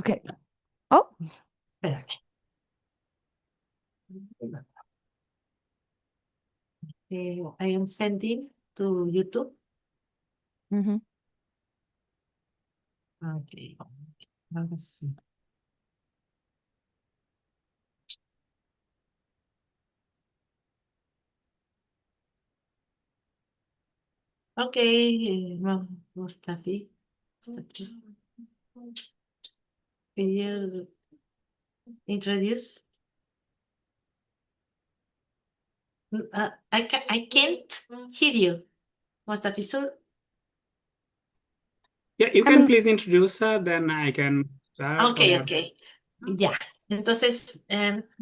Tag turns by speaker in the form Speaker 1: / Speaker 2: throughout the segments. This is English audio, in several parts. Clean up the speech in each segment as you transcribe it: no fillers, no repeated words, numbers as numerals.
Speaker 1: Okay. Oh,
Speaker 2: Espérate. I am sending to YouTube.
Speaker 1: mhm.
Speaker 2: Okay. Ahora sí. Okay, Mostafiz. Can you introduce? I can't hear you, Mostafiz.
Speaker 3: Yeah, you can please introduce her, then I can start.
Speaker 2: Okay,
Speaker 3: or-
Speaker 2: okay. Ya. Entonces,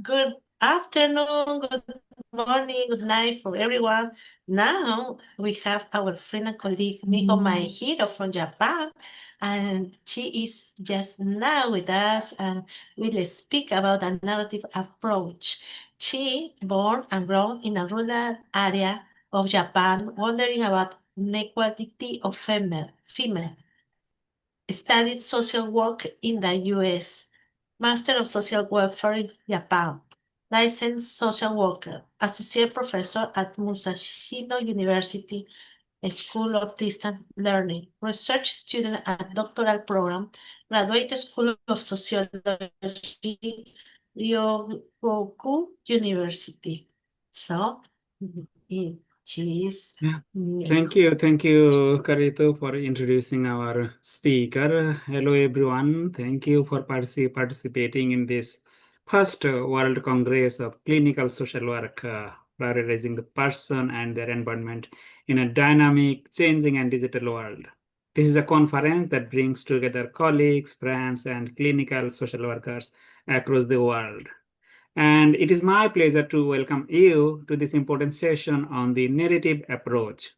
Speaker 2: good afternoon, good morning, good night for everyone. Now we have our friend and colleague Miho Maehiro from Japan, and she is just now with us and will speak about a narrative approach. She born and grown in a rural area of Japan, wondering about inequality of female. Studied social work in the US, Master of Social Welfare in Japan, licensed social worker, associate professor at Musashino University School of Distance Learning, research student at doctoral program, graduate School of Sociology, Ryogoku University. So, she is.
Speaker 3: Yeah. Thank you, Karito, for introducing our speaker. Hello, everyone. Thank you for participating in this first World Congress of Clinical Social Work, prioritizing the person and their environment in a dynamic, changing, and digital world. This is a conference that brings together colleagues, friends, and clinical social workers across the world. And it is my pleasure to welcome you to this important session on the narrative approach.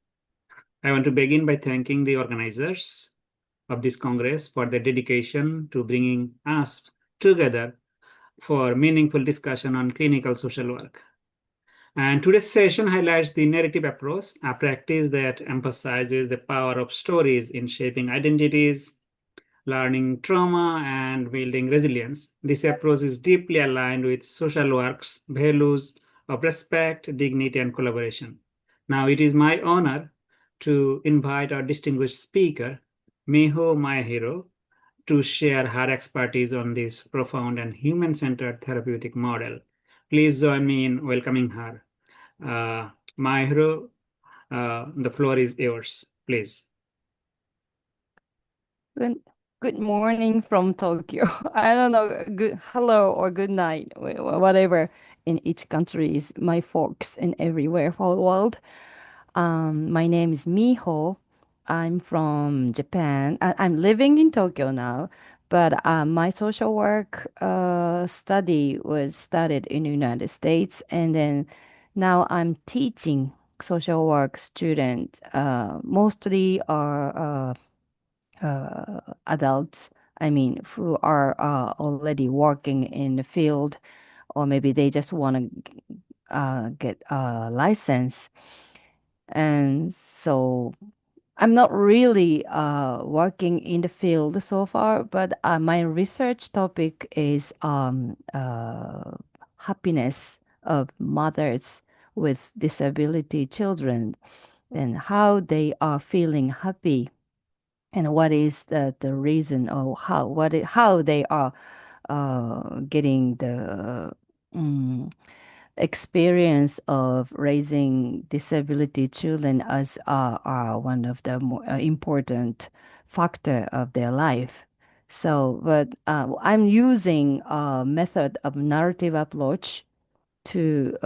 Speaker 3: I want to begin by thanking the organizers of this Congress for their dedication to bringing us together for meaningful discussion on clinical social work. And today's session highlights the narrative approach, a practice that emphasizes the power of stories in shaping identities, learning trauma, and building resilience. This approach is deeply aligned with social work's values of respect, dignity, and collaboration. Now, it is my honor to invite our distinguished speaker, Miho Maehiro, to share her expertise on this profound and human-centered therapeutic model. Please join me in welcoming her. Maehiro, the floor is yours, please.
Speaker 1: Good morning from Tokyo. I don't know, good hello or good night, whatever in each country is my folks in everywhere for the world. My name is Miho. I'm from Japan. I'm living in Tokyo now, but my social work study was started in the United States, and then now I'm teaching social work students. Mostly are adults, I mean, who are already working in the field, or maybe they just want to get a license. And so I'm not really working in the field so far, but my research topic is happiness of mothers with disability children and how they are feeling happy and what is the reason or how they are getting the experience of raising disability children as one of the more important factor of their life. So, but I'm using a method of narrative approach to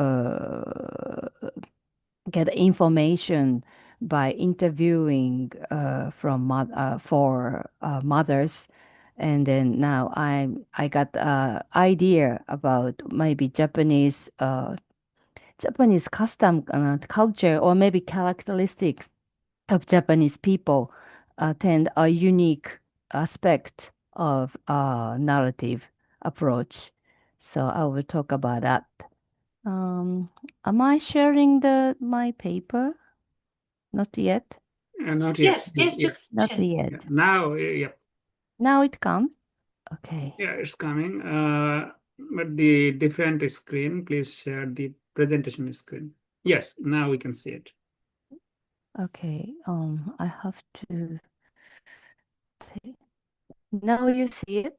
Speaker 1: get information by interviewing for mothers, and then now I got idea about maybe Japanese custom culture or maybe characteristics of Japanese people tend a unique aspect of narrative approach. So I will talk about that. Am I sharing my paper? Not yet.
Speaker 3: Not yet.
Speaker 2: Yes,
Speaker 1: Not
Speaker 2: check.
Speaker 1: yet.
Speaker 3: Now, yeah.
Speaker 1: Now it comes. Okay.
Speaker 3: Yeah, it's coming. But the different screen, please share the presentation screen. Yes, now we can see it.
Speaker 1: Okay. I have to. Now you see it.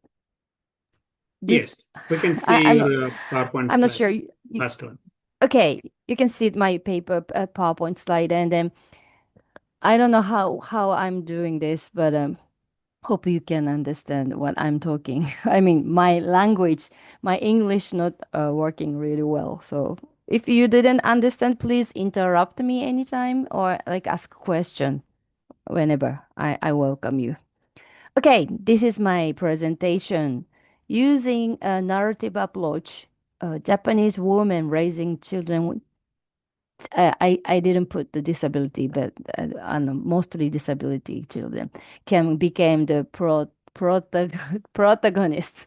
Speaker 1: Did
Speaker 3: Yes, we can
Speaker 1: I,
Speaker 3: see
Speaker 1: I'm not.
Speaker 3: your PowerPoint
Speaker 1: I'm not
Speaker 3: slide,
Speaker 1: sure.
Speaker 3: last one.
Speaker 1: Okay, you can see my paper PowerPoint slide, and then I don't know how I'm doing this, but hope you can understand what I'm talking. I mean, my language, my English not working really well. So if you didn't understand, please interrupt me anytime or like ask a question whenever. I welcome you. Okay, this is my presentation. Using a narrative approach, a Japanese woman raising children. I didn't put the disability, but mostly disability children can became the protagonists.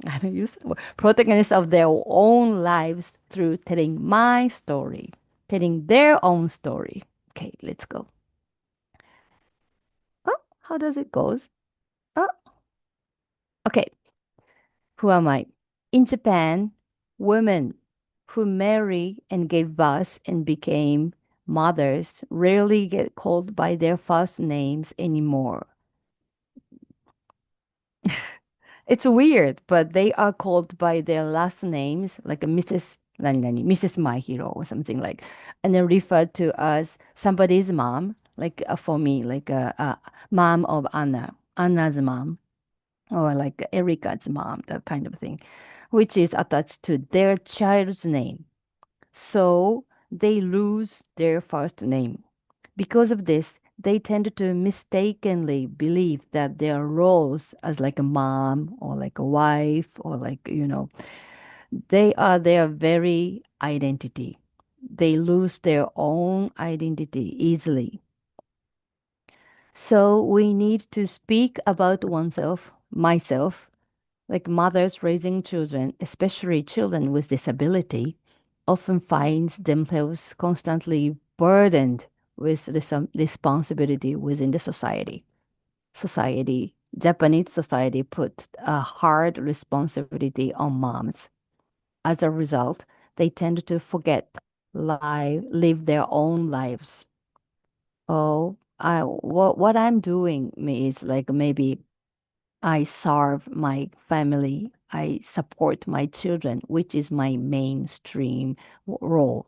Speaker 1: I don't use that word. Protagonists of their own lives through telling my story, telling their own story. Okay, let's go. Oh, how does it go? Oh, okay. Who am I? In Japan, women who marry and gave birth and became mothers rarely get called by their first names anymore. It's weird, but they are called by their last names, like a Mrs. Nani Nani, Mrs. Mahiro or something like, and they're referred to as somebody's mom, like for me, like a mom of Anna, Anna's mom, or like Erica's mom, that kind of thing, which is attached to their child's name. So they lose their first name. Because of this, they tend to mistakenly believe that their roles as like a mom or like a wife or like, they are their very identity. They lose their own identity easily. So we need to speak about oneself, myself, like mothers raising children, especially children with disability, often finds themselves constantly burdened with responsibility within the society. Japanese society put a hard responsibility on moms. As a result, they tend to forget, live their own lives. Oh, what I'm doing is like maybe I serve my family, I support my children, which is my mainstream role.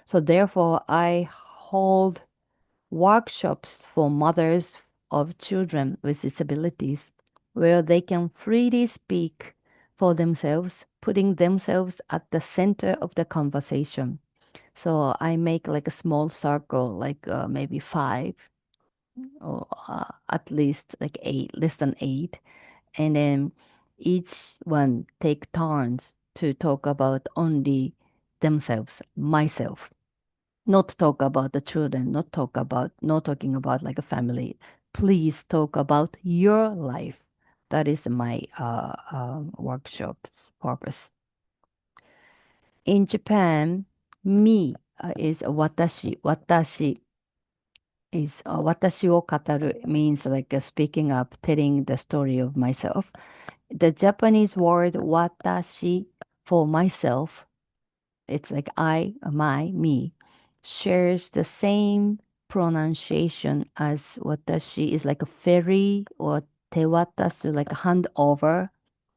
Speaker 1: So therefore, I hold workshops for mothers of children with disabilities where they can freely speak for themselves, putting themselves at the center of the conversation. So I make like a small circle, like maybe five or at least like eight, less than eight, and then each one take turns to talk about only themselves, myself, not talk about the children, not talking about like a family. Please talk about your life. That is my workshop's purpose. In Japan, me is watashi. Watashi is watashi wo kataru means like speaking up, telling the story of myself. The Japanese word watashi for myself, it's like I, my, me, shares the same pronunciation as watashi is like a ferry or tewatasu, like a handover.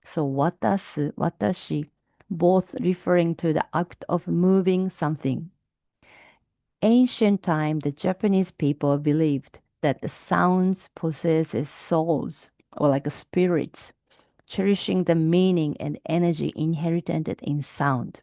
Speaker 1: So watasu, watashi, both referring to the act of moving something. Ancient time, the Japanese people believed that the sounds possesses souls or like spirits, cherishing the meaning and energy inherited in sound.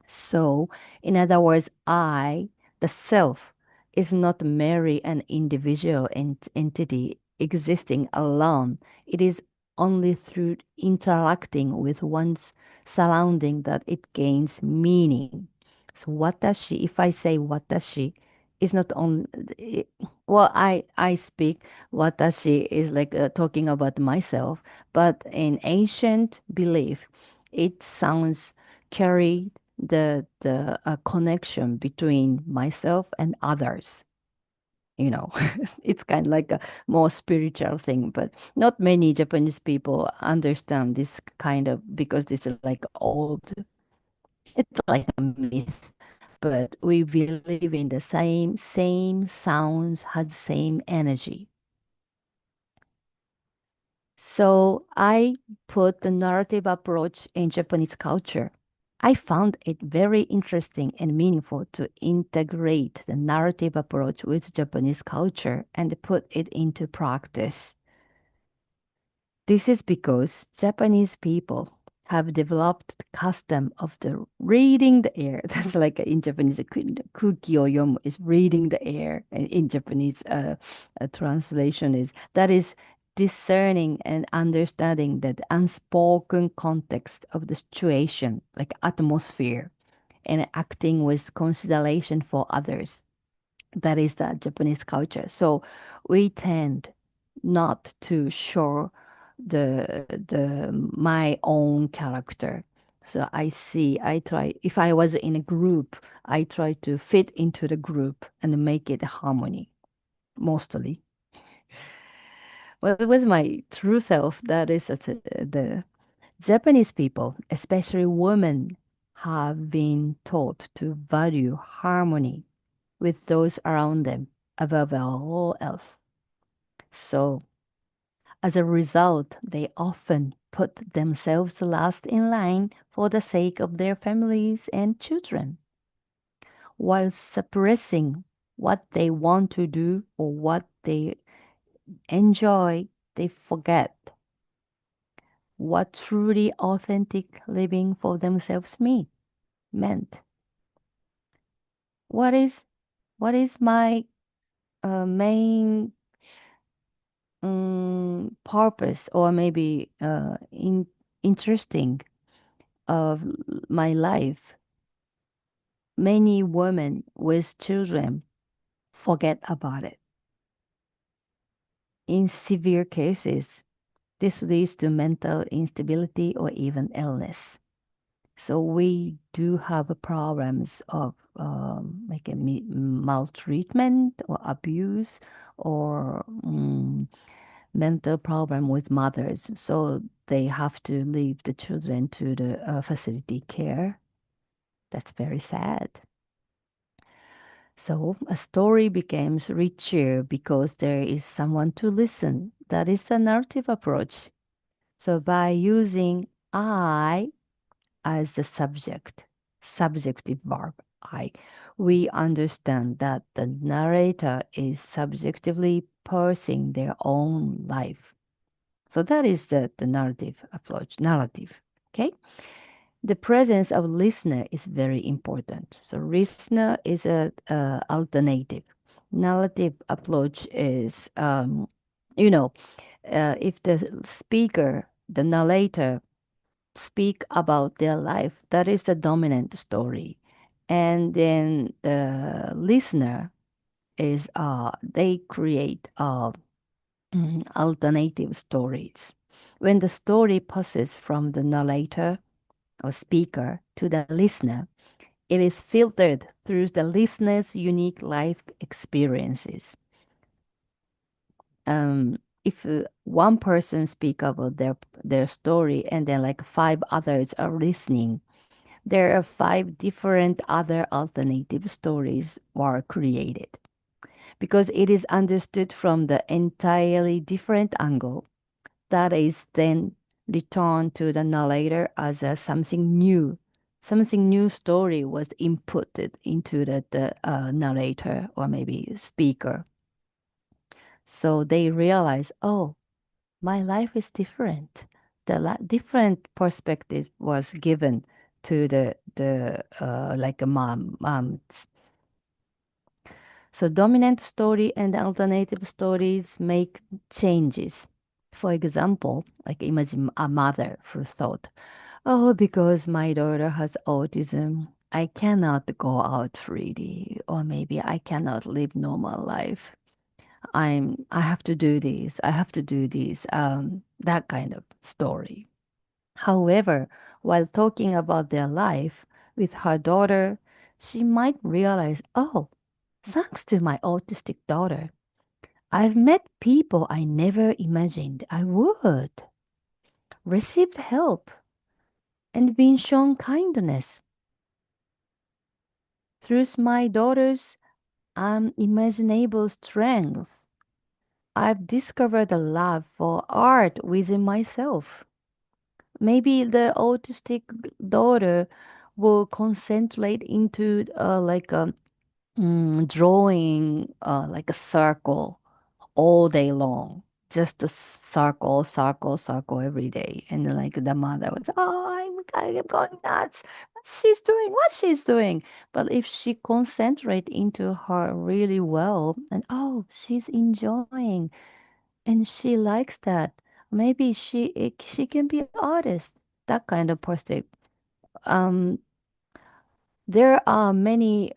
Speaker 1: So, in other words, I, the self, is not merely an individual entity existing alone. It is only through interacting with one's surrounding that it gains meaning. So, watashi, if I say watashi, is not only, well, I speak, watashi is like talking about myself, but in ancient belief, it sounds carry the connection between myself and others. you know, it's kind of like a more spiritual thing, but not many Japanese people understand this kind of because this is like old, it's like a myth, but we believe in the same sounds, had same energy. So I put the narrative approach in Japanese culture. I found it very interesting and meaningful to integrate the narrative approach with Japanese culture and put it into practice. This is because Japanese people have developed the custom of the reading the air. That's like in Japanese, kuki o yomu is reading the air. And in Japanese, translation is that is discerning and understanding the unspoken context of the situation, like atmosphere, and acting with consideration for others. That is the Japanese culture. So we tend not to show the my own character. So I try if I was in a group, I try to fit into the group and make it harmony mostly. Well, it was my true self. That is the Japanese people, especially women, have been taught to value harmony with those around them above all else. So, as a result, they often put themselves last in line for the sake of their families and children, while suppressing what they want to do or what they enjoy. They forget what truly authentic living for themselves meant. What is my main purpose or maybe interesting of my life? Many women with children forget about it. In severe cases, this leads to mental instability or even illness. So we do have problems of like a maltreatment or abuse or mental problem with mothers. So they have to leave the children to the facility care. That's very sad. So a story becomes richer because there is someone to listen. That is the narrative approach. So by using I as the subject, subjective verb I, we understand that the narrator is subjectively parsing their own life. So that is the narrative approach, narrative. Okay? The presence of listener is very important. So listener is a alternative. Narrative approach is, you know, if the speaker, the narrator, speak about their life, that is the dominant story, and then the listener is, they create alternative stories. When the story passes from the narrator or speaker to the listener, it is filtered through the listener's unique life experiences. If one person speak about their story and then like five others are listening, there are five different other alternative stories were created because it is understood from the entirely different angle that is then returned to the narrator as a something new. Something new story was inputted into the narrator or maybe speaker. So they realize, oh, my life is different. Different perspective was given to the like a mom. So dominant story and alternative stories make changes. For example, like imagine a mother who thought, oh, because my daughter has autism, I cannot go out freely, or maybe I cannot live normal life. I have to do this, I have to do this, that kind of story. However, while talking about their life with her daughter, she might realize, oh, Thanks to my autistic daughter, I've met people I never imagined I would, received help, and been shown kindness. Through my daughter's unimaginable strength, I've discovered a love for art within myself. Maybe the autistic daughter will concentrate into like a drawing like a circle all day long. Just a circle, circle, circle every day. And then, like the mother was, oh, I'm going nuts. What she's doing. But if she concentrate into her really well, and oh, she's enjoying, and she likes that. Maybe she can be an artist. That kind of person. Um, there are many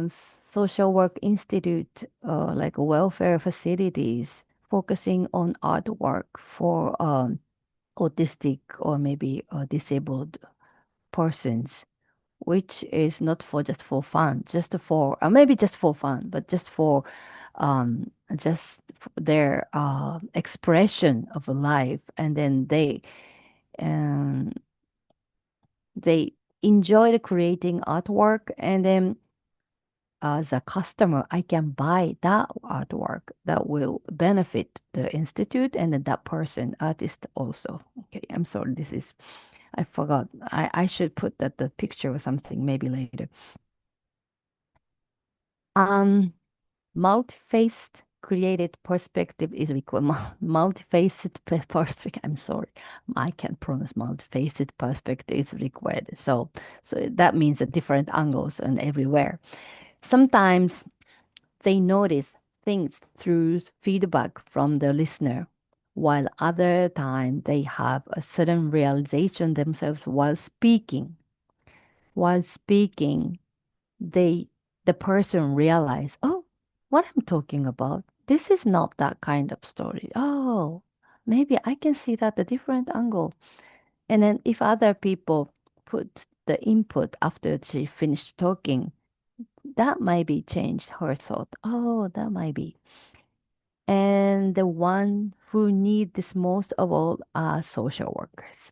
Speaker 1: social work institute, like welfare facilities, focusing on artwork for autistic or maybe disabled persons, which is not for just for fun, just for maybe just for fun, but just for their expression of life, and then um, they enjoy the creating artwork, and then as a customer, I can buy that artwork that will benefit the institute and then that person, artist also. Okay, I'm sorry, I forgot. I should put that the picture or something maybe later. Um, Multi-faced created perspective is required. Multi-faced perspective. I'm sorry, I can't pronounce multi-faced perspective is required. So that means the different angles and everywhere. Sometimes they notice things through feedback from the listener, while other time they have a sudden realization themselves while speaking. While speaking, they the person realize, oh, what I'm talking about, this is not that kind of story. Oh, maybe I can see that a different angle. And then if other people put the input after she finished talking, that might be changed her thought. Oh, that might be. And the one who need this most of all are social workers.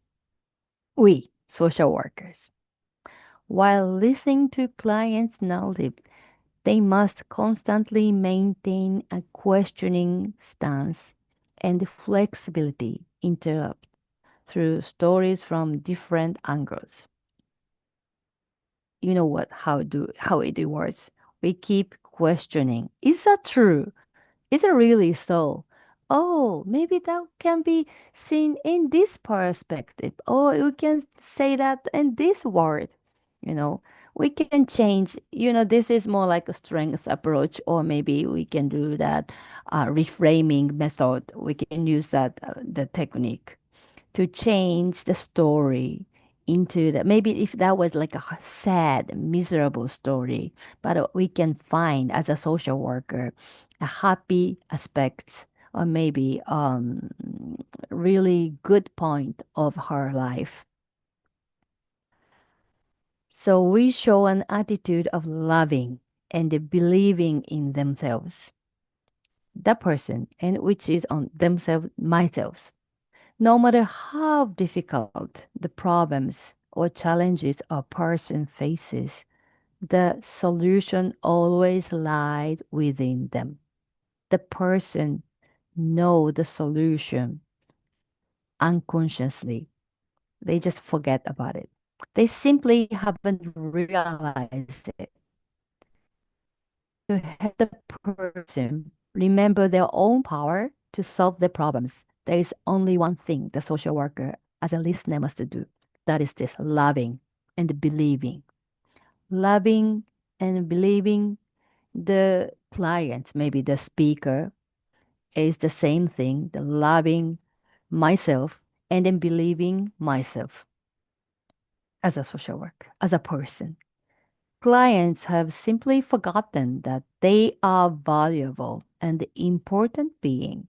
Speaker 1: We, social workers. While listening to clients' knowledge, they must constantly maintain a questioning stance and flexibility interrupt through stories from different angles. You know what? How it works? We keep questioning. Is that true? Is it really so? Oh, maybe that can be seen in this perspective. Or you can say that in this word. You know, we can change. This is more like a strength approach, or maybe we can do that reframing method. We can use that the technique to change the story into the maybe if that was like a sad, miserable story, but we can find as a social worker a happy aspect or maybe really good point of her life. So we show an attitude of loving and believing in themselves, the person, and which is on themselves, myself. No matter how difficult the problems or challenges a person faces, the solution always lies within them. The person know the solution unconsciously. They just forget about it. They simply haven't realized it. To help the person remember their own power to solve their problems, there is only one thing the social worker as a listener must do. That is this loving and believing. Loving and believing the client, maybe the speaker, is the same thing, the loving myself and then believing myself as a social worker, as a person. Clients have simply forgotten that they are valuable and important being.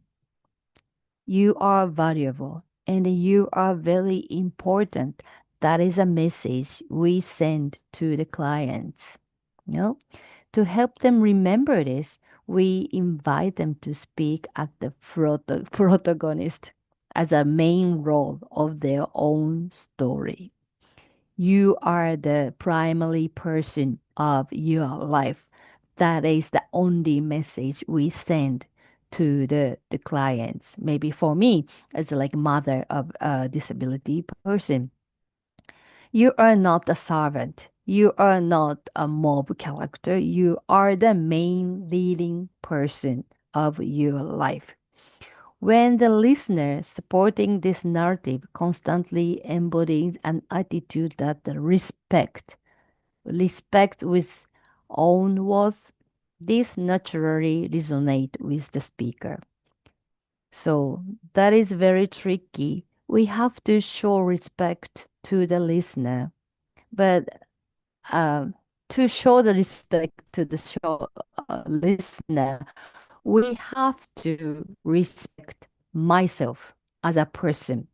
Speaker 1: You are valuable and you are very important. That is a message we send to the clients. You know, To help them remember this, we invite them to speak as the protagonist, as a main role of their own story. You are the primary person of your life. That is the only message we send to the clients. Maybe for me, as like mother of a disability person, you are not a servant. You are not a mob character. You are the main leading person of your life. When the listener supporting this narrative constantly embodies an attitude that respect with own worth, this naturally resonate with the speaker. So that is very tricky. We have to show respect to the listener, but um, to show the respect to the listener, we have to respect myself as a person.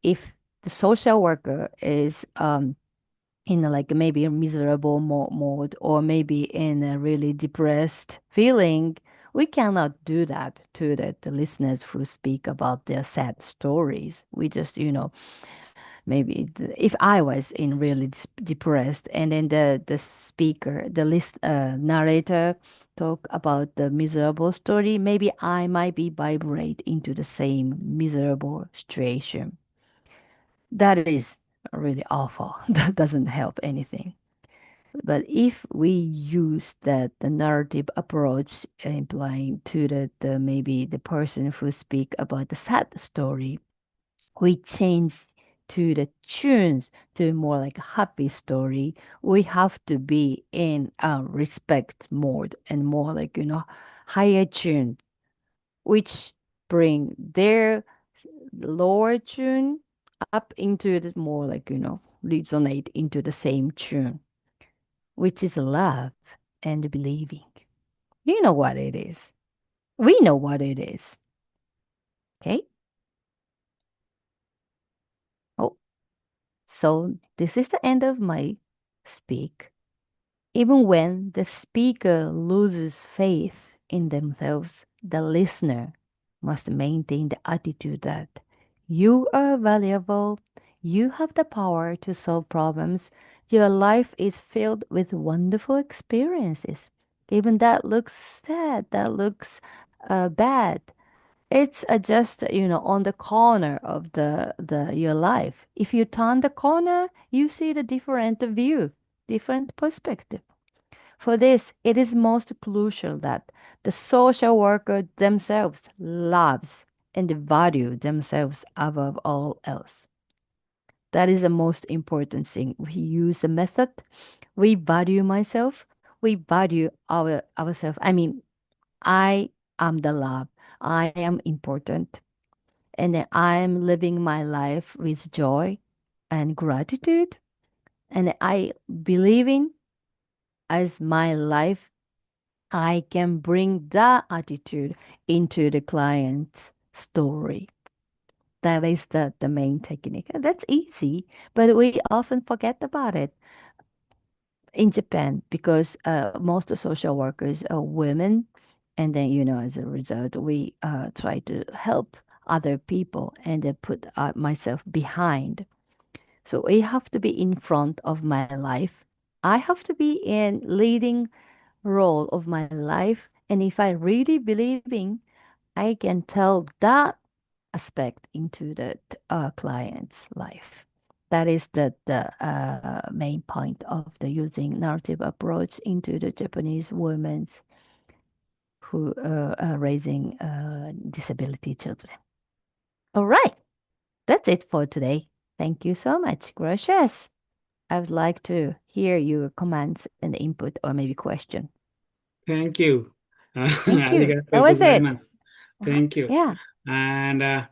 Speaker 1: If the social worker is in like maybe a miserable mode or maybe in a really depressed feeling, we cannot do that to the listeners who speak about their sad stories. We just, maybe if I was in really depressed and then the speaker, the narrator talk about the miserable story, maybe I might be vibrate into the same miserable situation. That is really awful. That doesn't help anything. But if we use the narrative approach implying to the maybe the person who speak about the sad story, we change to the tunes to more like a happy story. We have to be in a respect mode and more like higher tune, which bring their lower tune up into the more like resonate into the same tune, which is love and believing. You know what it is. We know what it is. Okay. Oh, so this is the end of my speak. Even when the speaker loses faith in themselves, the listener must maintain the attitude that you are valuable, you have the power to solve problems, your life is filled with wonderful experiences. Even that looks sad, that looks bad. It's just on the corner of the your life. If you turn the corner, you see the different view, different perspective. For this, it is most crucial that the social worker themselves loves and value themselves above all else. That is the most important thing. We use the method. We value myself. We value ourselves. I mean, I am the love. I am important. And then I am living my life with joy and gratitude. And I believing as my life I can bring that attitude into the client's story. That is the main technique. And that's easy, but we often forget about it in Japan because most social workers are women. And then, as a result, we try to help other people and then put myself behind. So we have to be in front of my life. I have to be in leading role of my life. And if I really believing, I can tell that aspect into the client's life. That is the main point of the using narrative approach into the Japanese women who are raising disability children. All right, that's it for today. Thank you so much. Gracias. I would like to hear your comments and input or maybe question.
Speaker 3: Thank you.
Speaker 1: Thank you. That
Speaker 3: Arigato
Speaker 1: was it.
Speaker 3: gozaimasu. Thank you.
Speaker 1: Yeah.
Speaker 3: And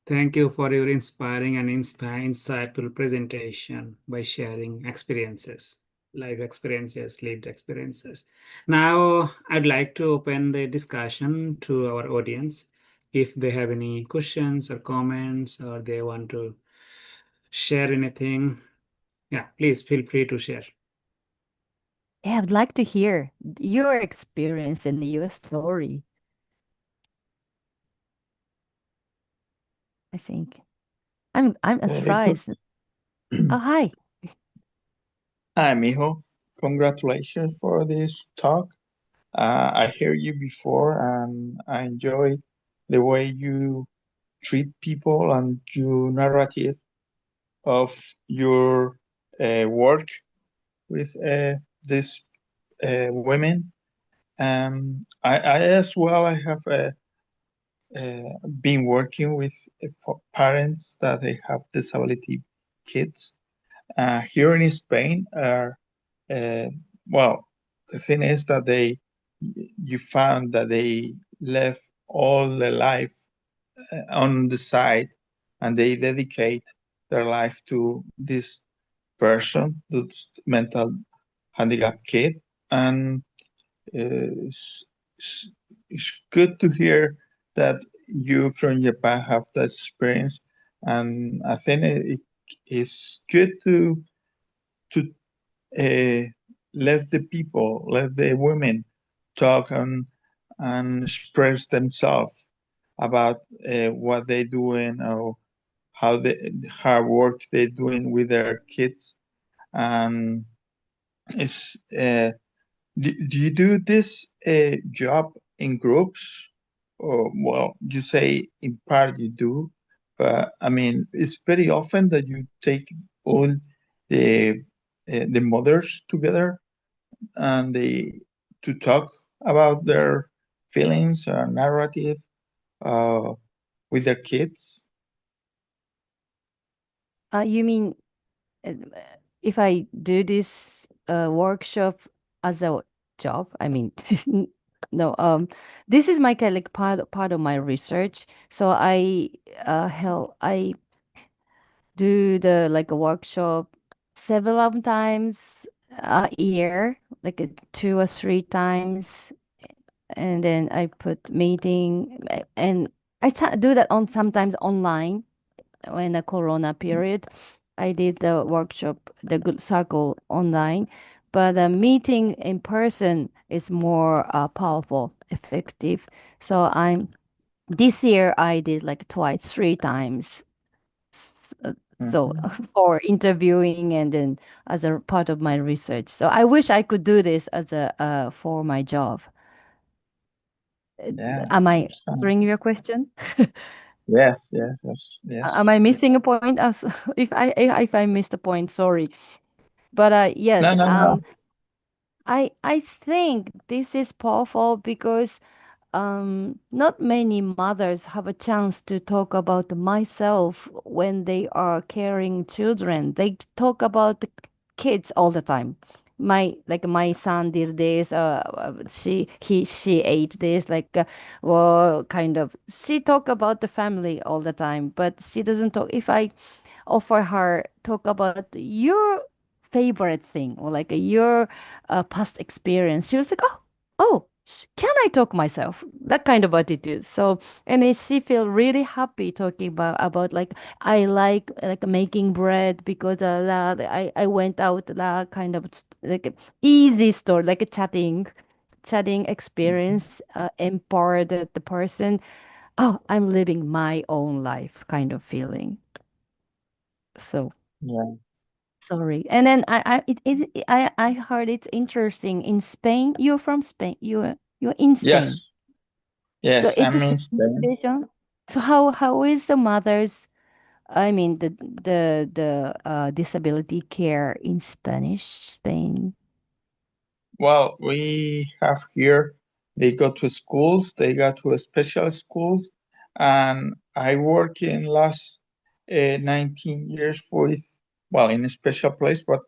Speaker 3: thank you for your inspiring and insightful presentation by sharing experiences, life experiences, lived experiences. Now, I'd like to open the discussion to our audience. If they have any questions or comments or they want to share anything, yeah, please feel free to share.
Speaker 1: Yeah, I'd like to hear your experience and your story. I think I'm
Speaker 4: Good.
Speaker 1: surprised. Oh, hi.
Speaker 4: Hi, Mijo. Congratulations for this talk. I heard you before and I enjoy the way you treat people and your narrative of your work with these women. I as well, I have been working with parents that they have disability kids. Here in Spain, uh, well, the thing is that you found that they left all their life on the side, and they dedicate their life to this person, this mental handicap kid, and it's, it's it's good to hear that you from Japan have that experience, and I think it is good to uh, let the people, let the women talk and express themselves about what they're doing or how the hard work they're doing with their kids. And it's do you do this job in groups? Or well, you say in part you do, but I mean it's very often that you take all the the mothers together and they to talk about their feelings or narrative uh, with their kids.
Speaker 1: You mean uh, if I do this workshop as a job? I mean, no. This is my kind of like part of my research. So I do the like a workshop several of times a year, like 2 or 3 times, and then I put meeting and do that on sometimes online when the Corona period. I did the workshop, the good circle online, but the meeting in person is more powerful, effective. So this year I did like twice, 3 times. So
Speaker 4: Mhm.
Speaker 1: for interviewing and then as a part of my research. So I wish I could do this as a for my job. Uh,
Speaker 4: Yeah,
Speaker 1: Am I
Speaker 4: understand.
Speaker 1: answering your question?
Speaker 4: Yes, yes, yes, yes.
Speaker 1: Am I missing a point? If I missed a point, sorry. But yes,
Speaker 4: No, no, no.
Speaker 1: I think this is powerful because not many mothers have a chance to talk about myself when they are caring children. They talk about the kids all the time. My son did this. She ate this. Well, kind of. She talk about the family all the time, but she doesn't talk. If I offer her talk about your favorite thing or like your past experience, she was like, oh, can I talk myself? That kind of attitude. So, and then she feel really happy talking about like I like making bread because I went out kind of like a easy story, like a chatting experience empowered the person. Oh, I'm living my own life kind of feeling. So
Speaker 4: Yeah.
Speaker 1: sorry. And then I heard it's interesting in Spain. You're from Spain. You're in Spain.
Speaker 4: Yes,
Speaker 1: So
Speaker 4: yes.
Speaker 1: it's a
Speaker 4: I'm in
Speaker 1: same
Speaker 4: Spain.
Speaker 1: situation. So how is the mother's, I mean the disability care in Spain?
Speaker 4: Well, we have here, they go to schools, they go to special schools, and I work in last 19 years with, well, in a special place, but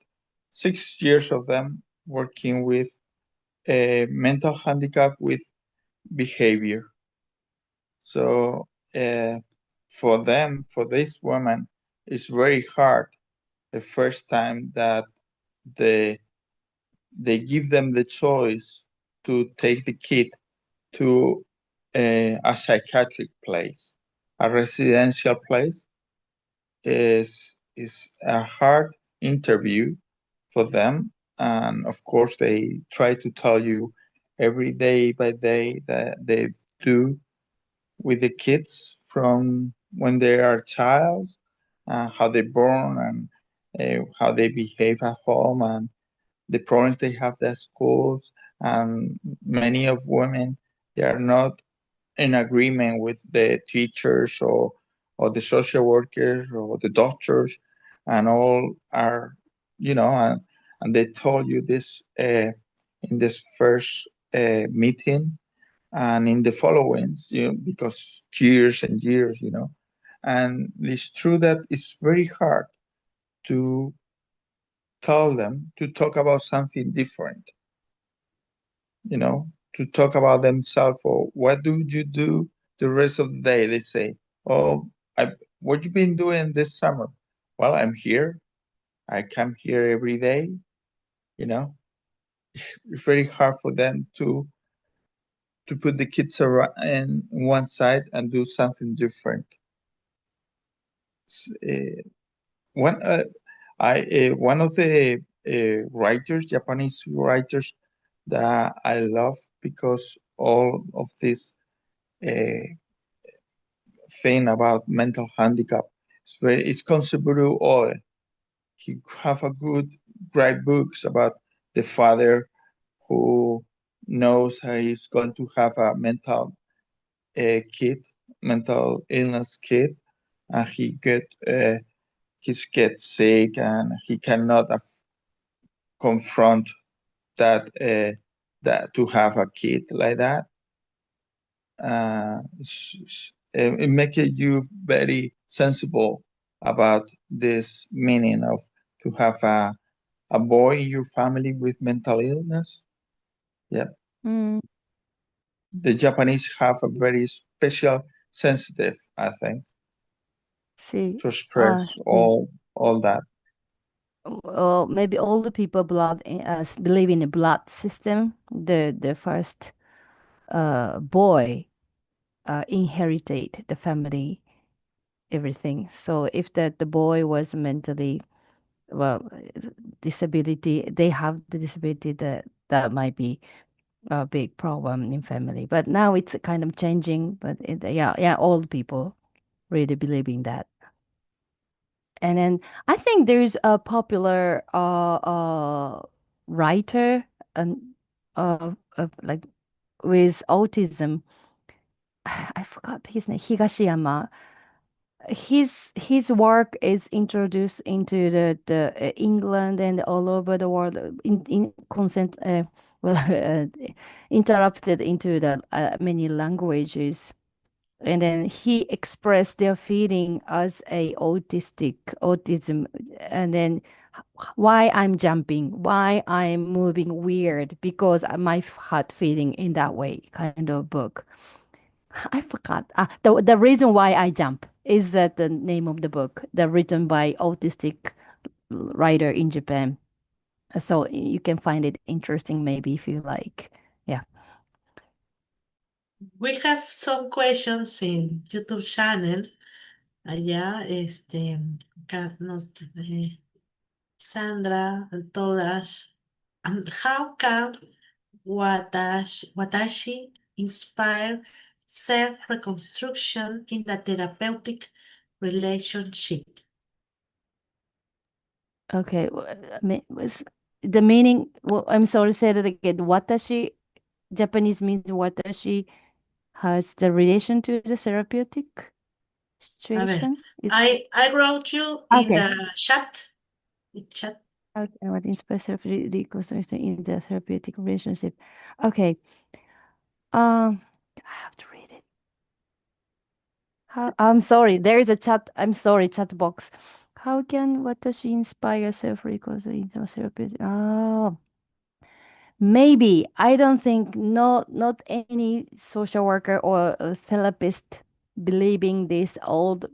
Speaker 4: 6 years of them working with mental handicap with behavior. So for them, for this woman, it's very hard the first time that they give them the choice to take the kid to a psychiatric place. A residential place is a hard interview for them, and of course they try to tell you every day by day that they do with the kids from when they are child, how they born and how they behave at home and the problems they have at schools. And many of women, they are not in agreement with the teachers or the social workers or the doctors, and all are, and they told you this in this first meeting and in the followings, because years and years, and it's true that it's very hard to tell them to talk about something different, to talk about themselves, or what do you do the rest of the day? They say, "Oh, what you been doing this summer?" Well, I'm here. I come here every day. You know, it's very hard for them to put the kids around in one side and do something different. One, one of the writers, Japanese writers that I love because all of this uh, thing about mental handicap. It's Consaburo Oe. He have a good great books about the father who knows he's going to have a mental illness kid, and he gets sick and he cannot confront that to have a kid like that. It makes you very sensible about this meaning of to have a boy in your family with mental illness. Yeah,
Speaker 1: Mm,
Speaker 4: the Japanese have a very special sensitive, I think,
Speaker 1: see,
Speaker 4: to express
Speaker 1: see.
Speaker 4: all that.
Speaker 1: Well, maybe all the people believe in the blood system. The first boy inherited the family everything. So if the boy was mentally well disability, they have the disability that might be a big problem in family. But now it's kind of changing. But yeah, old people really believe in that. And then I think there's a popular writer and like with autism. I forgot his name, Higashiyama. His work is introduced into the England and all over the world in consent well interrupted into the many languages, and then he expressed their feeling as a autism, and then why I'm jumping, why I'm moving weird because my heart feeling in that way kind of book. I forgot. The reason why I jump is that the name of the book, the written by autistic writer in Japan. So you can find it interesting, maybe if you like. Yeah.
Speaker 2: We have some questions in YouTube channel. Allá, Sandra, and todas. How can Watashi inspire self-reconstruction in the therapeutic relationship?
Speaker 1: Okay. Was the meaning? Well, I'm sorry. Say that again. Watashi, Japanese means watashi has the relation to the therapeutic
Speaker 2: A ver,
Speaker 1: situation.
Speaker 2: I wrote you in
Speaker 1: Okay.
Speaker 2: the chat. Chat.
Speaker 1: Okay. What inspires reconstruction in the therapeutic relationship? Okay. I have to read it. I'm sorry. There is a chat. I'm sorry, chat box. How can watashi inspire self-recovery into therapeutic? Oh, maybe. I don't think not any social worker or a therapist believing this old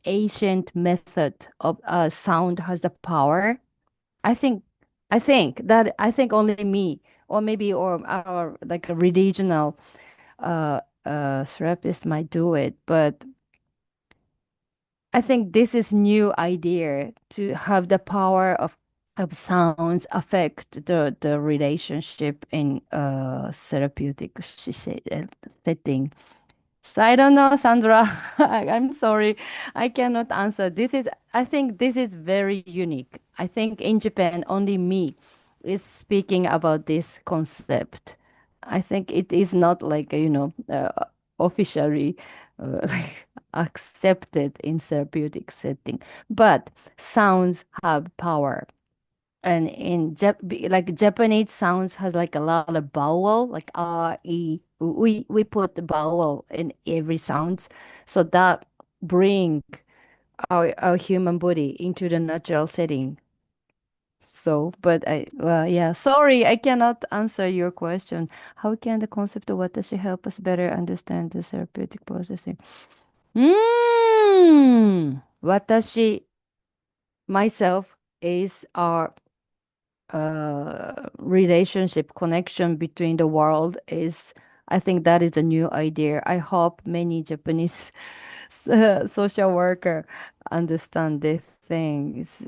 Speaker 1: ancient method of sound has the power. I think I think only me or maybe or our like a regional therapist might do it, but I think this is new idea to have the power of of sounds affect the relationship in a therapeutic setting. So I don't know, Sandra. I'm sorry. I cannot answer. I think this is very unique. I think in Japan, only me is speaking about this concept. I think it is not like, officially like accepted in therapeutic setting. But sounds have power. And in like Japanese sounds has like a lot of vowel, like R, E. We put the vowel in every sounds, so that bring our human body into the natural setting. So, but well, yeah, sorry, I cannot answer your question. How can the concept of watashi help us better understand the therapeutic processing? Watashi, myself, is our relationship connection between the world is, I think that is a new idea. I hope many Japanese social worker understand these things.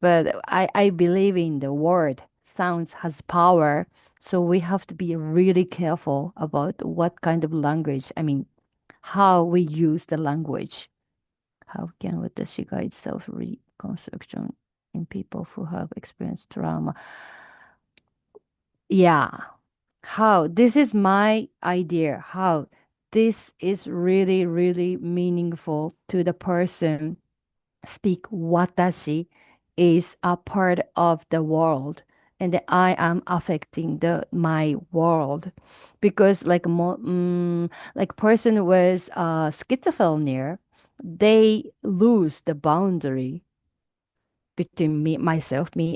Speaker 1: But I believe in the word sounds has power, so we have to be really careful about what kind of language, I mean, how we use the language. How can watashi guide self reconstruction in people who have experienced trauma? Yeah. How? This is my idea. How? This is really, really meaningful to the person. Speak watashi is a part of the world, and that I am affecting the my world, because like person with schizophrenia, they lose the boundary between me,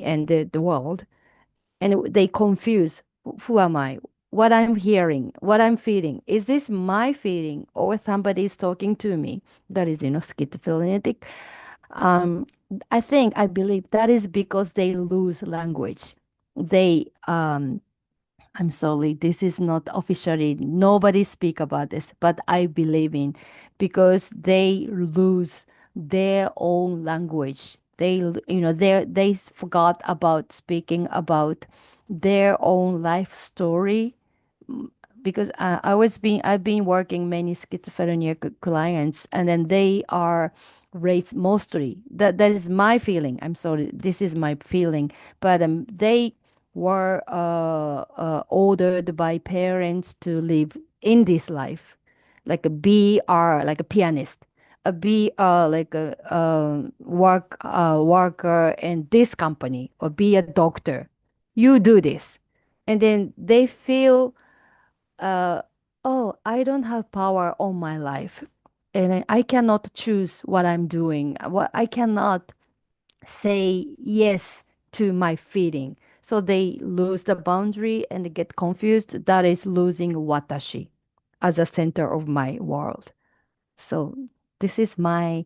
Speaker 1: and the world, and they confuse, who am I, what I'm hearing, what I'm feeling, is this my feeling or somebody is talking to me that is schizophrenic. um I believe that is because they lose language. They I'm sorry, this is not officially, nobody speak about this, but I believe in, because they lose their own language. They forgot about speaking about their own life story. Mm, because I've been working many schizophrenia clients, and then they are raised mostly, that is my feeling, I'm sorry, this is my feeling, but they were ordered by parents to live in this life, like a like a pianist, a like a worker in this company, or be a doctor. You do this, and then they feel, uh, oh, I don't have power on my life, and I cannot choose what I'm doing. What I cannot say yes to my feeling. So they lose the boundary and they get confused. That is losing watashi as a center of my world. So this is my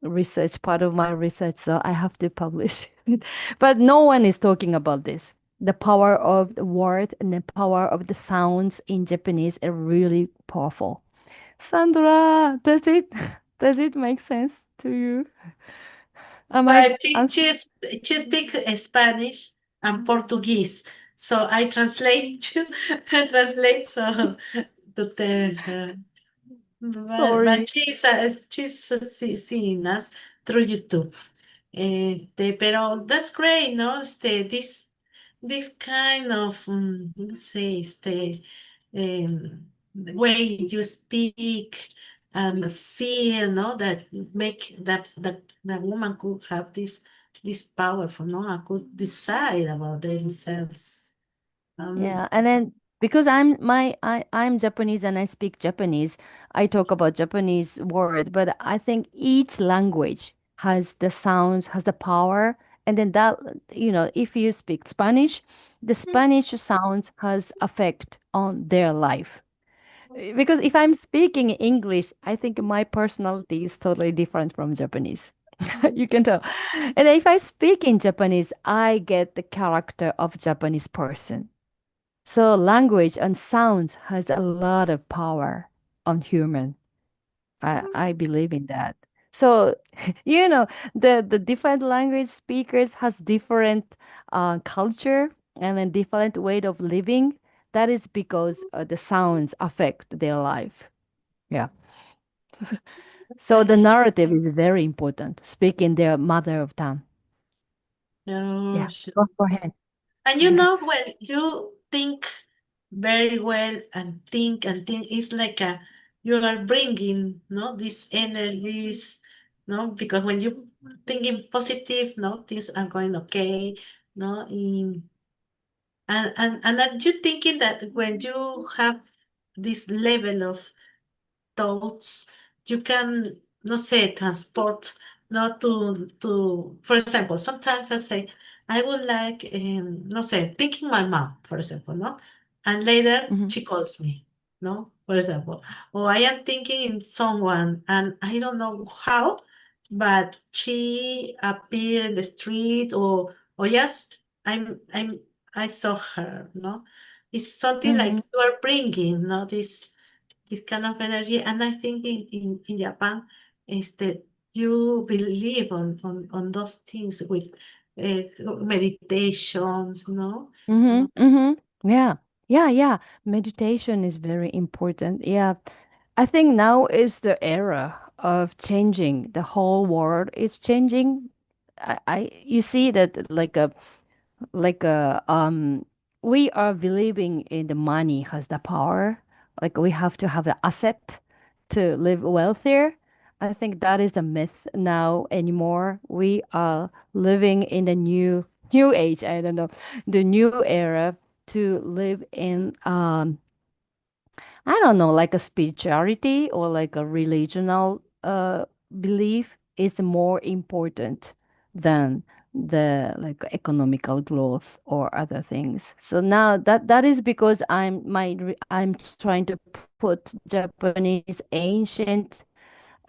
Speaker 1: research, part of my research. So I have to publish it. But no one is talking about this. The power of the word and the power of the sounds in Japanese are really powerful. Sandra, does it make sense to you? Am I answering?
Speaker 2: She speaks Spanish and Portuguese, so I translate to translate so to tell her. But
Speaker 1: Sorry.
Speaker 2: seeing us through YouTube. Pero that's great, no? This kind of, let's say, way you speak and feel, no, that make that woman could have this powerful, no, I could decide about themselves.
Speaker 1: Yeah, and then because I'm Japanese and I speak Japanese, I talk about Japanese word, but I think each language has the sounds, has the power, and then that, if you speak Spanish, the Spanish sounds has effect on their life. Because if I'm speaking English, I think my personality is totally different from Japanese. You can tell. And if I speak in Japanese, I get the character of Japanese person. So language and sounds has a lot of power on human. I believe in that. So, the different language speakers has different culture and then different way of living. That is because the sounds affect their life. Yeah. So the
Speaker 2: I
Speaker 1: narrative is very important, speaking their mother of tongue.
Speaker 2: Oh,
Speaker 1: Yeah.
Speaker 2: sure.
Speaker 1: Go ahead.
Speaker 2: And you know, when you think very well and think, it's like you are bringing, no, these energies, no, because when you thinking positive, no, things are going okay, no, and are you thinking that when you have this level of thoughts, you can, no say, transport, not to, for example, sometimes I say, I would like, no say, thinking my mom, for example, no? And later
Speaker 1: Mhm.
Speaker 2: she calls me, no? For example, or I am thinking in someone and I don't know how, but she appeared in the street or yes, I saw her, no? It's something like
Speaker 1: Mhm.
Speaker 2: you are bringing, no? This kind of energy. And I think in Japan is that you believe on those things with meditations, no?
Speaker 1: Mhm. Mhm. Yeah. Yeah, yeah. Meditation is very important. Yeah. I think now is the era of changing. The whole world is changing. You see that like we are believing in the money has the power. Like we have to have the asset to live wealthier. I think that is the myth now anymore. We are living in the new age, I don't know, the new era to live in I don't know, like a spirituality or like a religional belief is more important than the like economical growth or other things. So now that is because I'm trying to put Japanese ancient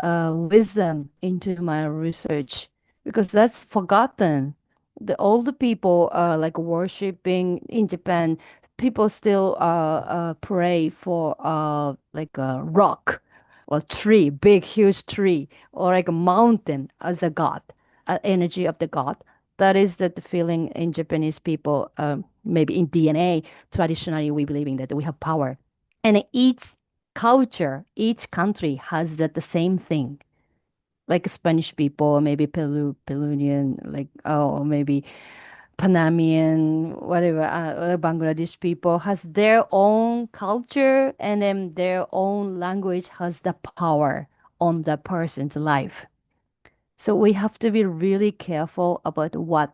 Speaker 1: wisdom into my research because that's forgotten. The older people are like worshiping in Japan. People still pray for like a rock or tree, big huge tree, or like a mountain as a god, energy of the god. That is the feeling in Japanese people. Maybe in DNA, traditionally we believing that we have power, and each culture, each country has the same thing. Like Spanish people, maybe Peruvian, like oh, maybe Panamian, whatever, or Bangladesh people has their own culture, and then their own language has the power on the person's life. So we have to be really careful about what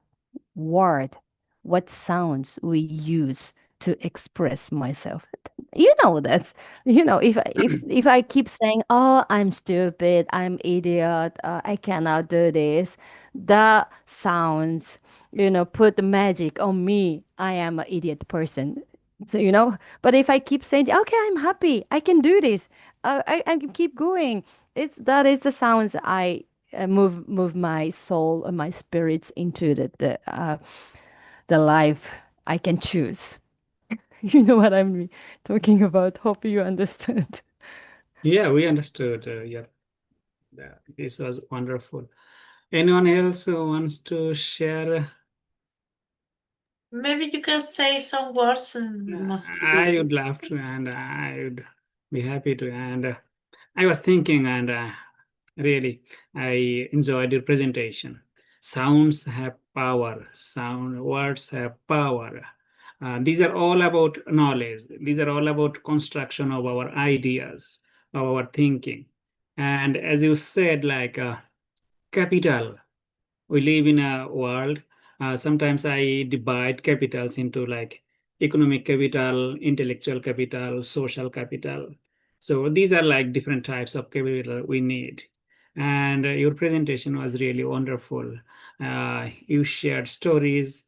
Speaker 1: word, what sounds we use to express myself. That. If I keep saying, "Oh, I'm stupid, I'm idiot, I cannot do this," that sounds, put the magic on me. I am an idiot person. So, but if I keep saying, "Okay, I'm happy, I can do this," I can keep going. That is the sounds I move my soul and my spirits into the life I can choose. You know what I'm talking about. Hope you understand.
Speaker 3: Yeah, we understood. This was wonderful. Anyone else who wants to share?
Speaker 2: Maybe you can say some words in
Speaker 3: I
Speaker 2: Mostafiz.
Speaker 3: would love to, and I would be happy to. And I was thinking, and really, I enjoyed your presentation. Sounds have power. Sound words have power. These are all about knowledge. These are all about construction of our ideas, of our thinking. And as you said, like capital, we live in a world. Sometimes I divide capitals into like economic capital, intellectual capital, social capital. So these are like different types of capital we need. And your presentation was really wonderful. You shared stories,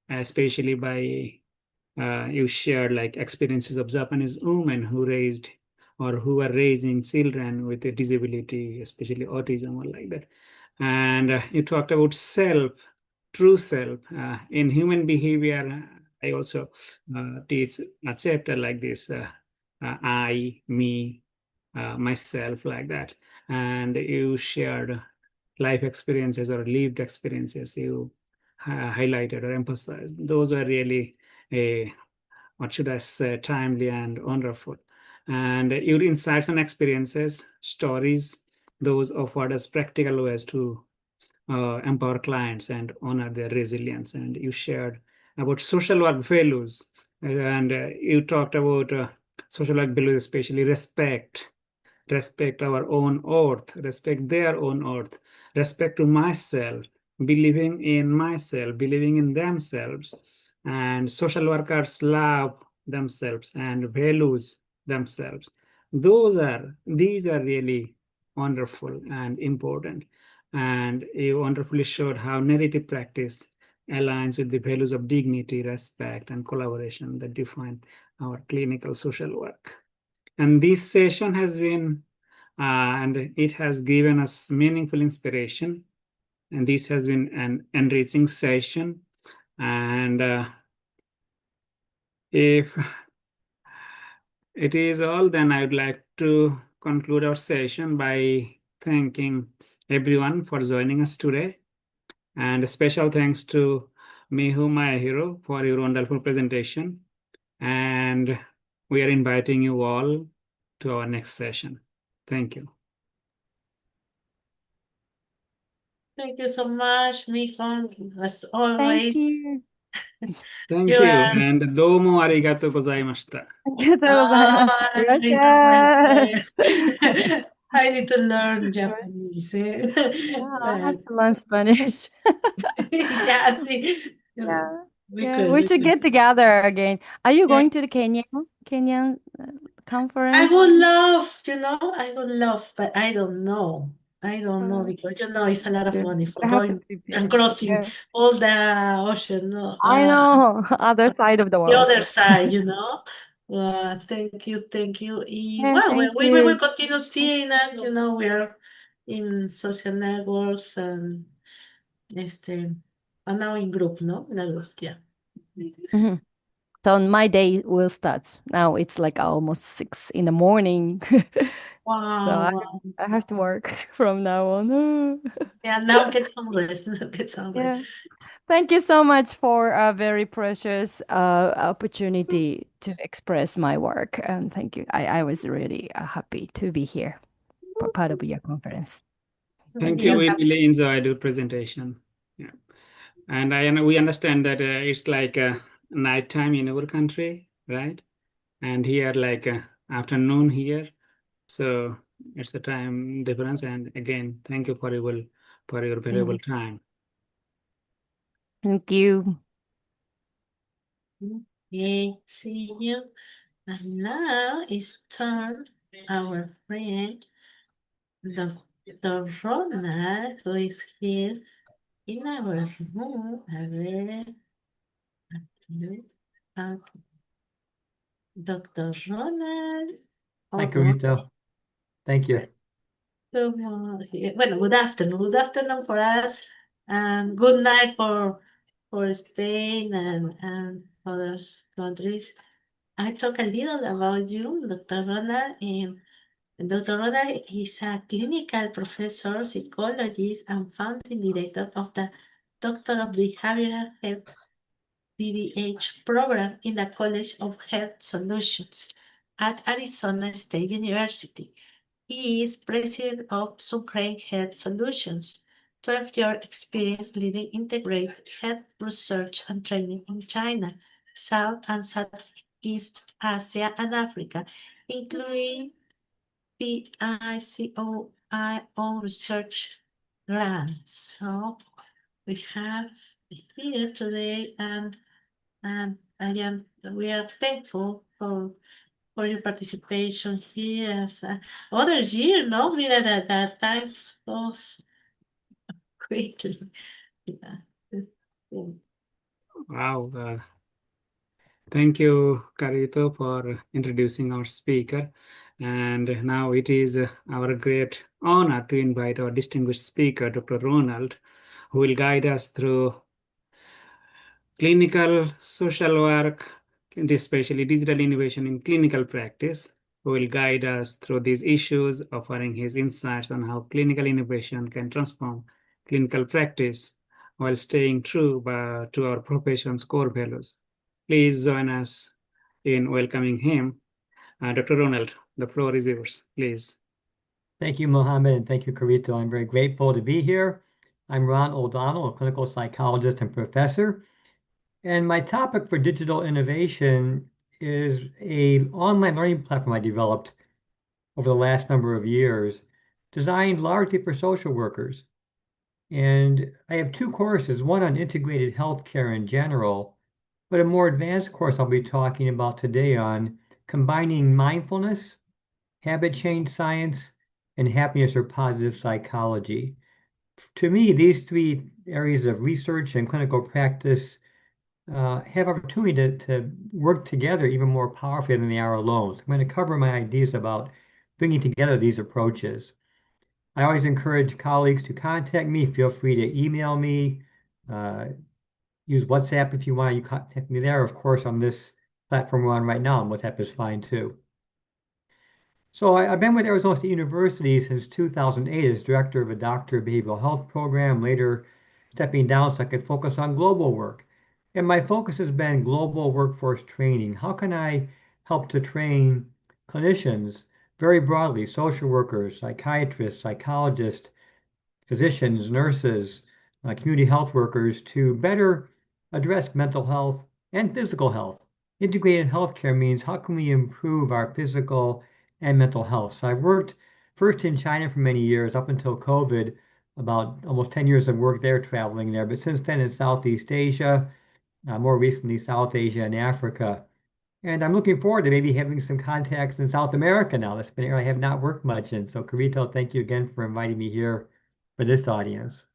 Speaker 3: especially by you shared like experiences of Japanese women who raised or who are raising children with a disability, especially autism or like that. And you talked about self, true self. In human behavior, I also teach a chapter like this I, me, myself, like that. and you shared life experiences or lived experiences you highlighted or emphasized. Those are really what should I say, timely and wonderful. And your insights and experiences, stories, those offered us practical ways to empower clients and honor their resilience. And you shared about social work values, and you talked about social work values, especially respect our own earth, respect their own earth, respect to myself, believing in myself, believing in themselves. And social workers love themselves and values themselves. These are really wonderful and important. And you wonderfully showed how narrative practice aligns with the values of dignity, respect, and collaboration that define our clinical social work. And this session has been, and it has given us meaningful inspiration. And this has been an enriching session. And if it is all, then I would like to conclude our session by thanking everyone for joining us today. And a special thanks to Mihu, my hero, for your wonderful presentation. And we are inviting you all to our next session. Thank you.
Speaker 2: Thank you so much, Miho. As
Speaker 1: Thank
Speaker 2: always,
Speaker 1: you.
Speaker 3: Thank
Speaker 2: you
Speaker 3: you.
Speaker 2: are.
Speaker 3: And どうもありがとうございました。
Speaker 1: ありがとうございます。
Speaker 2: Ah,
Speaker 1: よっし
Speaker 2: little
Speaker 1: ゃー
Speaker 2: Western. I need to learn Japanese.
Speaker 1: Yeah, I have
Speaker 2: But
Speaker 1: to learn Spanish.
Speaker 2: yeah, see,
Speaker 1: Yeah,
Speaker 2: we
Speaker 1: yeah, we
Speaker 2: could.
Speaker 1: should get together again. Are you
Speaker 2: Yeah.
Speaker 1: going to the Kenyan
Speaker 2: I
Speaker 1: conference?
Speaker 2: would love, I would love, but I don't know. I don't know because it's a lot of
Speaker 1: Yeah,
Speaker 2: money for
Speaker 1: I have to
Speaker 2: going
Speaker 1: prepare.
Speaker 2: and crossing
Speaker 1: Yeah,
Speaker 2: all the ocean. No,
Speaker 1: I know, other side of the
Speaker 2: the
Speaker 1: world.
Speaker 2: other side. Thank you, thank you.
Speaker 1: Yeah,
Speaker 2: Well,
Speaker 1: thank
Speaker 2: we will
Speaker 1: you.
Speaker 2: continue seeing us. We are in social networks and and now in group, no? In a group, yeah.
Speaker 1: Mhm. So my day will start. Now it's like almost 6 in the morning. So
Speaker 2: Wow.
Speaker 1: I have to work from now on.
Speaker 2: Yeah, now get some rest. Now get some rest.
Speaker 1: Yeah. Thank you so much for a very precious opportunity to express my work. And thank you. I was really happy to be here for part of your conference.
Speaker 3: Thank
Speaker 2: Yeah.
Speaker 3: you. We really enjoyed your presentation. Yeah. And we understand that it's like nighttime in our country, right? And here like afternoon here. So it's a time difference. And again, thank you for your valuable time.
Speaker 1: Thank you.
Speaker 2: Okay, see you. And now it's turn our friend, the Ronald, who is here in our room. A ver, Dr. Ronald.
Speaker 5: Hi, Carito. Thank you.
Speaker 2: Good morning. Well, good afternoon. Good afternoon for us, and good night for Spain and other countries. I talk a little about you, Dr. Ronald. Dr. Ronald is a clinical professor, psychologist, and founding director of the Doctor of Behavioral Health DDH program in the College of Health Solutions at Arizona State University. He is president of Suncrane Health Solutions, 12-year experience leading integrated health research and training in China, South and Southeast Asia and Africa, including PICOIO research grants. So we have here today, and we are thankful for your participation here as other year, no? Mira, that time goes quickly. Yeah.
Speaker 3: Wow. Thank you, Carito, for introducing our speaker. And now it is our great honor to invite our distinguished speaker, Dr. Ronald, who will guide us through clinical social work, and especially digital innovation in clinical practice, who will guide us through these issues, offering his insights on how clinical innovation can transform clinical practice while staying true to our profession's core values. Please join us in welcoming him. Dr. Ronald, the floor is yours, please.
Speaker 5: Thank you, Mohammad, and thank you, Carito. I'm very grateful to be here. I'm Ron O'Donnell, a clinical psychologist and professor. And my topic for digital innovation is an online learning platform I developed over the last number of years, designed largely for social workers. And I have two courses, one on integrated healthcare in general, but a more advanced course I'll be talking about today on combining mindfulness, habit change science, and happiness or positive psychology. To me, these three areas of research and clinical practice have opportunity to work together even more powerfully than they are alone. So I'm going to cover my ideas about bringing together these approaches. I always encourage colleagues to contact me. Feel free to email me, use WhatsApp if you want. You contact me there. Of course, on this platform we're on right now, and WhatsApp is fine too. So I've been with Arizona State University since 2008 as director of a doctor of behavioral health program, later stepping down so I could focus on global work. And my focus has been global workforce training. How can I help to train clinicians very broadly, social workers, psychiatrists, psychologists, physicians, nurses, community health workers to better address mental health and physical health. Integrated healthcare means how can we improve our physical and mental health? So I've worked first in China for many years, up until COVID, about almost 10 years of work there, traveling there. But since then in Southeast Asia, more recently South Asia and Africa. And I'm looking forward to maybe having some contacts in South America now. That's been an area I have not worked much in. So Carito, thank you again for inviting me here for this audience.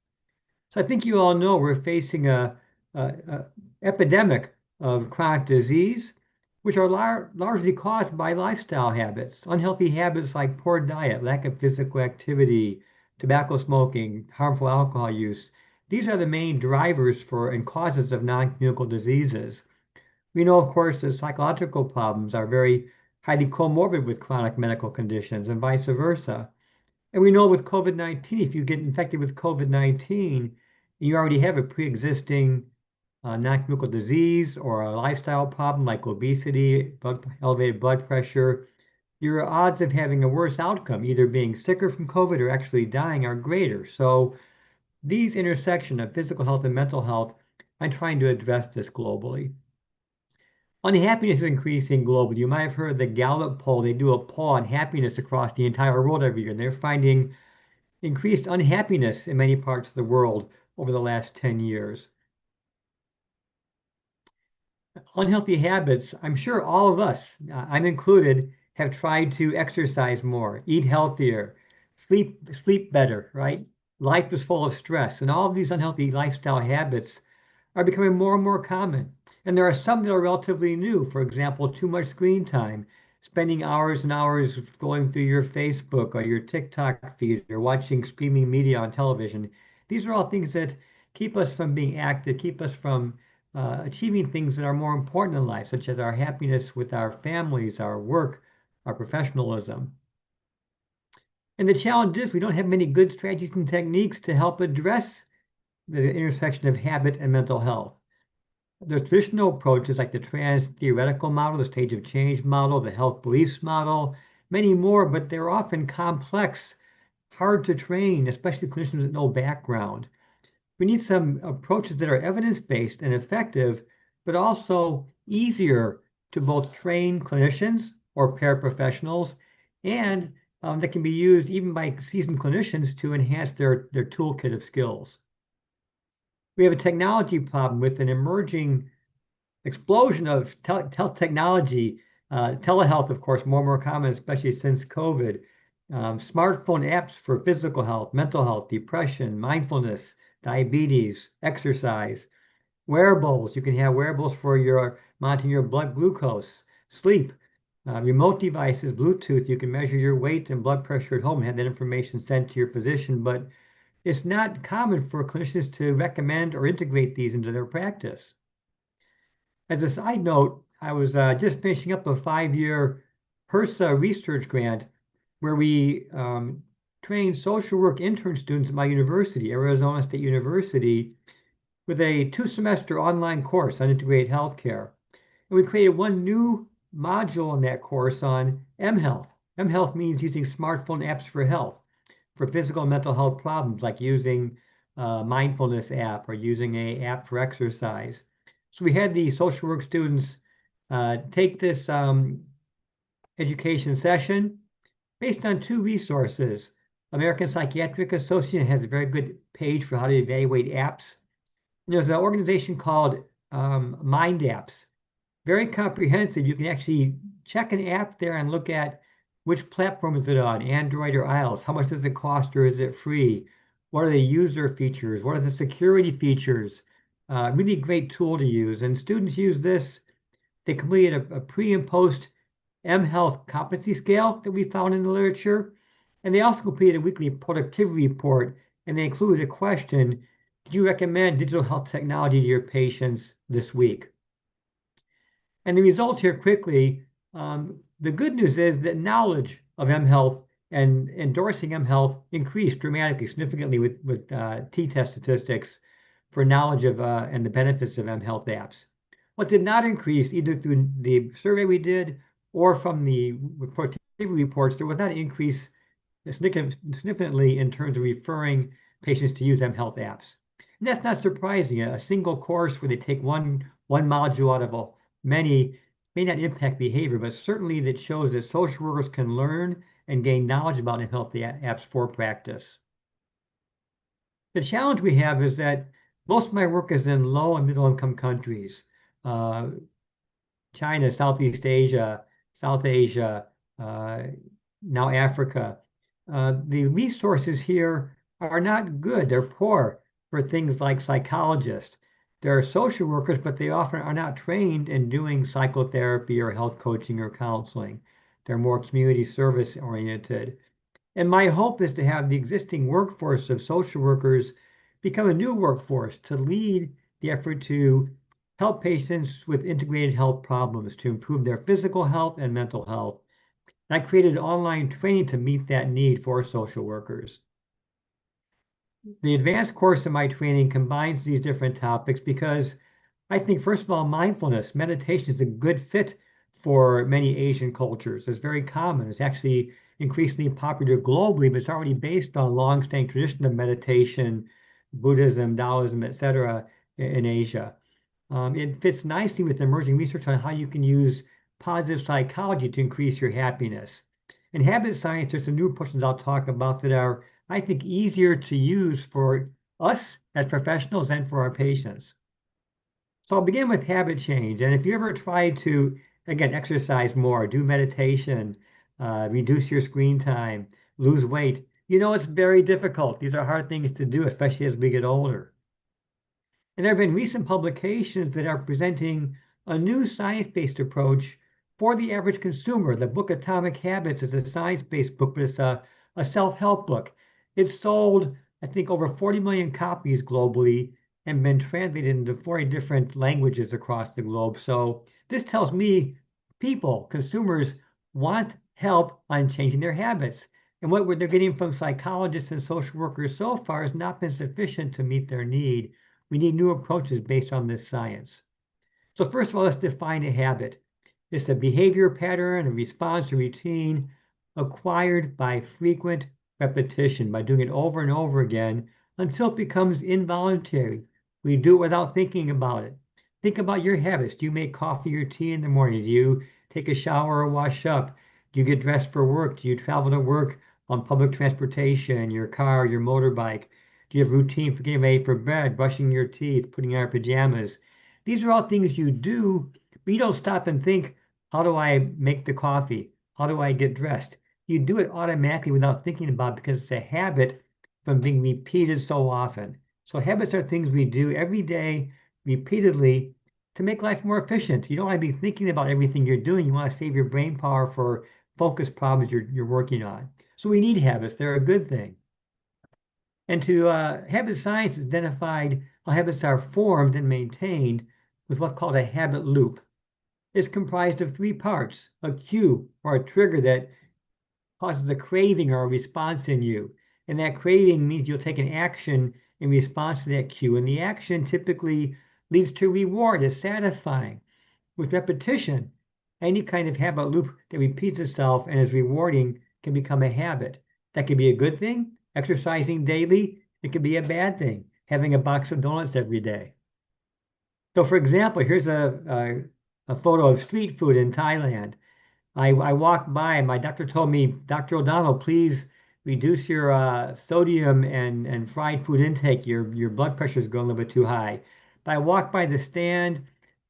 Speaker 5: So I think you all know we're facing a epidemic of chronic disease, which are largely caused by lifestyle habits, unhealthy habits like poor diet, lack of physical activity, tobacco smoking, harmful alcohol use. These are the main drivers for and causes of non-communicable diseases. We know, of course, that psychological problems are very highly comorbid with chronic medical conditions and vice versa. And we know with COVID-19, if you get infected with COVID-19, you already have a pre-existing non-communicable disease or a lifestyle problem like obesity, elevated blood pressure, your odds of having a worse outcome, either being sicker from COVID or actually dying, are greater. So these intersection of physical health and mental health, I'm trying to address this globally. Unhappiness is increasing globally. You might have heard the Gallup poll. They do a poll on happiness across the entire world every year. They're finding increased unhappiness in many parts of the world over the last 10 years. Unhealthy habits, I'm sure all of us, I'm included, have tried to exercise more, eat healthier, sleep better, right? Life is full of stress, and all of these unhealthy lifestyle habits are becoming more and more common. And there are some that are relatively new. For example, too much screen time, spending hours and hours going through your Facebook or your TikTok feed or watching streaming media on television. These are all things that keep us from being active, keep us from achieving things that are more important in life, such as our happiness with our families, our work, our professionalism. And the challenge is we don't have many good strategies and techniques to help address the intersection of habit and mental health. There's traditional approaches like the trans-theoretical model, the stage of change model, the health beliefs model, many more, but they're often complex, hard to train, especially clinicians with no background. We need some approaches that are evidence-based and effective, but also easier to both train clinicians or paraprofessionals, and that can be used even by seasoned clinicians to enhance their toolkit of skills. We have a technology problem with an emerging explosion of technology, telehealth, of course, more and more common, especially since COVID. Smartphone apps for physical health, mental health, depression, mindfulness, diabetes, exercise, wearables. You can have wearables for monitoring your blood glucose, sleep, remote devices, Bluetooth. You can measure your weight and blood pressure at home and have that information sent to your physician, but it's not common for clinicians to recommend or integrate these into their practice. As a side note, I was just finishing up a 5-year HRSA research grant where we trained social work intern students at my university, Arizona State University, with a 2-semester online course on integrated healthcare. And we created one new module in that course on mHealth. mHealth means using smartphone apps for health, for physical and mental health problems, like using a mindfulness app or using an app for exercise. So we had the social work students take this education session based on 2 resources. American Psychiatric Association has a very good page for how to evaluate apps. And there's an organization called Mind Apps. Very comprehensive. You can actually check an app there and look at which platform is it on, Android or iOS. How much does it cost or is it free? What are the user features? What are the security features? Really great tool to use. And students use this. They completed a pre and post mHealth competency scale that we found in the literature. And they also completed a weekly productivity report, and they included a question: did you recommend digital health technology to your patients this week? And the results here quickly, the good news is that knowledge of mHealth and endorsing mHealth increased dramatically, significantly with t-test statistics for knowledge of and the benefits of mHealth apps. What did not increase, either through the survey we did or from the productivity reports, there was not an increase significantly in terms of referring patients to use mHealth apps. And that's not surprising. A single course where they take one module out of many may not impact behavior, but certainly that shows that social workers can learn and gain knowledge about mHealth apps for practice. The challenge we have is that most of my work is in low and middle income countries. China, Southeast Asia, South Asia, now Africa. The resources here are not good. They're poor for things like psychologists. There are social workers, but they often are not trained in doing psychotherapy or health coaching or counseling. They're more community service oriented. And my hope is to have the existing workforce of social workers become a new workforce to lead the effort to help patients with integrated health problems to improve their physical health and mental health. I created online training to meet that need for social workers. The advanced course in my training combines these different topics because I think, first of all, mindfulness, meditation is a good fit for many Asian cultures. It's very common. It's actually increasingly popular globally, but it's already based on a long-standing tradition of meditation, Buddhism, Taoism, etc., in Asia. It fits nicely with emerging research on how you can use positive psychology to increase your happiness. In habit science, there's some new approaches I'll talk about that are, I think, easier to use for us as professionals and for our patients. So I'll begin with habit change. And if you ever try to, again, exercise more, do meditation, reduce your screen time, lose weight, you know it's very difficult. These are hard things to do, especially as we get older. And there have been recent publications that are presenting a new science-based approach for the average consumer. The book Atomic Habits is a science-based book, but it's a self-help book. It's sold, I think, over 40 million copies globally and been translated into 40 different languages across the globe. So this tells me people, consumers, want help on changing their habits. And what they're getting from psychologists and social workers so far has not been sufficient to meet their need. We need new approaches based on this science. So first of all, let's define a habit. It's a behavior pattern, a response, a routine acquired by frequent repetition, by doing it over and over again until it becomes involuntary. We do it without thinking about it. Think about your habits. Do you make coffee or tea in the morning? Do you take a shower or wash up? Do you get dressed for work? Do you travel to work on public transportation, your car, your motorbike? Do you have routine for getting ready for bed, brushing your teeth, putting on your pajamas? These are all things you do, but you don't stop and think, how do I make the coffee? How do I get dressed? You do it automatically without thinking about it because it's a habit from being repeated so often. So habits are things we do every day, repeatedly, to make life more efficient. You don't want to be thinking about everything you're doing. You want to save your brain power for focus problems you're working on. So we need habits. They're a good thing. And to habit science has identified how habits are formed and maintained with what's called a habit loop. is comprised of three parts: a cue or a trigger that causes a craving or a response in you. And that craving means you'll take an action in response to that cue. And the action typically leads to reward, is satisfying. With repetition, any kind of habit loop that repeats itself and is rewarding can become a habit. That can be a good thing, exercising daily. It can be a bad thing, having a box of donuts every day. So for example, here's a photo of street food in Thailand. I walked by and my doctor told me, Dr. O'Donnell, please reduce your sodium and fried food intake. Your blood pressure is going a little bit too high. But I walked by the stand,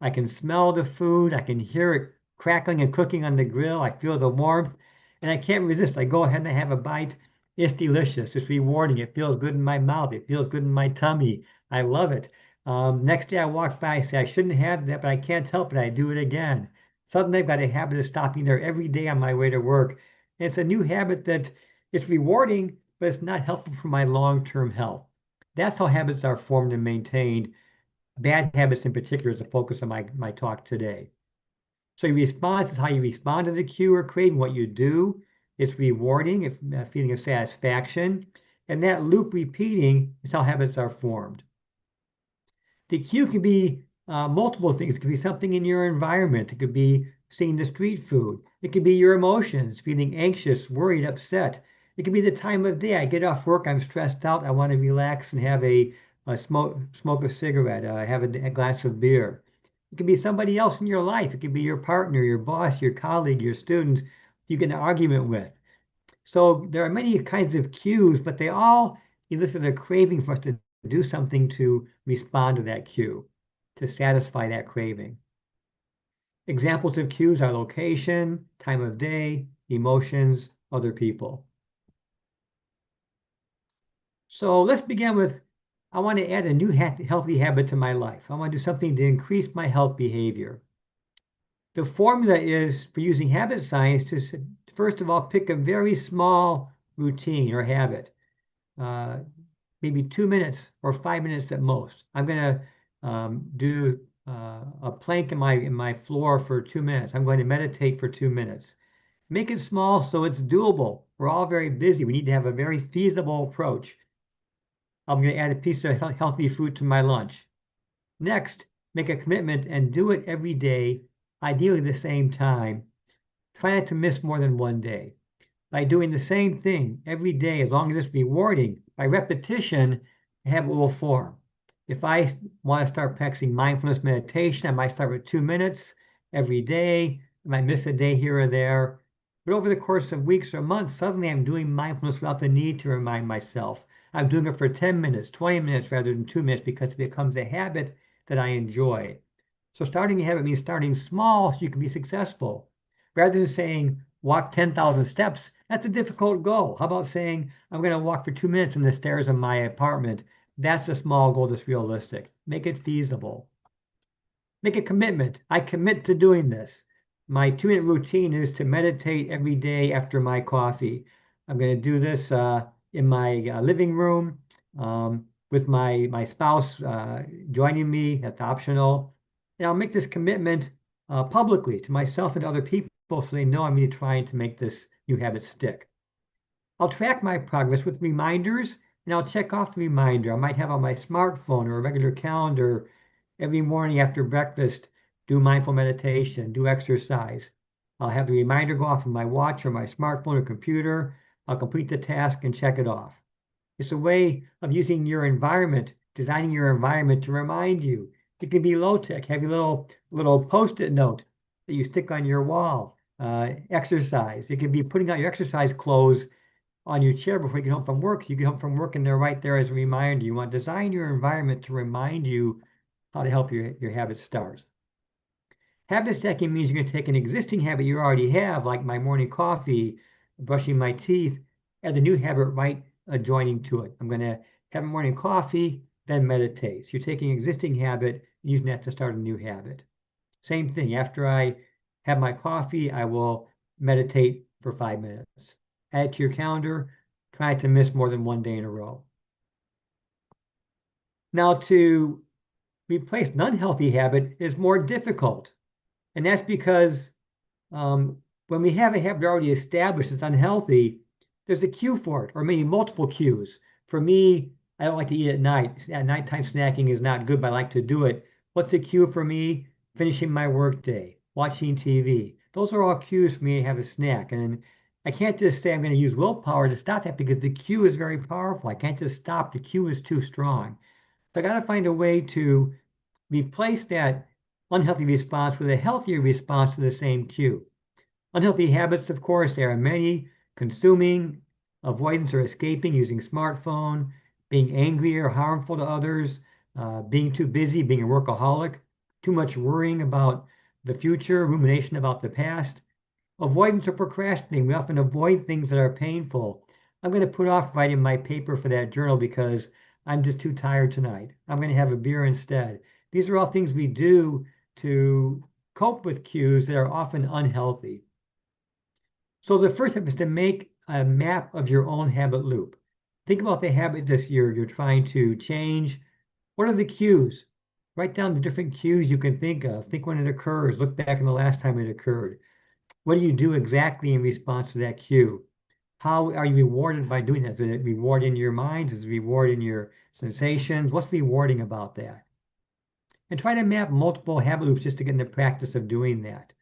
Speaker 5: I can smell the food, I can hear it crackling and cooking on the grill, I feel the warmth, and I can't resist. I go ahead and I have a bite. It's delicious, it's rewarding, it feels good in my mouth, it feels good in my tummy. I love it. Next day I walk by, I say, I shouldn't have that, but I can't help it, I do it again. Suddenly I've got a habit of stopping there every day on my way to work. And it's a new habit that is rewarding, but it's not helpful for my long-term health. That's how habits are formed and maintained. Bad habits in particular is the focus of my talk today. So your response is how you respond to the cue or craving, what you do. It's rewarding, it's a feeling of satisfaction. And that loop repeating is how habits are formed. The cue can be multiple things. It could be something in your environment. It could be seeing the street food. It could be your emotions, feeling anxious, worried, upset. It could be the time of day. I get off work, I'm stressed out. I want to relax and have a smoke a cigarette, have a glass of beer. It could be somebody else in your life. It could be your partner, your boss, your colleague, your student you get in an argument with. So there are many kinds of cues, but they all elicit a craving for us to do something to respond to that cue, to satisfy that craving. Examples of cues are location, time of day, emotions, other people. So let's begin with, I want to add a new healthy habit to my life. I want to do something to increase my health behavior. The formula is for using habit science to, first of all, pick a very small routine or habit. Maybe 2 minutes or 5 minutes at most. I'm going to do a plank in my floor for 2 minutes. I'm going to meditate for 2 minutes. Make it small so it's doable. We're all very busy. We need to have a very feasible approach. I'm going to add a piece of healthy food to my lunch. Next, make a commitment and do it every day, ideally the same time. Try not to miss more than one day. By doing the same thing every day, as long as it's rewarding, by repetition, a habit will form. If I want to start practicing mindfulness meditation, I might start with 2 minutes every day. I might miss a day here or there. But over the course of weeks or months, suddenly I'm doing mindfulness without the need to remind myself. I'm doing it for 10 minutes, 20 minutes rather than 2 minutes because it becomes a habit that I enjoy. So starting a habit means starting small so you can be successful. Rather than saying, walk 10,000 steps, that's a difficult goal. How about saying, I'm going to walk for 2 minutes in the stairs of my apartment? That's a small goal that's realistic. Make it feasible. Make a commitment. I commit to doing this. My 2-minute routine is to meditate every day after my coffee. I'm going to do this in my living room with my spouse joining me. That's optional. And I'll make this commitment publicly to myself and other people so they know I'm really trying to make this new habit stick. I'll track my progress with reminders and I'll check off the reminder. I might have on my smartphone or a regular calendar every morning after breakfast, do mindful meditation, do exercise. I'll have the reminder go off on my watch or my smartphone or computer. I'll complete the task and check it off. It's a way of using your environment, designing your environment to remind you. It can be low-tech, have your little Post-it note that you stick on your wall. Exercise. It could be putting out your exercise clothes on your chair before you get home from work. So you get home from work and they're right there as a reminder. You want to design your environment to remind you how to help your habits start. Habit stacking means you're going to take an existing habit you already have, like my morning coffee, brushing my teeth, add the new habit right adjoining to it. I'm going to have a morning coffee, then meditate. So you're taking an existing habit and using that to start a new habit. Same thing. After I have my coffee, I will meditate for 5 minutes. Add it to your calendar. Try to miss more than one day in a row. Now, to replace an unhealthy habit is more difficult. And that's because when we have a habit already established that's unhealthy, there's a cue for it, or maybe multiple cues. For me, I don't like to eat at night. At nighttime snacking is not good, but I like to do it. What's the cue for me? Finishing my workday, watching TV. Those are all cues for me to have a snack. And I can't just say I'm going to use willpower to stop that because the cue is very powerful. I can't just stop. The cue is too strong. So I got to find a way to replace that unhealthy response with a healthier response to the same cue. Unhealthy habits, of course, there are many: consuming, avoidance or escaping, using smartphone, being angry or harmful to others, being too busy, being a workaholic, too much worrying about the future, rumination about the past, avoidance or procrastinating. We often avoid things that are painful. I'm going to put off writing my paper for that journal because I'm just too tired tonight. I'm going to have a beer instead. These are all things we do to cope with cues that are often unhealthy. So the first step is to make a map of your own habit loop. Think about the habit this year you're trying to change. What are the cues? Write down the different cues you can think of. Think when it occurs. Look back in the last time it occurred. What do you do exactly in response to that cue? How are you rewarded by doing that? Is it reward in your mind? Is it reward in your sensations? What's rewarding about that? And try to map multiple habit loops just to get in the practice of doing that.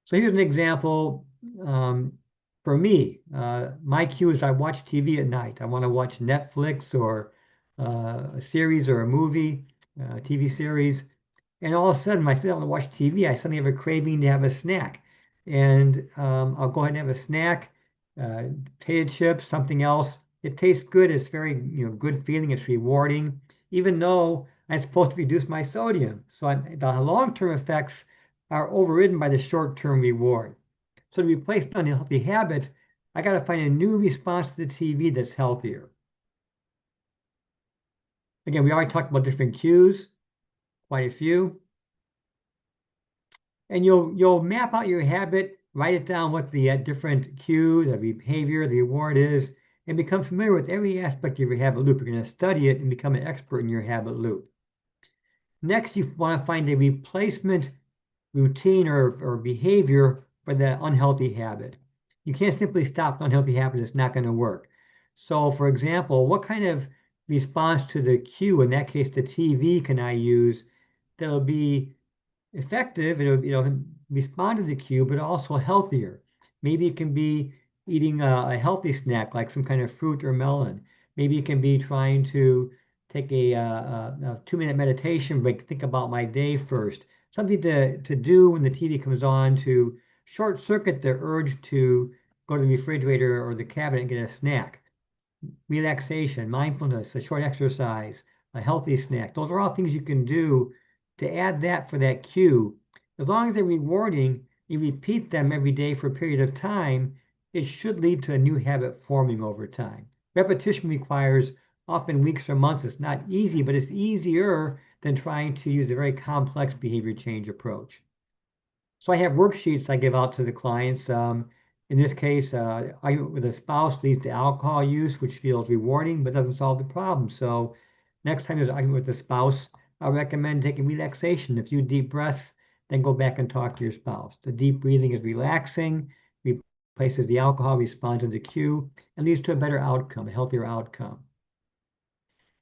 Speaker 5: So here's an example for me. My cue is I watch TV at night. I want to watch Netflix or a series or a movie, TV series. And all of a sudden, when I sit down to watch TV, I suddenly have a craving to have a snack. And I'll go ahead and have a snack, potato chips, something else. It tastes good. It's very good feeling. It's rewarding, even though I'm supposed to reduce my sodium. So the long-term effects are overridden by the short-term reward. So to replace an unhealthy habit, I got to find a new response to the TV that's healthier. Again, we already talked about different cues, quite a few. And you'll map out your habit, write it down what the different cue, the behavior, the reward is, and become familiar with every aspect of your habit loop. You're going to study it and become an expert in your habit loop. Next, you want to find a replacement routine or behavior for that unhealthy habit. You can't simply stop an unhealthy habit. It's not going to work. So for example, what kind of response to the cue, in that case the TV, can I use that'll be effective? It'll respond to the cue, but also healthier. Maybe it can be eating a healthy snack like some kind of fruit or melon. Maybe it can be trying to take a 2-minute meditation break, think about my day first. Something to do when the TV comes on to short circuit the urge to go to the refrigerator or the cabinet and get a snack. Relaxation, mindfulness, a short exercise, a healthy snack. Those are all things you can do to add that for that cue. As long as they're rewarding, you repeat them every day for a period of time, it should lead to a new habit forming over time. Repetition requires often weeks or months. It's not easy, but it's easier than trying to use a very complex behavior change approach. So I have worksheets I give out to the clients. In this case, argument with a spouse leads to alcohol use, which feels rewarding but doesn't solve the problem. So next time there's an argument with the spouse, I recommend taking relaxation, a few deep breaths, then go back and talk to your spouse. The deep breathing is relaxing, replaces the alcohol, responds to the cue, and leads to a better outcome, a healthier outcome.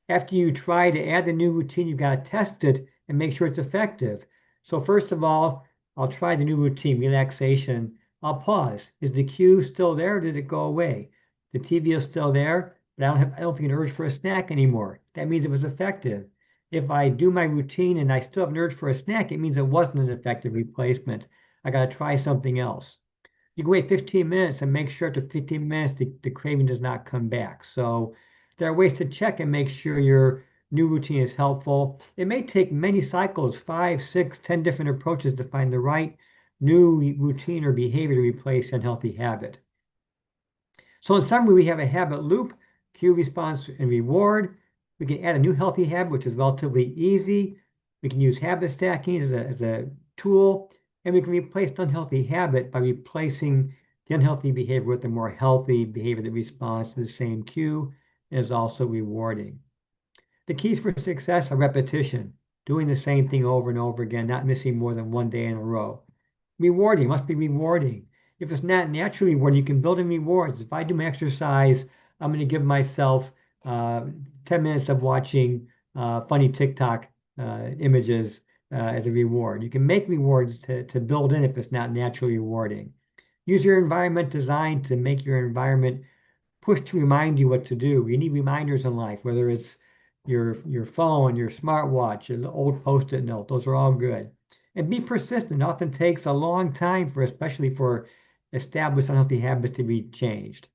Speaker 5: After you try to add the new routine, you've got to test it and make sure it's effective. So first of all, I'll try the new routine, relaxation. I'll pause. Is the cue still there or did it go away? The TV is still there, but I don't feel an urge for a snack anymore. That means it was effective. If I do my routine and I still have an urge for a snack, it means it wasn't an effective replacement. I got to try something else. You can wait 15 minutes and make sure after 15 minutes the craving does not come back. So there are ways to check and make sure your new routine is helpful. It may take many cycles, 5, 6, 10 different approaches to find the right new routine or behavior to replace unhealthy habit. So in summary, we have a habit loop, cue, response, and reward. We can add a new healthy habit, which is relatively easy. We can use habit stacking as a tool, and we can replace the unhealthy habit by replacing the unhealthy behavior with a more healthy behavior that responds to the same cue and is also rewarding. The keys for success are repetition. doing the same thing over and over again, not missing more than one day in a row. Rewarding, must be rewarding. If it's not naturally rewarding, you can build in rewards. If I do my exercise, I'm going to give myself 10 minutes of watching funny TikTok images as a reward. You can make rewards to build in if it's not naturally rewarding. Use your environment design to make your environment push to remind you what to do. You need reminders in life, whether it's your phone, your smartwatch, an old Post-it note. Those are all good. And be persistent. It often takes a long time especially for established unhealthy habits to be changed.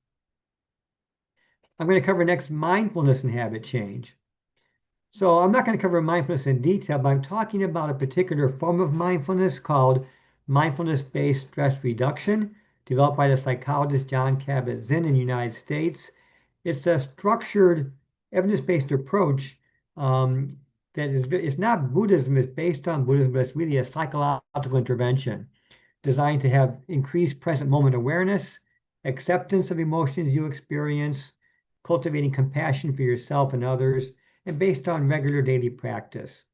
Speaker 5: I'm going to cover next mindfulness and habit change. So I'm not going to cover mindfulness in detail, but I'm talking about a particular form of mindfulness called mindfulness-based stress reduction, developed by the psychologist Jon Kabat-Zinn in the United States. It's a structured, evidence-based approach that it's not Buddhism, it's based on Buddhism, but it's really a psychological intervention designed to have increased present moment awareness, acceptance of emotions you experience, cultivating compassion for yourself and others, and based on regular daily practice.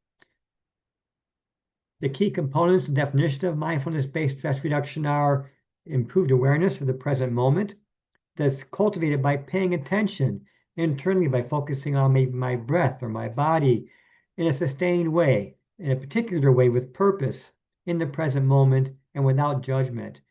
Speaker 5: The key components and definition of mindfulness-based stress reduction are improved awareness for the present moment that's cultivated by paying attention internally by focusing on maybe my breath or my body in a sustained way, in a particular way with purpose in the present moment and without judgment.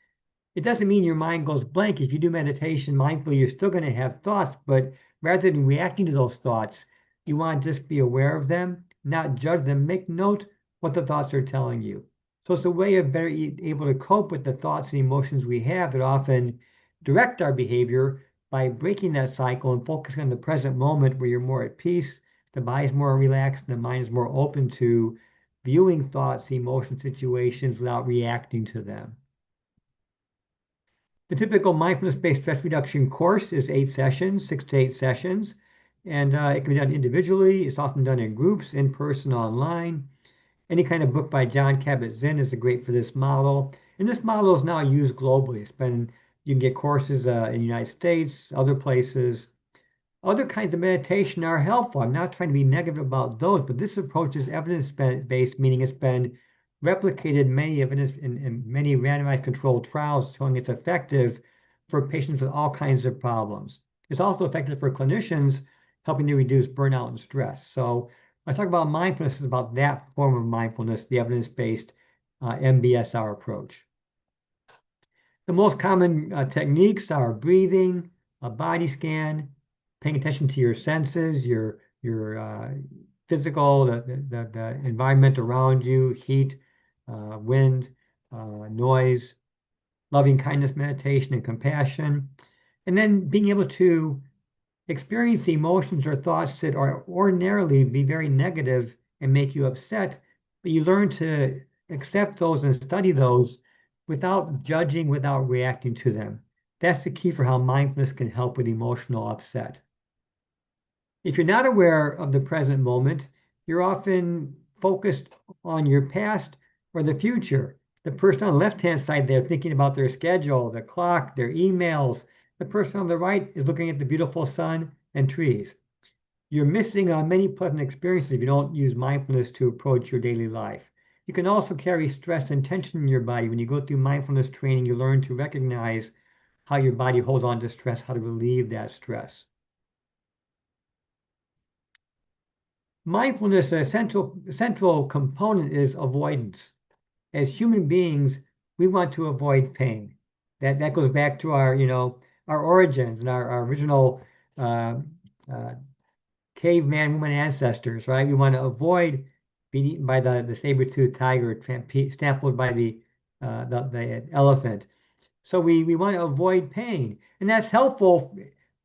Speaker 5: It doesn't mean your mind goes blank. If you do meditation mindfully, you're still going to have thoughts, but rather than reacting to those thoughts, you want to just be aware of them, not judge them, make note what the thoughts are telling you. So it's a way of better able to cope with the thoughts and emotions we have that often direct our behavior by breaking that cycle and focusing on the present moment where you're more at peace, the body is more relaxed, and the mind is more open to viewing thoughts, emotions, situations without reacting to them. The typical mindfulness-based stress reduction course is 8 sessions, 6 to 8 sessions, and it can be done individually. It's often done in groups, in person, online. Any kind of book by Jon Kabat-Zinn is great for this model. And this model is now used globally. You can get courses in the United States, other places. Other kinds of meditation are helpful. I'm not trying to be negative about those, but this approach is evidence-based, meaning it's been replicated in many randomized controlled trials showing it's effective for patients with all kinds of problems. It's also effective for clinicians, helping to reduce burnout and stress. So when I talk about mindfulness, it's about that form of mindfulness, the evidence-based MBSR approach. The most common techniques are breathing, a body scan, paying attention to your senses, your physical, the environment around you, heat, wind, noise, loving kindness meditation and compassion, and then being able to experience the emotions or thoughts that are ordinarily be very negative and make you upset, but you learn to accept those and study those without judging, without reacting to them. That's the key for how mindfulness can help with emotional upset. If you're not aware of the present moment, you're often focused on your past or the future. The person on the left-hand side there thinking about their schedule, the clock, their emails. The person on the right is looking at the beautiful sun and trees. You're missing many pleasant experiences if you don't use mindfulness to approach your daily life. You can also carry stress and tension in your body. When you go through mindfulness training, you learn to recognize how your body holds on to stress, how to relieve that stress. Mindfulness, a central component is avoidance. As human beings, we want to avoid pain. That goes back to our origins and our original caveman woman ancestors, right? We want to avoid being eaten by the saber-toothed tiger, trampled by the elephant. So we want to avoid pain, and that's helpful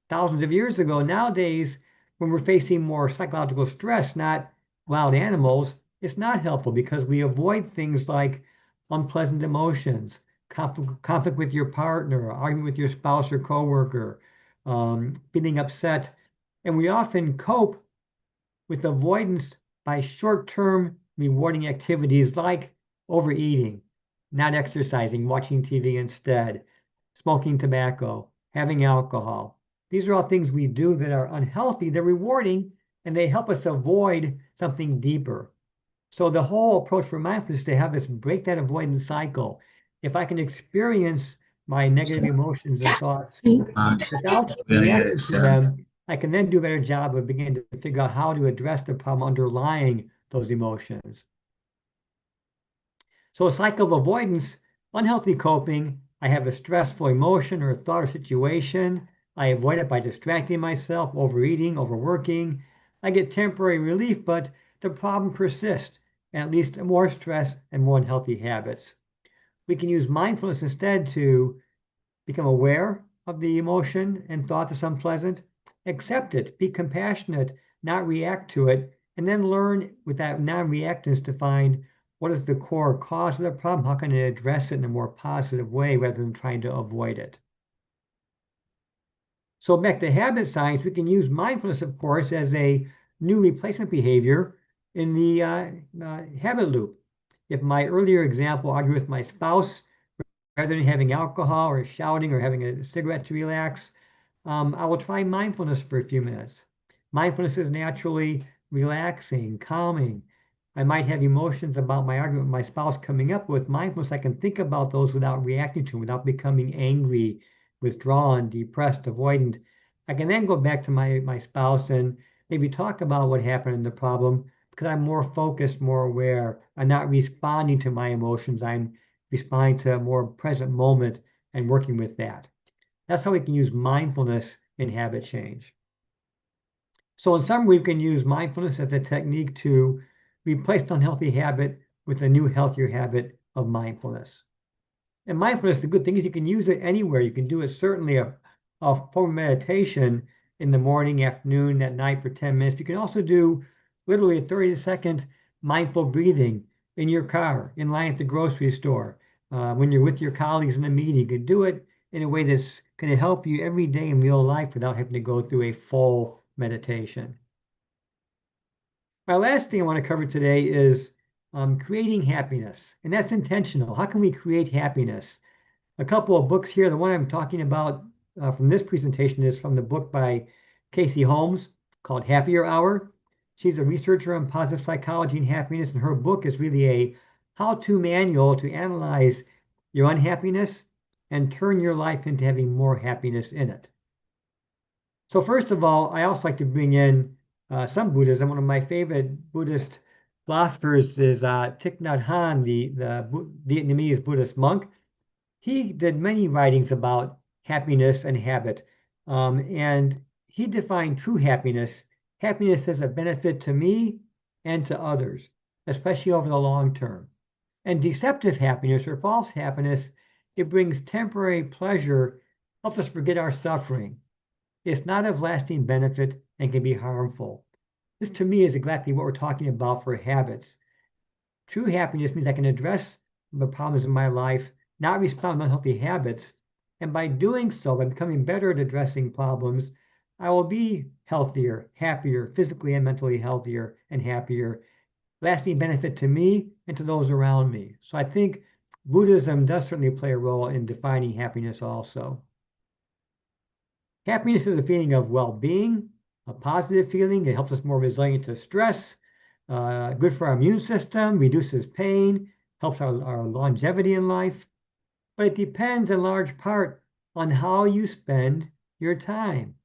Speaker 5: thousands of years ago. Nowadays, when we're facing more psychological stress, not wild animals, it's not helpful because we avoid things like unpleasant emotions, conflict with your partner, argument with your spouse or coworker, feeling upset. And we often cope with avoidance by short-term rewarding activities like overeating, not exercising, watching TV instead, smoking tobacco, having alcohol. These are all things we do that are unhealthy. They're rewarding, and they help us avoid something deeper. So the whole approach for mindfulness is to have us break that avoidance cycle. If I can experience my negative emotions and thoughts without reacting to them, I can then do a better job of beginning to figure out how to address the problem underlying those emotions. So a cycle of avoidance, unhealthy coping, I have a stressful emotion or a thought or situation. I avoid it by distracting myself, overeating, overworking. I get temporary relief, but the problem persists, and at least more stress and more unhealthy habits. We can use mindfulness instead to become aware of the emotion and thought that's unpleasant, accept it, be compassionate, not react to it, and then learn with that non-reactance to find what is the core cause of the problem, how can I address it in a more positive way rather than trying to avoid it. So back to habit science, we can use mindfulness, of course, as a new replacement behavior in the habit loop. If my earlier example, argue with my spouse, rather than having alcohol or shouting or having a cigarette to relax, I will try mindfulness for a few minutes. Mindfulness is naturally relaxing, calming. I might have emotions about my argument with my spouse coming up. With mindfulness, I can think about those without reacting to them, without becoming angry, withdrawn, depressed, avoidant. I can then go back to my spouse and maybe talk about what happened in the problem because I'm more focused, more aware. I'm not responding to my emotions. I'm responding to a more present moment and working with that. That's how we can use mindfulness in habit change. So in summary, we can use mindfulness as a technique to replace an unhealthy habit with a new, healthier habit of mindfulness. And mindfulness, the good thing is you can use it anywhere. You can do it certainly a form of meditation in the morning, afternoon, at night for 10 minutes. You can also do literally a 30-second mindful breathing in your car, in line at the grocery store, when you're with your colleagues in a meeting. You can do it in a way that's going to help you every day in real life without having to go through a full meditation. My last thing I want to cover today is creating happiness, and that's intentional. How can we create happiness? A couple of books here. The one I'm talking about from this presentation is from the book by Casey Holmes called Happier Hour. She's a researcher in positive psychology and happiness, and her book is really a how-to manual to analyze your unhappiness and turn your life into having more happiness in it. So first of all, I also like to bring in some Buddhism. One of my favorite Buddhist philosophers is Thich Nhat Hanh, the Vietnamese Buddhist monk. He did many writings about happiness and habit, and he defined true happiness. Happiness as a benefit to me and to others, especially over the long term. And deceptive happiness or false happiness, it brings temporary pleasure, helps us forget our suffering. It's not of lasting benefit and can be harmful. This to me is exactly what we're talking about for habits. True happiness means I can address the problems in my life, not respond to unhealthy habits, and by doing so, by becoming better at addressing problems, I will be healthier, happier, physically and mentally healthier and happier, lasting benefit to me and to those around me. So I think Buddhism does certainly play a role in defining happiness also. Happiness is a feeling of well-being, a positive feeling. It helps us more resilient to stress, good for our immune system, reduces pain, helps our longevity in life. But it depends in large part on how you spend your time.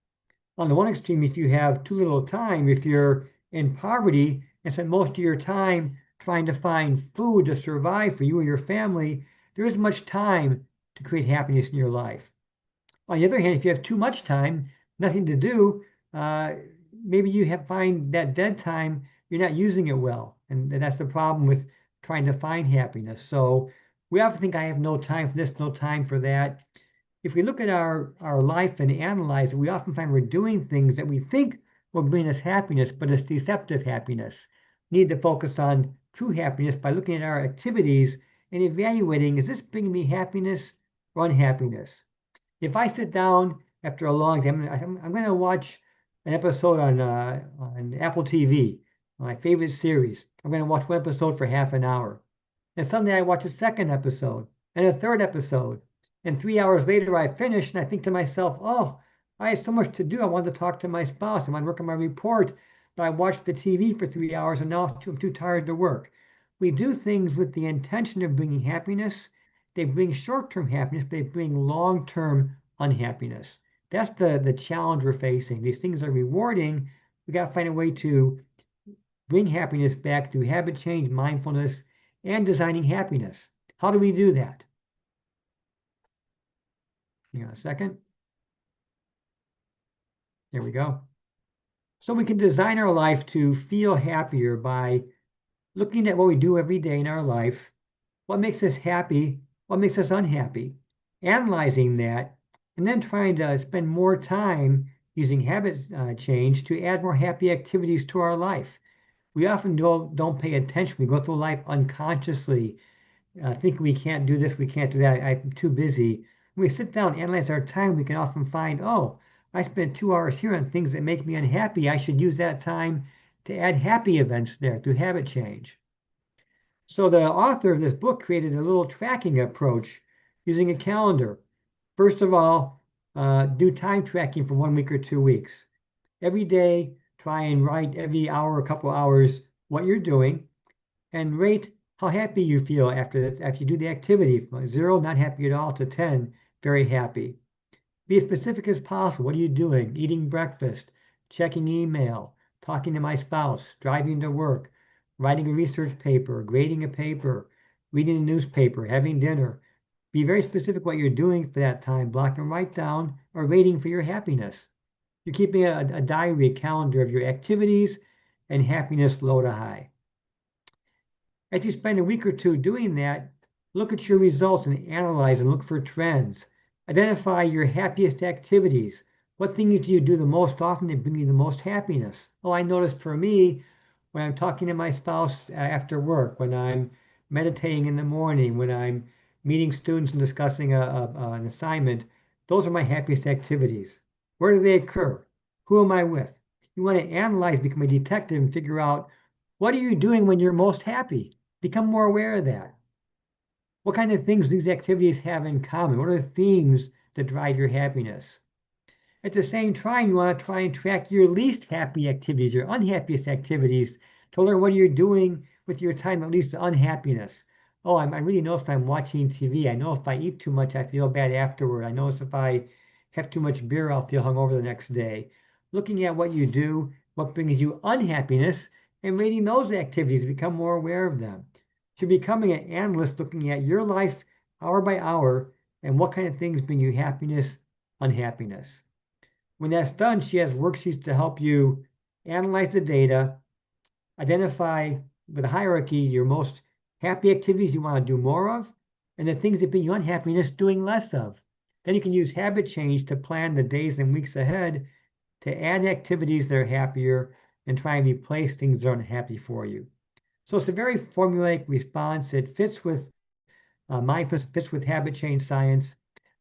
Speaker 5: On the one extreme, if you have too little time, if you're in poverty and spend most of your time trying to find food to survive for you or your family, there isn't much time to create happiness in your life. On the other hand, if you have too much time, nothing to do, maybe you find that dead time, you're not using it well. And that's the problem with trying to find happiness. So we often think I have no time for this, no time for that. If we look at our life and analyze it, we often find we're doing things that we think will bring us happiness, but it's deceptive happiness. We need to focus on true happiness by looking at our activities and evaluating, is this bringing me happiness or unhappiness? If I sit down after a long day, I'm going to watch an episode on Apple TV, my favorite series. I'm going to watch one episode for half an hour. And suddenly I watch a second episode and a third episode. And 3 hours later, I finish and I think to myself, oh, I had so much to do. I wanted to talk to my spouse. I want to work on my report. but I watched the TV for 3 hours and now I'm too tired to work. We do things with the intention of bringing happiness. They bring short-term happiness, they bring long-term unhappiness. That's the challenge we're facing. These things are rewarding. We got to find a way to bring happiness back through habit change, mindfulness, and designing happiness. How do we do that? Hang on a second. There we go. So we can design our life to feel happier by looking at what we do every day in our life, what makes us happy, what makes us unhappy, analyzing that, and then trying to spend more time using habit change to add more happy activities to our life. We often don't pay attention. We go through life unconsciously, think we can't do this, we can't do that, I'm too busy. When we sit down and analyze our time, we can often find, oh, I spent 2 hours here on things that make me unhappy. I should use that time to add happy events there through habit change. So the author of this book created a little tracking approach using a calendar. First of all, do time tracking for 1 week or 2 weeks. Every day, try and write every hour, a couple hours, what you're doing, and rate how happy you feel after you do the activity. From 0, not happy at all, to 10, very happy. Be as specific as possible. What are you doing? Eating breakfast, checking email, talking to my spouse, driving to work, writing a research paper, grading a paper, reading a newspaper, having dinner. Be very specific what you're doing for that time block and write down a rating for your happiness. You're keeping a diary, a calendar of your activities and happiness low to high. As you spend a week or two doing that, look at your results and analyze and look for trends. Identify your happiest activities. What things do you do the most often that bring you the most happiness? Oh, I noticed for me, when I'm talking to my spouse after work, when I'm meditating in the morning, when I'm meeting students and discussing an assignment, those are my happiest activities. Where do they occur? Who am I with? You want to analyze, become a detective, and figure out, what are you doing when you're most happy? Become more aware of that. What kind of things do these activities have in common? What are the themes that drive your happiness? At the same time, you want to try and track your least happy activities, your unhappiest activities, to learn what you're doing with your time that leads to unhappiness. Oh, I really notice if I'm watching TV. I know if I eat too much, I feel bad afterward. I notice if I have too much beer, I'll feel hungover the next day. Looking at what you do, what brings you unhappiness, and rating those activities, become more aware of them. You're becoming an analyst looking at your life hour by hour and what kind of things bring you happiness, unhappiness. When that's done, she has worksheets to help you analyze the data, identify with a hierarchy your most happy activities you want to do more of, and the things that bring you unhappiness, doing less of. Then you can use habit change to plan the days and weeks ahead to add activities that are happier and try and replace things that aren't happy for you. So it's a very formulaic response. It fits with mindfulness, fits with habit change science.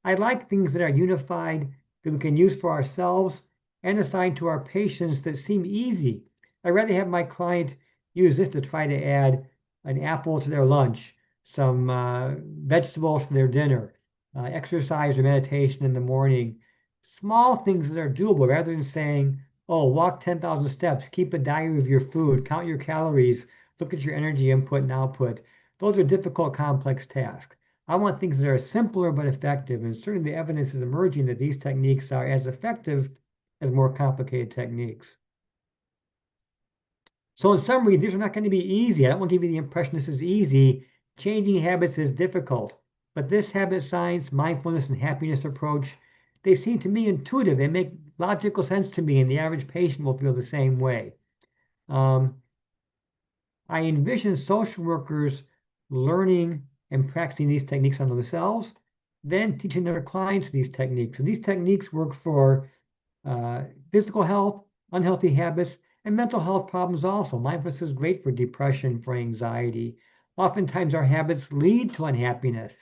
Speaker 5: I like things that are unified, that we can use for ourselves and assign to our patients that seem easy. I'd rather have my client use this to try to add an apple to their lunch, some vegetables to their dinner, exercise or meditation in the morning. Small things that are doable rather than saying, oh, walk 10,000 steps, keep a diary of your food, count your calories, look at your energy input and output. Those are difficult, complex tasks. I want things that are simpler but effective, and certainly the evidence is emerging that these techniques are as effective as more complicated techniques. So in summary, these are not going to be easy. I don't want to give you the impression this is easy. Changing habits is difficult, but this habit science, mindfulness, and happiness approach, they seem to me intuitive. They make logical sense to me, and the average patient will feel the same way. I envision social workers learning and practicing these techniques on themselves, then teaching their clients these techniques. And these techniques work for physical health, unhealthy habits, and mental health problems also. Mindfulness is great for depression, for anxiety. Oftentimes our habits lead to unhappiness.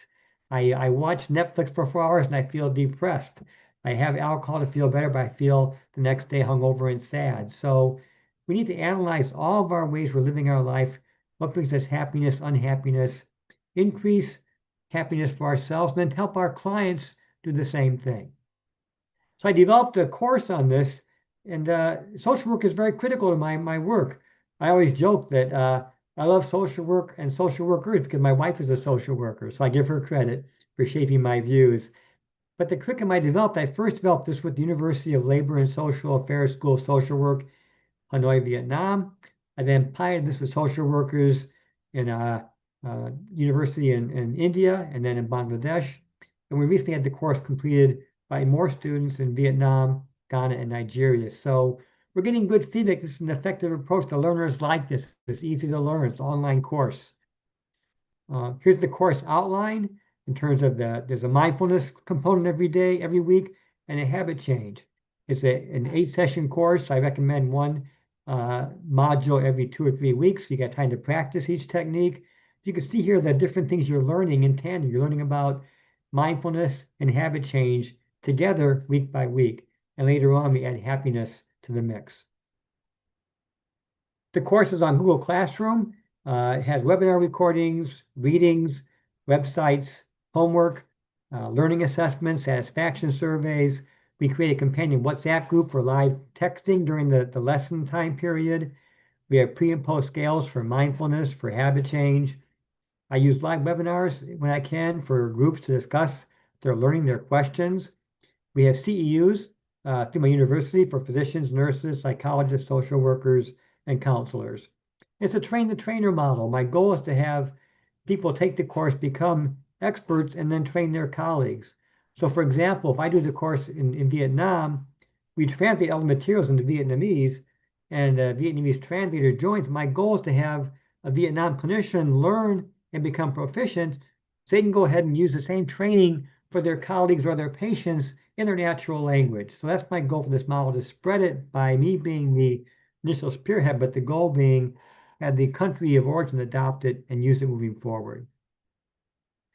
Speaker 5: I watch Netflix for 4 hours and I feel depressed. I have alcohol to feel better, but I feel the next day hungover and sad. So we need to analyze all of our ways we're living our life, what brings us happiness, unhappiness, increase happiness for ourselves, and then help our clients do the same thing. So I developed a course on this. And social work is very critical to my work. I always joke that I love social work and social workers because my wife is a social worker, so I give her credit for shaping my views. But the curriculum I developed, I first developed this with the University of Labor and Social Affairs School of Social Work, Hanoi, Vietnam. I then pioneered this with social workers in a university in India and then in Bangladesh. And we recently had the course completed by more students in Vietnam, Ghana, and Nigeria. So we're getting good feedback. This is an effective approach. The learners like this. It's easy to learn. It's an online course. Here's the course outline in terms of there's a mindfulness component every day, every week, and a habit change. It's an 8-session course. I recommend one module every 2 or 3 weeks. So you got time to practice each technique. You can see here the different things you're learning in tandem. You're learning about mindfulness and habit change together week by week. And later on, we add happiness to the mix. The course is on Google Classroom. It has webinar recordings, readings, websites, homework, learning assessments, satisfaction surveys. We create a companion WhatsApp group for live texting during the lesson time period. We have pre and post scales for mindfulness, for habit change. I use live webinars when I can for groups to discuss their learning, their questions. We have CEUs through my university for physicians, nurses, psychologists, social workers, and counselors. It's a train the trainer model. My goal is to have people take the course, become experts, and then train their colleagues. So for example, if I do the course in Vietnam, we translate all the materials into Vietnamese, and a Vietnamese translator joins. My goal is to have a Vietnam clinician learn and become proficient so they can go ahead and use the same training for their colleagues or their patients in their natural language. So that's my goal for this model, to spread it by me being the initial spearhead, but the goal being have the country of origin adopt it and use it moving forward.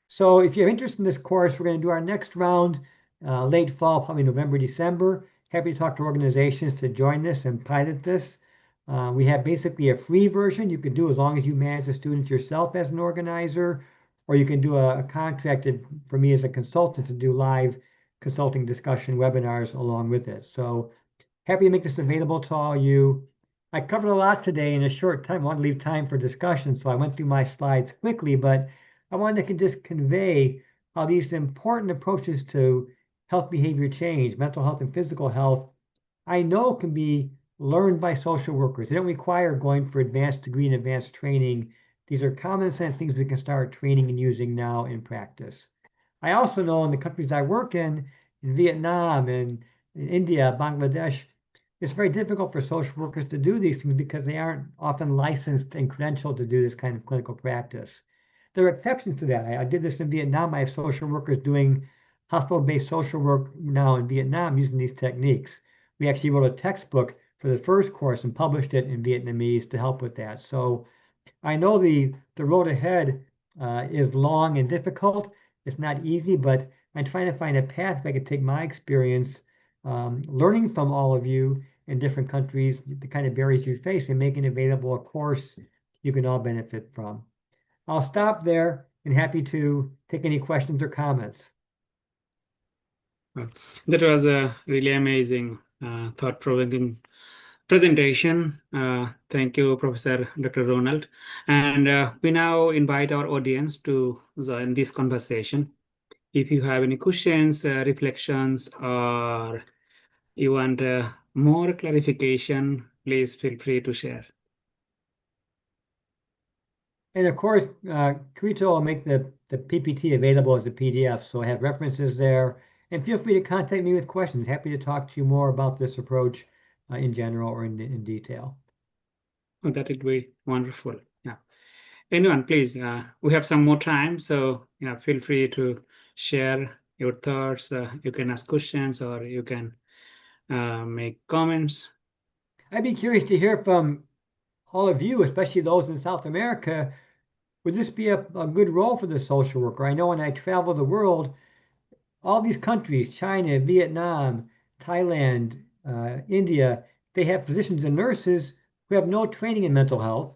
Speaker 5: So if you're interested in this course, we're going to do our next round late fall, probably November, December. Happy to talk to organizations to join this and pilot this. We have basically a free version you can do as long as you manage the students yourself as an organizer, or you can do a contracted for me as a consultant to do live consulting discussion webinars along with it. So happy to make this available to all you. I covered a lot today in a short time. I want to leave time for discussion, so I went through my slides quickly, but I wanted to just convey how these important approaches to health behavior change, mental health and physical health, I know can be learned by social workers. They don't require going for advanced degree and advanced training. These are common sense things we can start training and using now in practice. I also know in the countries I work in Vietnam and in India, Bangladesh, it's very difficult for social workers to do these things because they aren't often licensed and credentialed to do this kind of clinical practice. There are exceptions to that. I did this in Vietnam. I have social workers doing hospital-based social work now in Vietnam using these techniques. We actually wrote a textbook for the first course and published it in Vietnamese to help with that. So I know the road ahead is long and difficult. It's not easy, but I'm trying to find a path where I can take my experience, learning from all of you in different countries, the kind of barriers you face, and making available a course you can all benefit from. I'll stop there and happy to take any questions or comments.
Speaker 3: That was a really amazing, thought-provoking presentation. Thank you, Professor Dr. Ronald. And we now invite our audience to join this conversation. If you have any questions, reflections, or you want more clarification, please feel free to share.
Speaker 5: And of course, Carito will make the PPT available as a PDF, so I have references there. And feel free to contact me with questions. Happy to talk to you more about this approach in general or in detail.
Speaker 3: Oh, that would be wonderful. Yeah. Anyone, please, we have some more time, so feel free to share your thoughts. You can ask questions or you can make comments.
Speaker 5: I'd be curious to hear from all of you, especially those in South America. Would this be a good role for the social worker? I know when I travel the world, all these countries, China, Vietnam, Thailand, India, they have physicians and nurses who have no training in mental health.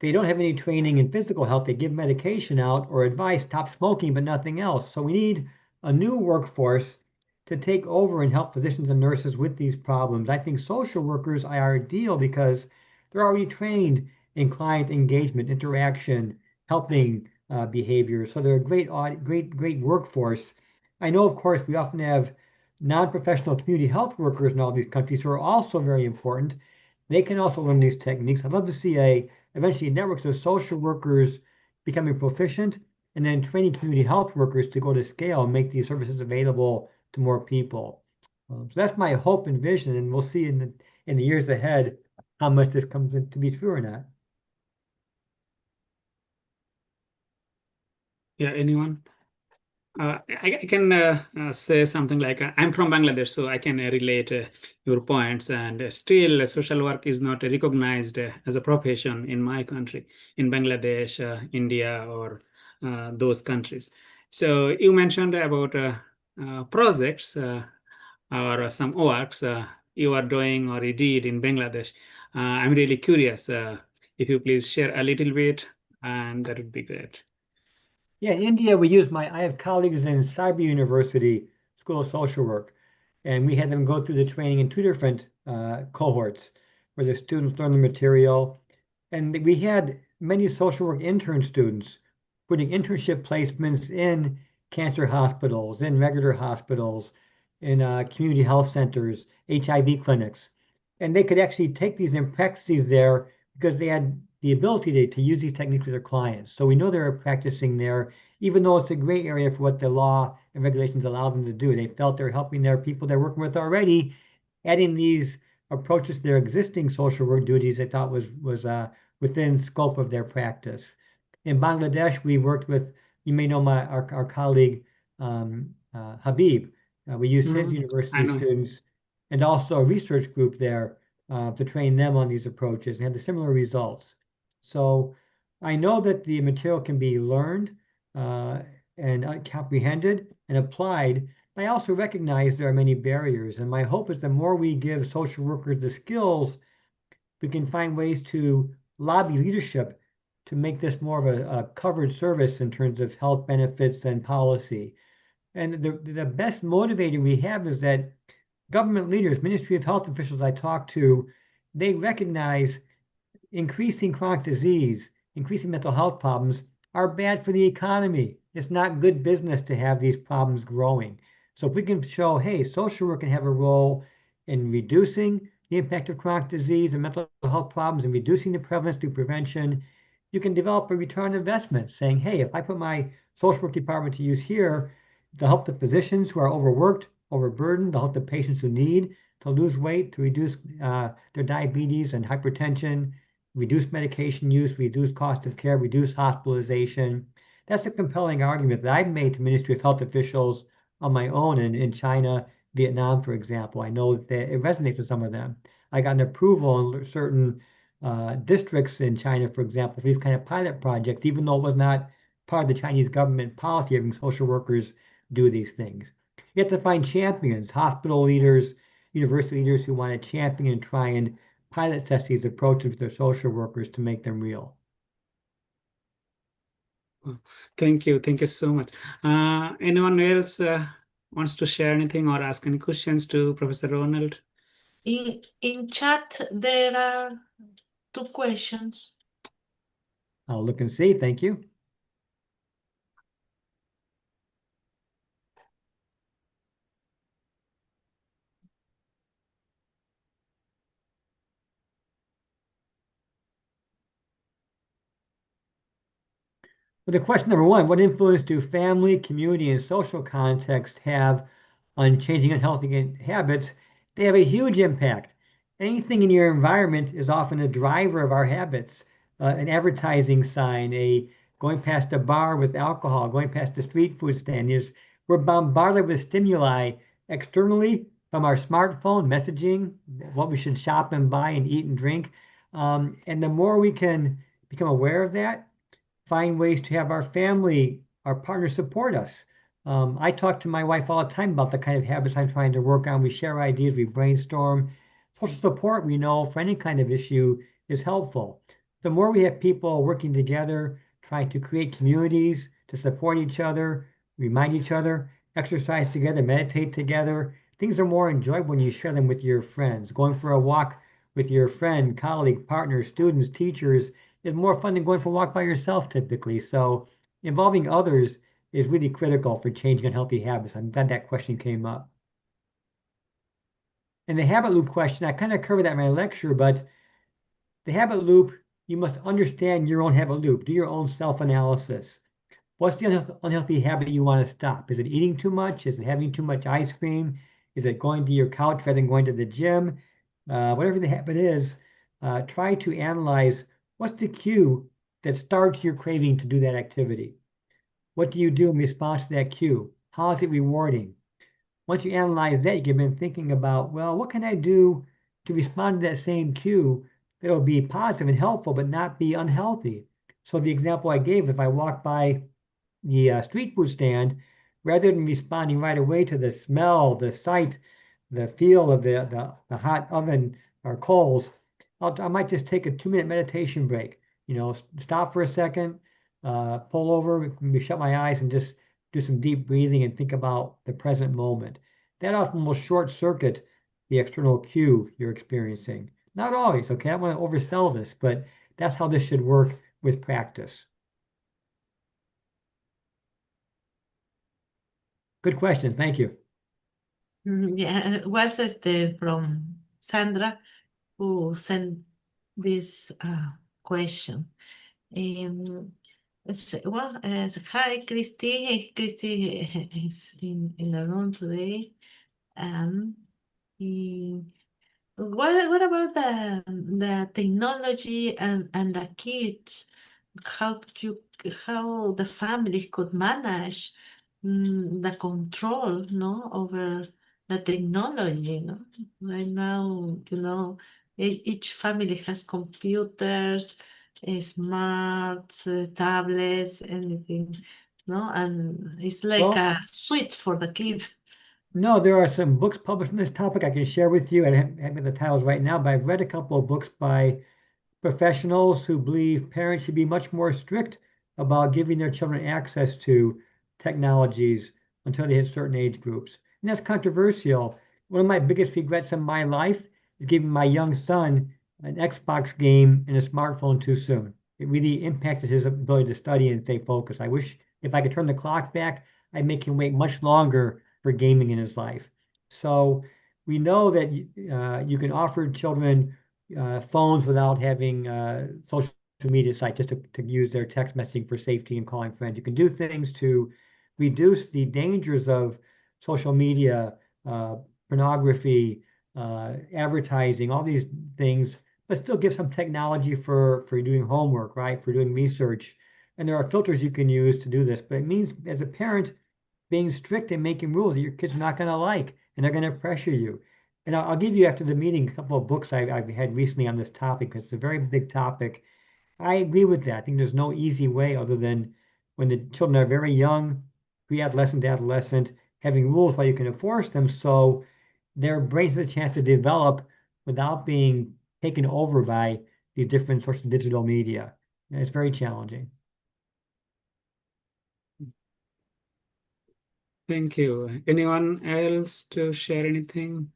Speaker 5: They don't have any training in physical health. They give medication out or advice, stop smoking, but nothing else. So we need a new workforce to take over and help physicians and nurses with these problems. I think social workers are ideal because they're already trained in client engagement, interaction, helping behavior. So they're a great workforce. I know, of course, we often have non-professional community health workers in all these countries who are also very important. They can also learn these techniques. I'd love to see eventually networks of social workers becoming proficient and then training community health workers to go to scale and make these services available to more people. So that's my hope and vision, and we'll see in the years ahead how much this comes to be true or not.
Speaker 3: Yeah, anyone? I can say something like I'm from Bangladesh, so I can relate your points. And still, social work is not recognized as a profession in my country, in Bangladesh, India, or those countries. So you mentioned about projects or some works you are doing or you did in Bangladesh. I'm really curious. If you please share a little bit, and that would be great.
Speaker 5: Yeah, in India, I have colleagues in Cyber University School of Social Work, and we had them go through the training in two different cohorts where the students learn the material. And we had many social work intern students putting internship placements in cancer hospitals, in regular hospitals, in community health centers, HIV clinics. And they could actually take these and practice these there because they had the ability to use these techniques with their clients. So we know they're practicing there, even though it's a gray area for what the law and regulations allow them to do. They felt they're helping their people they're working with already, adding these approaches to their existing social work duties they thought was within scope of their practice. In Bangladesh, we worked with, you may know our colleague Habib. We used his
Speaker 3: I
Speaker 5: university
Speaker 3: know.
Speaker 5: students and also a research group there to train them on these approaches and had the similar results. So I know that the material can be learned and comprehended and applied. I also recognize there are many barriers, and my hope is the more we give social workers the skills, we can find ways to lobby leadership to make this more of a covered service in terms of health benefits and policy. And the best motivator we have is that government leaders, Ministry of Health officials I talk to, they recognize increasing chronic disease, increasing mental health problems are bad for the economy. It's not good business to have these problems growing. So if we can show, hey, social work can have a role in reducing the impact of chronic disease and mental health problems and reducing the prevalence through prevention, you can develop a return on investment saying, hey, if I put my social work department to use here to help the physicians who are overworked, overburdened, to help the patients who need to lose weight, to reduce their diabetes and hypertension, reduce medication use, reduce cost of care, reduce hospitalization. That's a compelling argument that I've made to Ministry of Health officials on my own in China, Vietnam, for example. I know that it resonates with some of them. I got an approval in certain districts in China, for example, for these kind of pilot projects, even though it was not part of the Chinese government policy having social workers do these things. You have to find champions, hospital leaders, university leaders who want to champion and try and pilot test these approaches with their social workers to make them real.
Speaker 3: Thank you. Thank you so much. Anyone else wants to share anything or ask any questions to Professor Ronald?
Speaker 2: In chat, there are 2 questions.
Speaker 5: I'll look and see. Thank you. Well, the question number 1, what influence do family, community, and social context have on changing unhealthy habits? They have a huge impact. Anything in your environment is often a driver of our habits. An advertising sign, going past a bar with alcohol, going past a street food stand. We're bombarded with stimuli externally from our smartphone, messaging, what we should shop and buy and eat and drink. And the more we can become aware of that, find ways to have our family, our partners support us. I talk to my wife all the time about the kind of habits I'm trying to work on. We share ideas, we brainstorm. Social support, we know, for any kind of issue is helpful. The more we have people working together, trying to create communities to support each other, remind each other, exercise together, meditate together. Things are more enjoyable when you share them with your friends. Going for a walk with your friend, colleague, partner, students, teachers is more fun than going for a walk by yourself typically. So involving others is really critical for changing unhealthy habits. I'm glad that question came up. And the habit loop question, I kind of covered that in my lecture, but the habit loop, you must understand your own habit loop. Do your own self-analysis. What's the unhealthy habit you want to stop? Is it eating too much? Is it having too much ice cream? Is it going to your couch rather than going to the gym? Whatever the habit is, try to analyze what's the cue that starts your craving to do that activity. What do you do in response to that cue? How is it rewarding? Once you analyze that, you can begin thinking about, well, what can I do to respond to that same cue that'll be positive and helpful, but not be unhealthy? So the example I gave, if I walk by the street food stand, rather than responding right away to the smell, the sight, the feel of the hot oven or coals, I might just take a 2-minute meditation break. Stop for a second, pull over, maybe shut my eyes and just do some deep breathing and think about the present moment. That often will short circuit the external cue you're experiencing. Not always, okay? I don't want to oversell this, but that's how this should work with practice. Good questions. Thank you.
Speaker 2: Yeah, it was from Sandra who sent this question. Hi, Christy. Christy is in the room today. What about the technology and the kids? How the family could manage the control, over the technology, Right now, each family has computers, smart tablets, anything, and it's like a suite for the kids.
Speaker 5: No, there are some books published on this topic I can share with you. I don't have the titles right now, but I've read a couple of books by professionals who believe parents should be much more strict about giving their children access to technologies until they hit certain age groups. And that's controversial. One of my biggest regrets in my life is giving my young son an Xbox game and a smartphone too soon. It really impacted his ability to study and stay focused. I wish if I could turn the clock back, I'd make him wait much longer for gaming in his life. So we know that you can offer children phones without having social media sites, just to use their text messaging for safety and calling friends. You can do things to reduce the dangers of social media, pornography, advertising, all these things, but still give some technology for doing homework, right? For doing research. And there are filters you can use to do this, but it means as a parent, being strict and making rules that your kids are not going to like, and they're going to pressure you. And I'll give you after the meeting a couple of books I've had recently on this topic, because it's a very big topic. I agree with that. I think there's no easy way other than when the children are very young, pre-adolescent to adolescent, having rules while you can enforce them so their brains have a chance to develop without being taken over by these different sorts of digital media. And it's very challenging.
Speaker 3: Thank you. Anyone else to share anything?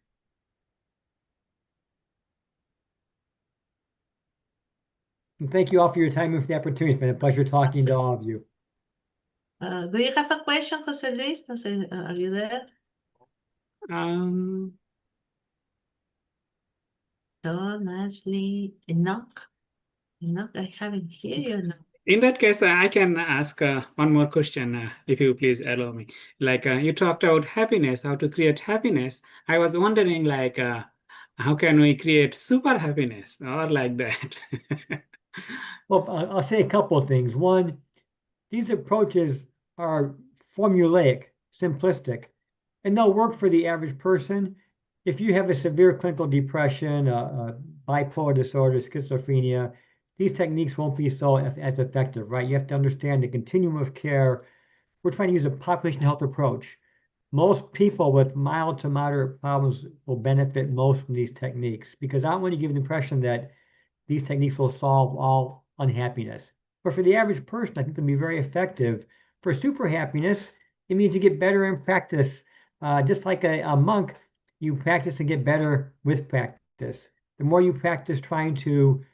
Speaker 5: And thank you all for your time and for the opportunity. It's been a pleasure talking to all of you.
Speaker 2: Do you have a question, Jose Luis? Are you there? John, Ashley, Enoch, I haven't heard you now.
Speaker 3: In that case, I can ask one more question, if you please allow me. Like you talked about happiness, how to create happiness. I was wondering, like, how can we create super happiness or like that?
Speaker 5: Well, I'll say a couple of things. One, these approaches are formulaic, simplistic, and they'll work for the average person. If you have a severe clinical depression, bipolar disorder, schizophrenia, these techniques won't be as effective, right? You have to understand the continuum of care. We're trying to use a population health approach. Most people with mild to moderate problems will benefit most from these techniques, because I don't want to give the impression that these techniques will solve all unhappiness. But for the average person, I think they'll be very effective. For super happiness, It means you get better in practice. Just like a monk, you practice and get better with practice. The more you practice trying to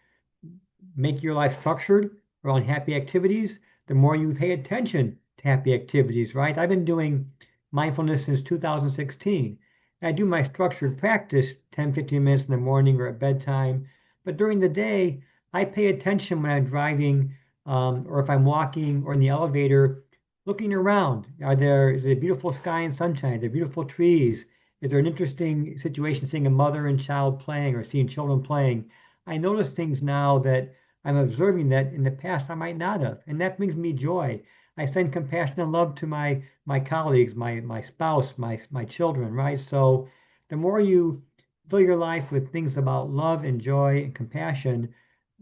Speaker 5: make your life structured around happy activities, the more you pay attention to happy activities, right? I've been doing mindfulness since 2016. I do my structured practice 10, 15 minutes in the morning or at bedtime. But during the day, I pay attention when I'm driving or if I'm walking or in the elevator, looking around. Is it a beautiful sky and sunshine? Are there beautiful trees? Is there an interesting situation seeing a mother and child playing or seeing children playing? I notice things now that I'm observing that in the past I might not have, and that brings me joy. I send compassion and love to my colleagues, my spouse, my children, right? So the more you fill your life with things about love and joy and compassion,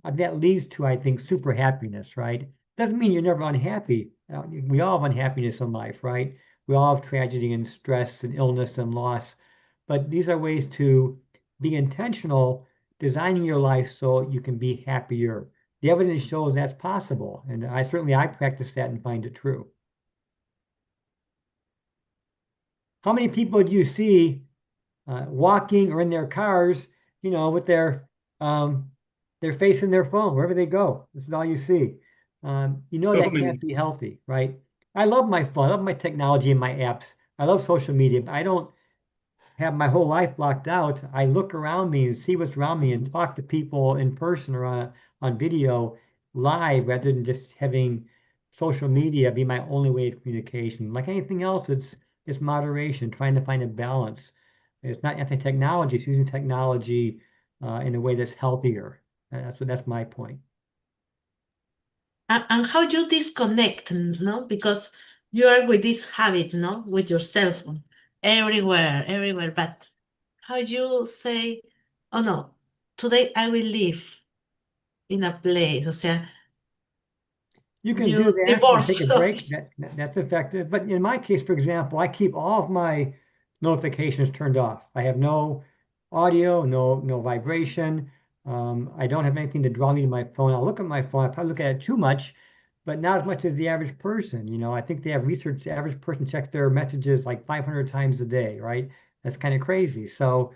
Speaker 5: that leads to, I think, super happiness, right? Doesn't mean you're never unhappy. We all have unhappiness in life, right? We all have tragedy and stress and illness and loss, but these are ways to be intentional, designing your life so you can be happier. The evidence shows that's possible, and I practice that and find it true. How many people do you see walking or in their cars, with their face in their phone wherever they go? This is all you see.
Speaker 3: So
Speaker 5: That
Speaker 3: many.
Speaker 5: can't be healthy, right? I love my phone. I love my technology and my apps. I love social media, but I don't have my whole life blocked out. I look around me and see what's around me and talk to people in person or on video live rather than just having social media be my only way of communication. Like anything else, it's moderation, trying to find a balance. It's not anti-technology, it's using technology in a way that's healthier. That's my point.
Speaker 2: And how you disconnect, no? Because you are with this habit, no? With your cell phone everywhere. But how you say, oh no, today I will live in a place, o sea,
Speaker 5: You can do
Speaker 2: you
Speaker 5: that and take
Speaker 2: divorce
Speaker 5: a
Speaker 2: of
Speaker 5: break.
Speaker 2: it.
Speaker 5: That's effective. But in my case, for example, I keep all of my notifications turned off. I have no audio, no vibration. I don't have anything to draw me to my phone. I'll look at my phone. I probably look at it too much, but not as much as the average person. I think they have research. The average person checks their messages like 500 times a day, right? That's kind of crazy. So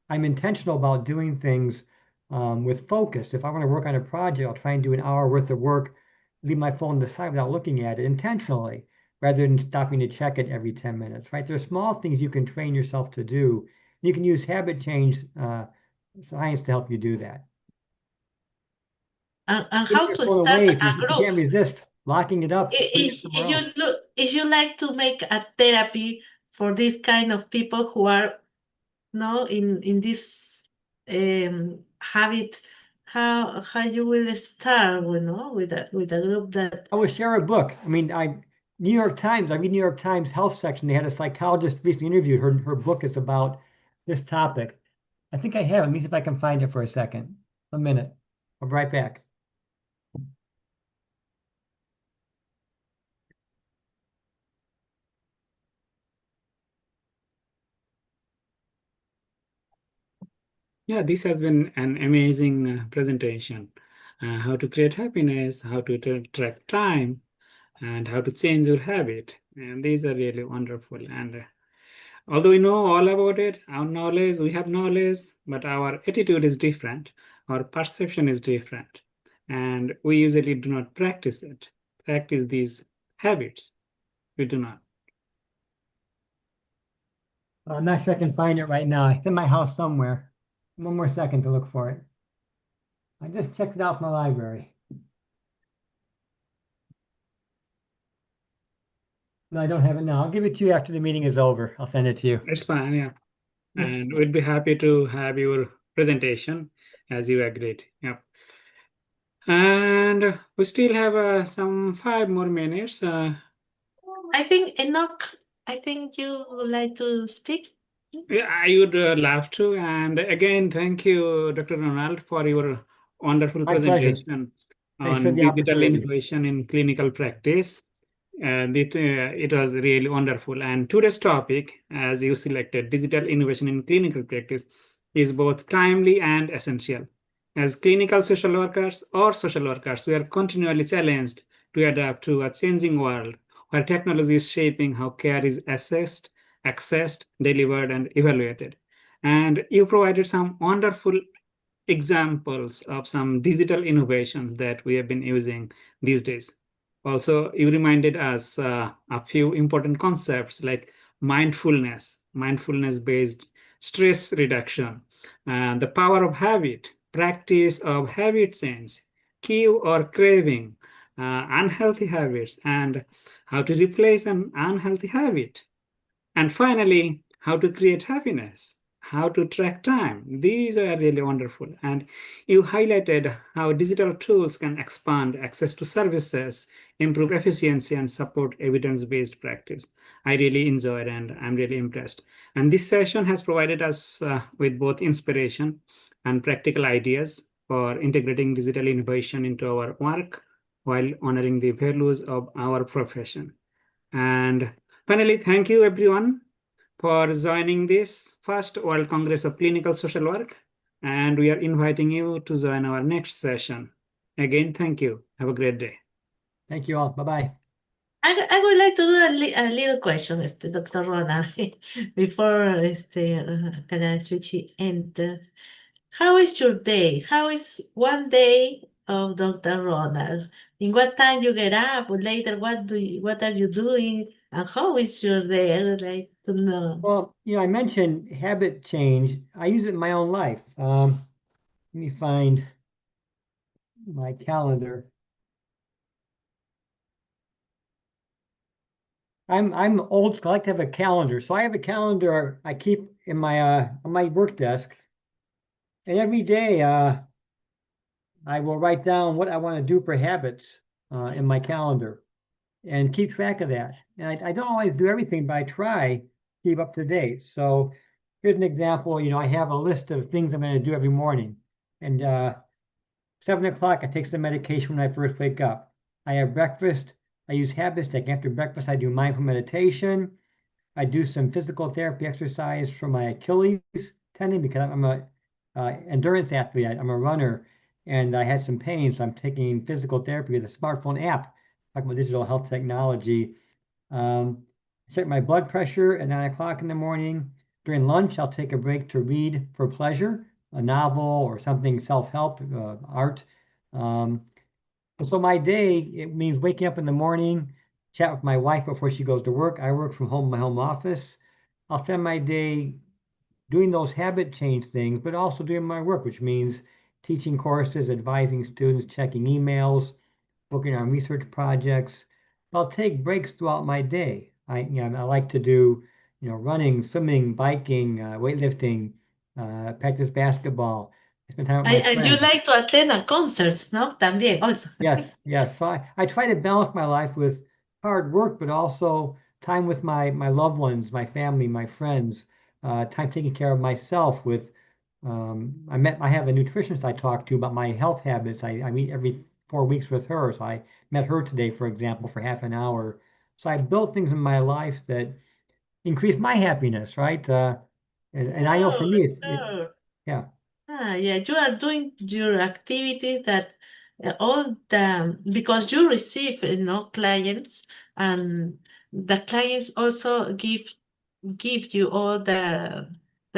Speaker 5: I'm intentional about doing things with focus. If I want to work on a project, I'll try and do an hour worth of work, leave my phone on the side without looking at it intentionally, rather than stopping to check it every 10 minutes, right? There's small things you can train yourself to do. You can use habit change science to help you do that.
Speaker 2: And
Speaker 5: Putting
Speaker 2: how
Speaker 5: your
Speaker 2: to
Speaker 5: phone
Speaker 2: start
Speaker 5: away,
Speaker 2: a
Speaker 5: if you
Speaker 2: group.
Speaker 5: can't resist, locking it up, putting it somewhere else.
Speaker 2: If you like to make a therapy for this kind of people who are in this habit, how you will start with a group that
Speaker 5: I would share a book. I mean, I read New York Times health section. They had a psychologist recently interviewed. Her book is about this topic. I think I have it. Let me see if I can find it for a second. A minute. I'll be right back.
Speaker 3: Yeah, this has been an amazing presentation. How to create happiness, how to track time, and how to change your habit. And these are really wonderful. And although we know all about it, we have knowledge, but our attitude is different, our perception is different, and we usually do not practice these habits. We do not.
Speaker 5: I'm not sure I can find it right now. It's in my house somewhere. One more second to look for it. I just checked it out from the library. No, I don't have it now. I'll give it to you after the meeting is over. I'll send it to you.
Speaker 3: It's fine, yeah. And we'd be happy to have your presentation as you agreed. Yep. And we still have some 5 more minutes.
Speaker 2: I think Enoch, I think you would like to speak.
Speaker 3: Yeah, I would love to. And again, thank you, Dr. Ronald, for your wonderful
Speaker 5: My pleasure.
Speaker 3: presentation
Speaker 5: Thanks for
Speaker 3: on
Speaker 5: the
Speaker 3: digital
Speaker 5: opportunity.
Speaker 3: innovation in clinical practice. It was really wonderful. And today's topic, as you selected, digital innovation in clinical practice, is both timely and essential. As clinical social workers, we are continually challenged to adapt to a changing world where technology is shaping how care is assessed, accessed, delivered, and evaluated. And you provided some wonderful examples of some digital innovations that we have been using these days. Also, you reminded us a few important concepts like mindfulness-based stress reduction, the power of habit, practice of habit change, cue or craving, unhealthy habits, and how to replace an unhealthy habit. And finally, how to create happiness, how to track time. These are really wonderful. And you highlighted how digital tools can expand access to services, improve efficiency, and support evidence-based practice. I really enjoyed and I'm really impressed. And this session has provided us with both inspiration and practical ideas for integrating digital innovation into our work while honoring the values of our profession. And finally, thank you everyone for joining this first World Congress of Clinical Social Work. And we are inviting you to join our next session. Again, thank you. Have a great day.
Speaker 5: Thank you all. Bye-bye.
Speaker 2: I would like to do a little question, Dr. Ronald, before Kanachuchi enters. How is your day? How is one day of Dr. Ronald? In what time you get up? Or later, what are you doing? And how is your day? I would like to know.
Speaker 5: Well, I mentioned habit change. I use it in my own life. Let me find my calendar. I'm old school. I like to have a calendar. So I have a calendar I keep in my on my work desk. And every day I will write down what I want to do for habits in my calendar and keep track of that. And I don't always do everything, but I try to keep up to date. So here's an example. I have a list of things I'm going to do every morning. And 7 o'clock, I take some medication when I first wake up. I have breakfast. I use habit stack. After breakfast, I do mindful meditation. I do some physical therapy exercise for my Achilles tendon because I'm a endurance athlete. I'm a runner, and I had some pain, so I'm taking physical therapy with a smartphone app, talking about digital health technology. Check my blood pressure at 9 o'clock in the morning. During lunch, I'll take a break to read for pleasure, a novel or something self-help, art. So my day, it means waking up in the morning, chat with my wife before she goes to work. I work from home, my home office. I'll spend my day doing those habit change things, but also doing my work, which means teaching courses, advising students, checking emails, working on research projects. I'll take breaks throughout my day. I like to do, running, swimming, biking, weightlifting, practice basketball. I spend time with my
Speaker 2: And you
Speaker 5: friends.
Speaker 2: like to attend a concerts, no? También, also.
Speaker 5: Yes. So I try to balance my life with hard work, but also time with my loved ones, my family, my friends, time taking care of myself with, I have a nutritionist I talk to about my health habits. I meet every 4 weeks with her. So I met her today, for example, for half an hour. So I built things in my life that increase my happiness, right? And I know for me,
Speaker 2: Sure.
Speaker 5: yeah.
Speaker 2: Yeah, you are doing your activities that all the because you receive, clients, and the clients also give you all the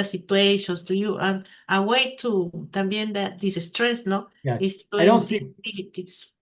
Speaker 2: situations to you, and a way to también that distress, no,
Speaker 5: Yes.
Speaker 2: is
Speaker 5: I
Speaker 2: doing
Speaker 5: don't
Speaker 2: the
Speaker 5: see.
Speaker 2: activities.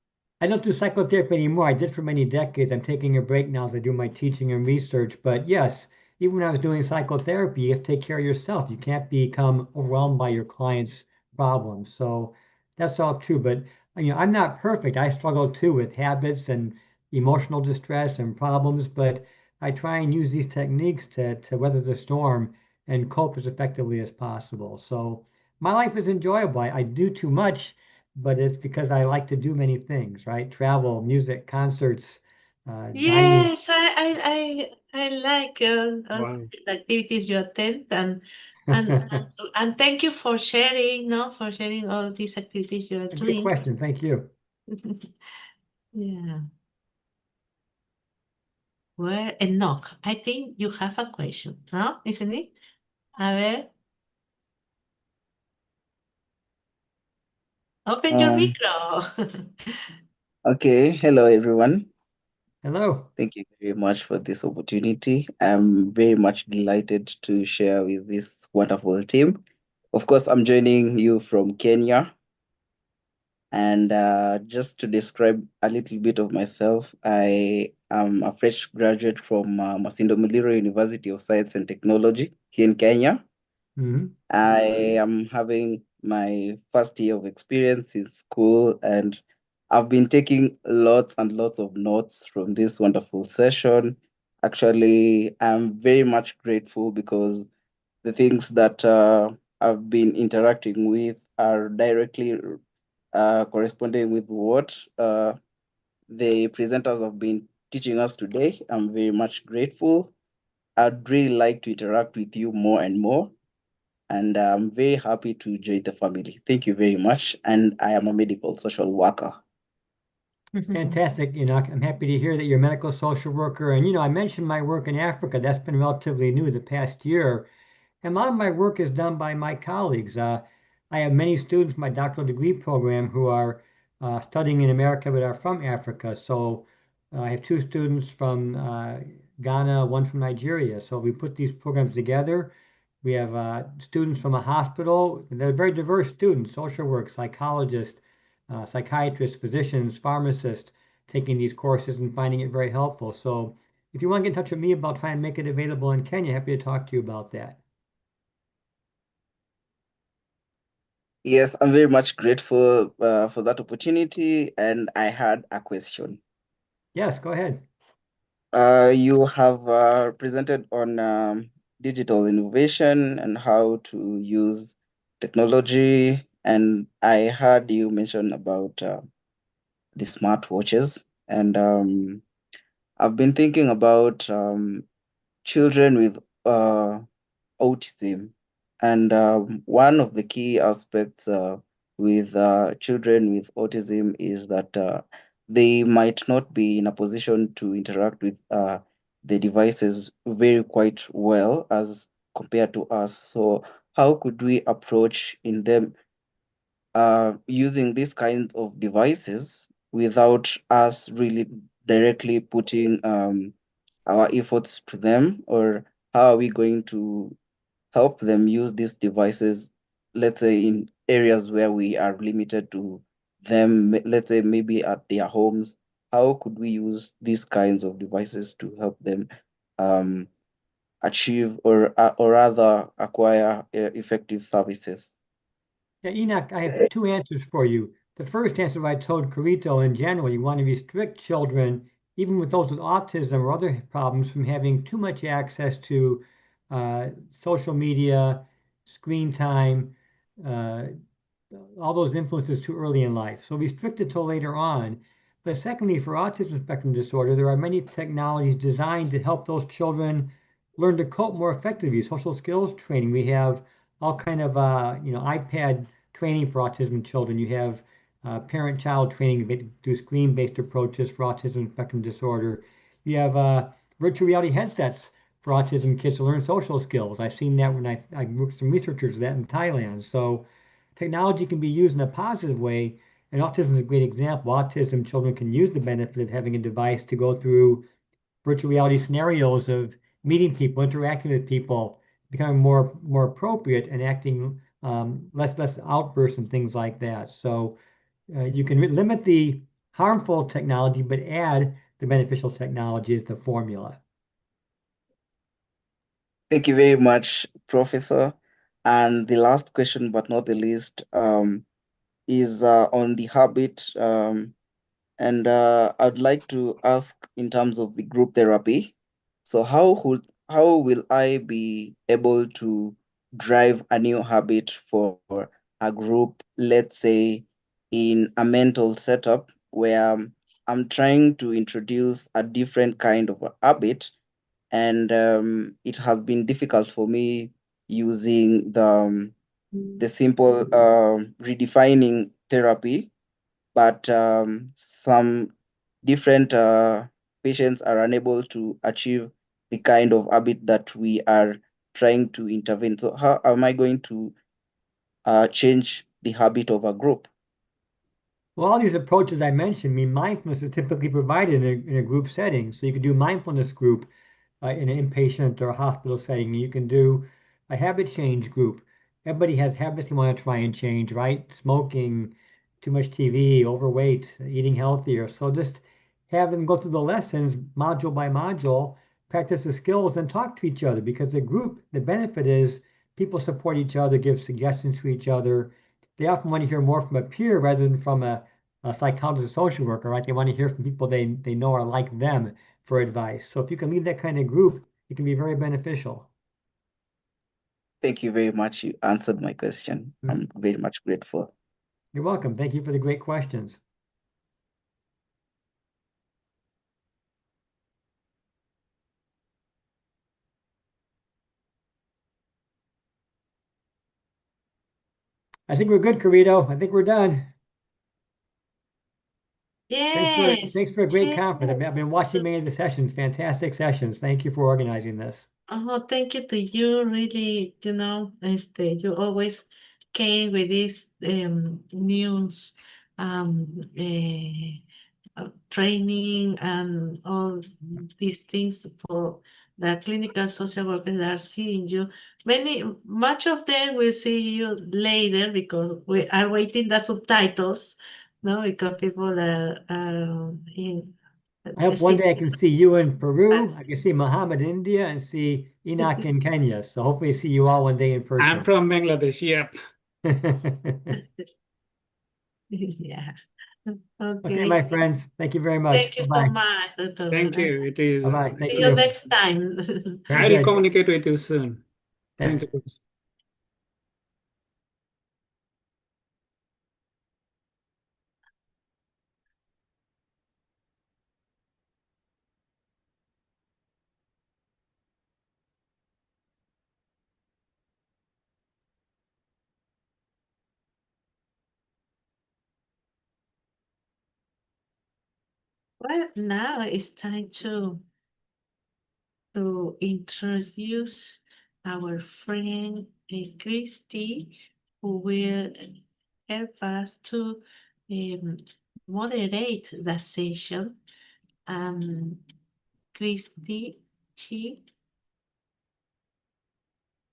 Speaker 5: I don't do psychotherapy anymore. I did for many decades. I'm taking a break now as I do my teaching and research. But yes, even when I was doing psychotherapy, you have to take care of yourself. You can't become overwhelmed by your clients' problems. So that's all true. But I'm not perfect. I struggle too with habits and emotional distress and problems. But I try and use these techniques to weather the storm and cope as effectively as possible. So my life is enjoyable. I do too much, but it's because I like to do many things, right? Travel, music, concerts, dining.
Speaker 2: Yes, I like
Speaker 3: Wow.
Speaker 2: the activities you attend, and thank you for sharing, no, for sharing all these activities you are
Speaker 5: A good
Speaker 2: doing.
Speaker 5: question. Thank you.
Speaker 2: Yeah. Where Enoch, I think you have a question, no? Isn't it? A ver, open your
Speaker 6: Um,
Speaker 2: micro.
Speaker 6: okay, hello everyone.
Speaker 5: Hello.
Speaker 6: Thank you very much for this opportunity. I'm very much delighted to share with this wonderful team. Of course, I'm joining you from Kenya. And just to describe a little bit of myself, I am a fresh graduate from Masindo Muliro University of Science and Technology here in Kenya.
Speaker 5: Mhm.
Speaker 6: I am having my first year of experience in school, and I've been taking lots and lots of notes from this wonderful session. Actually, I'm very much grateful because the things that I've been interacting with are directly corresponding with what the presenters have been teaching us today. I'm very much grateful. I'd really like to interact with you more and more, and I'm very happy to join the family. Thank you very much. And I am a medical social worker.
Speaker 5: Fantastic, Enoch. I'm happy to hear that you're a medical social worker. And, I mentioned my work in Africa. That's been relatively new the past year. And a lot of my work is done by my colleagues. I have many students in my doctoral degree program who are studying in America but are from Africa. So I have two students from Ghana, one from Nigeria. So we put these programs together. We have students from a hospital. They're very diverse students, social work, psychologists, psychiatrists, physicians, pharmacists, taking these courses and finding it very helpful. So if you want to get in touch with me about trying to make it available in Kenya, happy to talk to you about that.
Speaker 6: Yes, I'm very much grateful for that opportunity. And I had a question.
Speaker 5: Yes, go ahead.
Speaker 6: You have presented on digital innovation and how to use technology. And I heard you mention about the smartwatches. And I've been thinking about children with autism. And one of the key aspects with children with autism is that they might not be in a position to interact with the devices very quite well as compared to us. So how could we approach in them using these kinds of devices without us really directly putting our efforts to them? Or how are we going to help them use these devices, let's say in areas where we are limited to them, let's say maybe at their homes? How could we use these kinds of devices to help them um, achieve or rather acquire effective services?
Speaker 5: Yeah, Enoch, I have two answers for you. The first answer I told Carito in January, you want to restrict children, even with those with autism or other problems, from having too much access to social media, screen time, uh, all those influences too early in life. So restrict it till later on. But secondly, for autism spectrum disorder, there are many technologies designed to help those children learn to cope more effectively. Social skills training. We have all kind of iPad training for autism children. You have parent-child training through screen-based approaches for autism spectrum disorder. You have virtual reality headsets for autism kids to learn social skills. I've seen that when I worked with some researchers of that in Thailand. So technology can be used in a positive way, and autism is a great example. Autism children can use the benefit of having a device to go through virtual reality scenarios of meeting people, interacting with people, becoming more appropriate and acting less outbursts and things like that. So you can limit the harmful technology, but add the beneficial technology is the formula.
Speaker 6: Thank you very much, Professor. And the last question, but not the least, is on the habit. And I'd like to ask in terms of the group therapy. So how will I be able to drive a new habit for a group, let's say in a mental setup where I'm trying to introduce a different kind of a habit, and it has been difficult for me using the simple redefining therapy, but some different patients are unable to achieve the kind of habit that we are trying to intervene. So how am I going to change the habit of a group?
Speaker 5: Well, all these approaches I mentioned, I mean, mindfulness is typically provided in a group setting. So you could do mindfulness group in an inpatient or hospital setting. You can do a habit change group. Everybody has habits they want to try and change, right? Smoking, too much TV, overweight, eating healthier. So just have them go through the lessons module by module, practice the skills, and talk to each other because the group, the benefit is people support each other, give suggestions to each other. They often want to hear more from a peer rather than from a psychologist or social worker, right? They want to hear from people they know are like them for advice. So if you can lead that kind of group, it can be very beneficial.
Speaker 6: Thank you very much. You answered my question. I'm very much grateful.
Speaker 5: You're welcome. Thank you for the great questions. I think we're good, Carito. I think we're done.
Speaker 2: Yes.
Speaker 5: Thanks for a great
Speaker 2: Yes.
Speaker 5: conference. I've been watching many of the sessions, fantastic sessions. Thank you for organizing this.
Speaker 2: Oh, thank you to you. Really, you always came with this news, training and all these things for the clinical social workers that are seeing you. Much of them will see you later because we are waiting the subtitles, no, because people are in.
Speaker 5: I hope one day I can see you in Peru. I can see Mohammad in India and see Enoch in Kenya. So hopefully see you all one day in
Speaker 3: I'm
Speaker 5: person.
Speaker 3: from Bangladesh. Yep.
Speaker 2: Yeah.
Speaker 5: Okay, my friends. Thank you very much.
Speaker 2: Thank you so
Speaker 5: Bye-bye.
Speaker 2: much, Dr.
Speaker 3: Thank
Speaker 2: Bernard.
Speaker 3: you. It is.
Speaker 5: Bye-bye. Thank
Speaker 2: See you
Speaker 5: you.
Speaker 2: next time.
Speaker 3: I will
Speaker 5: Okay.
Speaker 3: communicate with you soon. Thank you.
Speaker 2: Well, now it's time to introduce our friend Christy, who will help us to um, moderate the session. Christy, she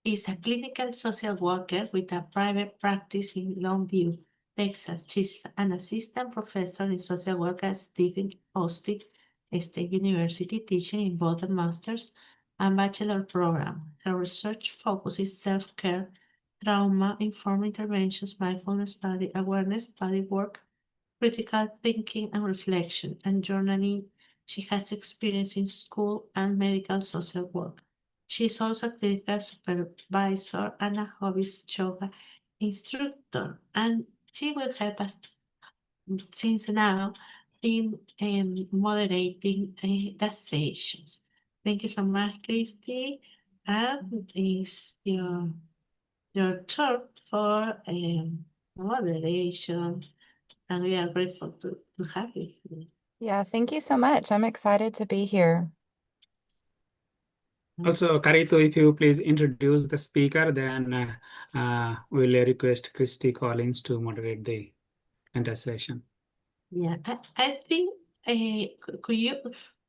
Speaker 2: is a clinical social worker with a private practice in Longview, Texas. She's an assistant professor in social work at Stephen Austin State University, teaching in both a master's and bachelor program. Her research focuses self-care, trauma-informed interventions, mindfulness, body awareness, body work, critical thinking and reflection, and journaling. She has experience in school and medical social work. She is also a clinical supervisor and a hobbyist yoga instructor, and she will help us since now in moderating the sessions. Thank you so much, Christy. And it's your turn for moderation, and we are grateful to have you here.
Speaker 7: Yeah, thank you so much. I'm excited to be here.
Speaker 3: Also, Carito, if you please introduce the speaker, then we'll request Christy Collins to moderate the entire session.
Speaker 2: Yeah, I think could you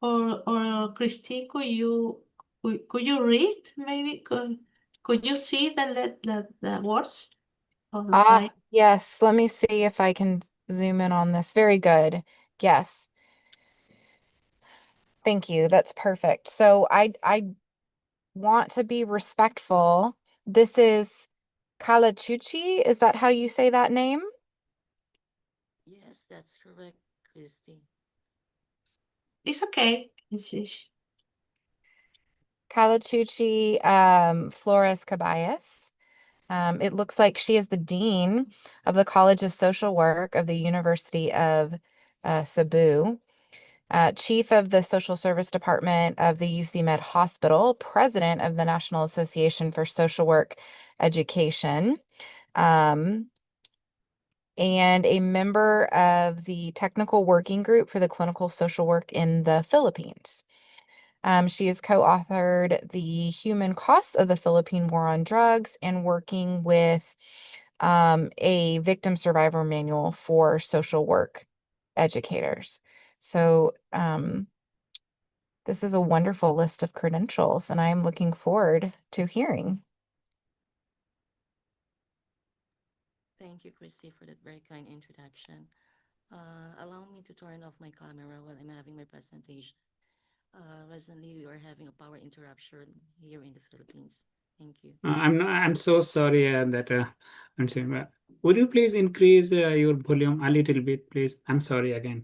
Speaker 2: or Christy, could you read maybe could you see the words on the slide?
Speaker 7: Yes, let me see if I can zoom in on this. Very good. Yes. Thank you. That's perfect. So I want to be respectful. This is Kalachuchi. Is that how you say that name?
Speaker 8: Yes, that's correct, Christy.
Speaker 2: It's okay.
Speaker 7: Kalachuchi Flores Caballas. It looks like she is the dean of the College of Social Work of the University of Cebu, chief of the Social Service Department of the UC Med Hospital, president of the National Association for Social Work Education, and a member of the Technical Working Group for the Clinical Social Work in the Philippines. She has co-authored The Human Costs of the Philippine War on Drugs and working with a victim survivor manual for social work educators. So this is a wonderful list of credentials, and I am looking forward to hearing.
Speaker 8: Thank you, Christy, for that very kind introduction. Allow me to turn off my camera while I'm having my presentation. Recently, we are having a power interruption here in the Philippines. Thank you.
Speaker 3: I'm so sorry that I'm saying, would you please increase your volume a little bit, please? I'm sorry again.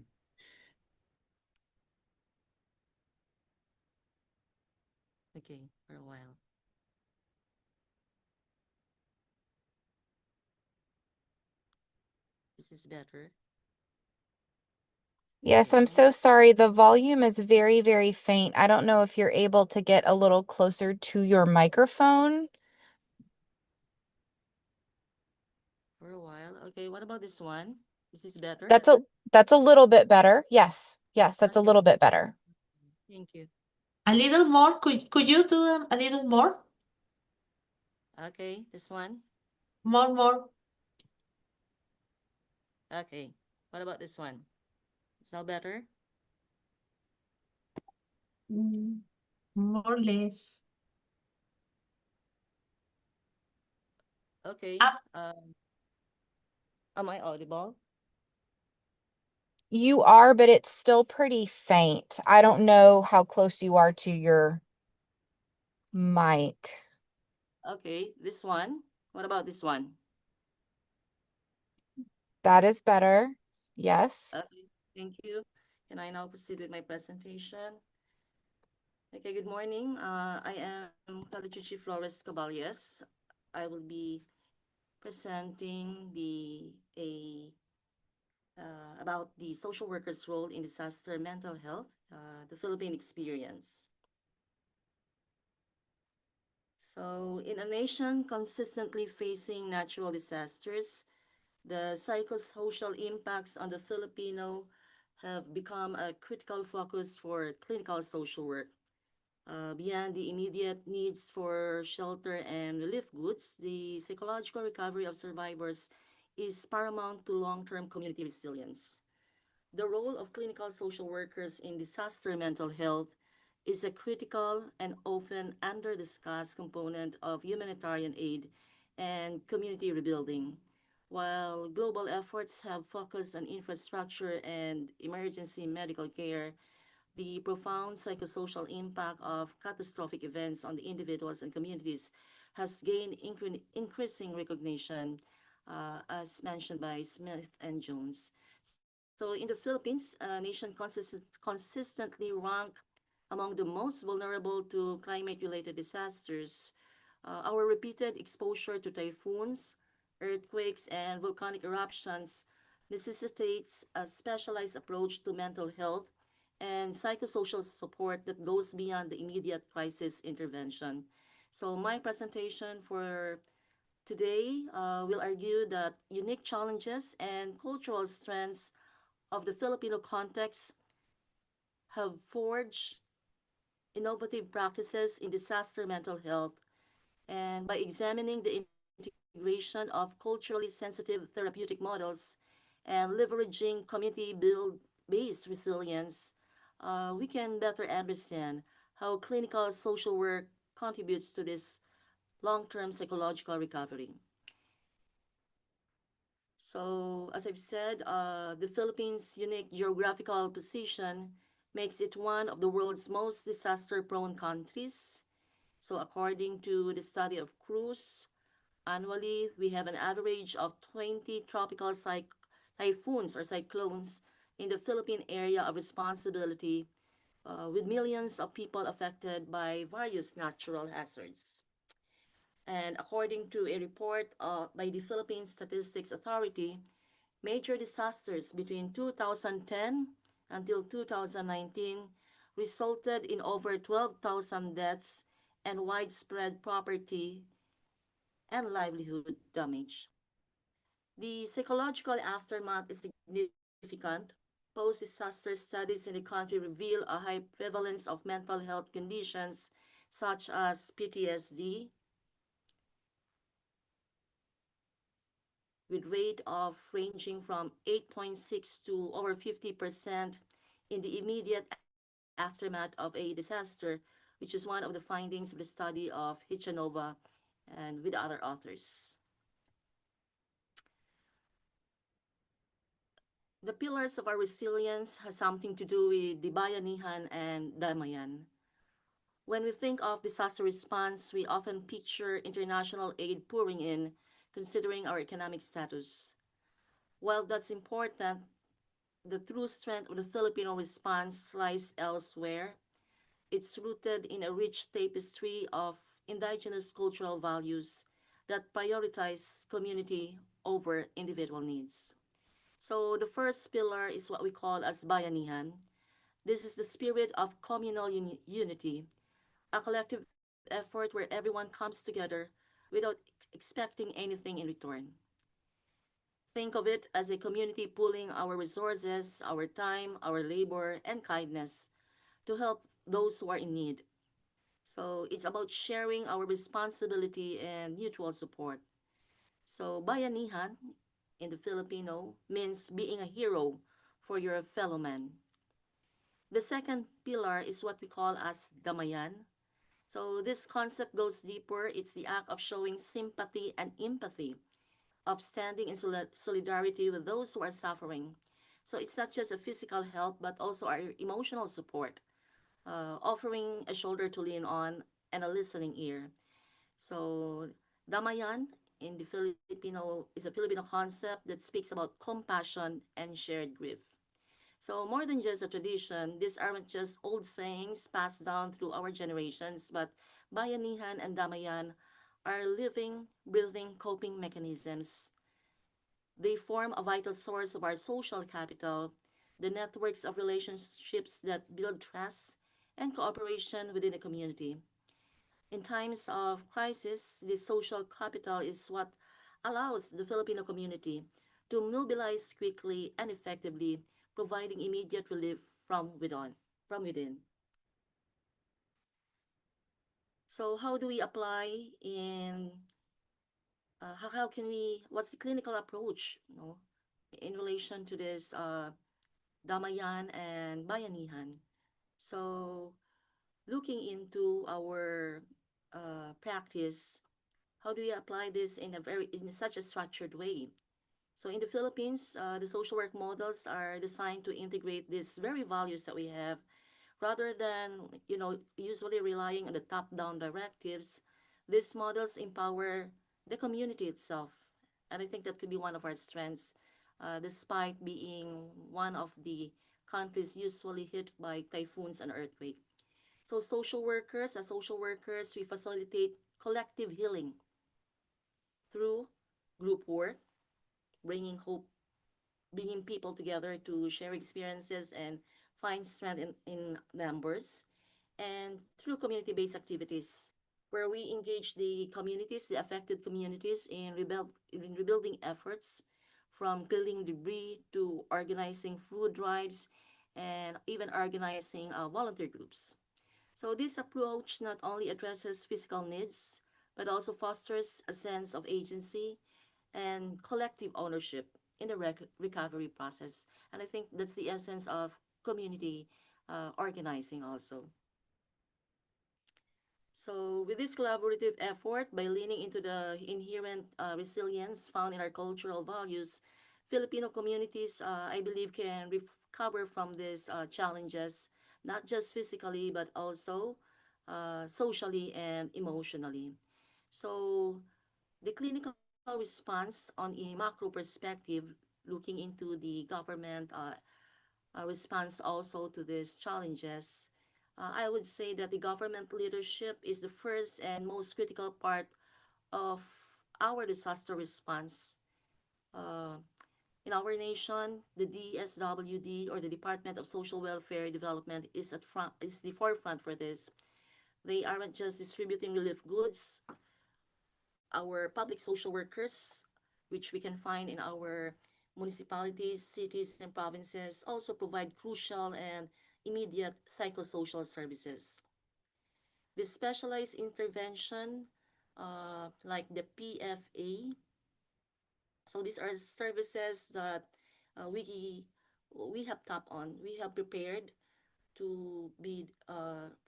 Speaker 8: Okay, for a while. This is better.
Speaker 7: Yes, I'm so sorry. The volume is very, very faint. I don't know if you're able to get a little closer to your microphone.
Speaker 8: For a while. Okay, what about this one? Is this better?
Speaker 7: That's a little bit better. Yes. Yes, that's a
Speaker 8: Okay.
Speaker 7: little bit better.
Speaker 8: Thank you.
Speaker 2: A little more. Could you do a little more?
Speaker 8: Okay, this one.
Speaker 2: More.
Speaker 8: Okay, what about this one? Is now better?
Speaker 2: More or less.
Speaker 8: Okay.
Speaker 2: Up.
Speaker 8: Am I audible?
Speaker 7: You are, but it's still pretty faint. I don't know how close you are to your mic.
Speaker 8: Okay, this one. What about this one?
Speaker 7: That is better. Yes.
Speaker 8: Okay, thank you. Can I now proceed with my presentation? Okay, good morning. I am Calichuchi Flores Caballes. I will be presenting about the social worker's role in disaster mental health, the Philippine experience. So in a nation consistently facing natural disasters, the psychosocial impacts on the Filipino have become a critical focus for clinical social work. Beyond the immediate needs for shelter and relief goods, the psychological recovery of survivors is paramount to long-term community resilience. The role of clinical social workers in disaster mental health is a critical and often under-discussed component of humanitarian aid and community rebuilding. While global efforts have focused on infrastructure and emergency medical care, the profound psychosocial impact of catastrophic events on the individuals and communities has gained increasing recognition, as mentioned by Smith and Jones. So in the Philippines, a nation consistently ranked among the most vulnerable to climate-related disasters. Our repeated exposure to typhoons, earthquakes, and volcanic eruptions necessitates a specialized approach to mental health and psychosocial support that goes beyond the immediate crisis intervention. So my presentation for today will argue that unique challenges and cultural strengths of the Filipino context have forged innovative practices in disaster mental health, and by examining the integration of culturally sensitive therapeutic models and leveraging community-based resilience, we can better understand how clinical social work contributes to this long-term psychological recovery. So, as I've said, the Philippines' unique geographical position makes it one of the world's most disaster-prone countries. So, according to the study of Cruz, annually we have an average of 20 tropical typhoons or cyclones in the Philippine area of responsibility, with millions of people affected by various natural hazards. And according to a report by the Philippine Statistics Authority, major disasters between 2010 until 2019 resulted in over 12,000 deaths and widespread property and livelihood damage. The psychological aftermath is significant. Post-disaster studies in the country reveal a high prevalence of mental health conditions such as PTSD, with rate of ranging from 8.6 to over 50% in the immediate aftermath of a disaster, which is one of the findings of the study of Hichanova and with other authors. The pillars of our resilience has something to do with the bayanihan and damayan. When we think of disaster response, we often picture international aid pouring in, considering our economic status. While that's important, the true strength of the Filipino response lies elsewhere. It's rooted in a rich tapestry of indigenous cultural values that prioritize community over individual needs. So the first pillar is what we call as bayanihan. This is the spirit of communal unity, a collective effort where everyone comes together without expecting anything in return. Think of it as a community pooling our resources, our time, our labor, and kindness to help those who are in need. So it's about sharing our responsibility and mutual support. So bayanihan in the Filipino means being a hero for your fellow man. The second pillar is what we call as damayan. So this concept goes deeper. It's the act of showing sympathy and empathy, of standing in solidarity with those who are suffering. So it's not just a physical help, but also our emotional support, offering a shoulder to lean on and a listening ear. So damayan in the Filipino is a Filipino concept that speaks about compassion and shared grief. So more than just a tradition, these aren't just old sayings passed down through our generations, but bayanihan and damayan are living, breathing coping mechanisms. They form a vital source of our social capital, the networks of relationships that build trust and cooperation within a community. In times of crisis, this social capital is what allows the Filipino community to mobilize quickly and effectively, providing immediate relief from within. So how do we apply in how can we what's the clinical approach, in relation to this damayan and bayanihan? So looking into our practice, how do we apply this in such a structured way? So in the Philippines, the social work models are designed to integrate these very values that we have, rather than usually relying on the top-down directives. These models empower the community itself, and I think that could be one of our strengths, despite being one of the countries usually hit by typhoons and earthquake. So as social workers, we facilitate collective healing through group work, bringing hope, bringing people together to share experiences and find strength in numbers, and through community-based activities where we engage the affected communities in rebuilding efforts, from clearing debris to organizing food drives and even organizing volunteer groups. So this approach not only addresses physical needs, but also fosters a sense of agency and collective ownership in the recovery process. And I think that's the essence of community organizing also. So with this collaborative effort, by leaning into the inherent resilience found in our cultural values, Filipino communities, I believe, can recover from these challenges, not just physically, but also socially and emotionally. So the clinical response on a macro perspective, looking into the government response also to these challenges, I would say that the government leadership is the first and most critical part of our disaster response. Uh, in our nation, the DSWD, or the Department of Social Welfare Development, is the forefront for this. They aren't just distributing relief goods. Our public social workers, which we can find in our municipalities, cities, and provinces, also provide crucial and immediate psychosocial services. The specialized intervention, like the PFA, So these are services that we have tapped on, we have prepared to be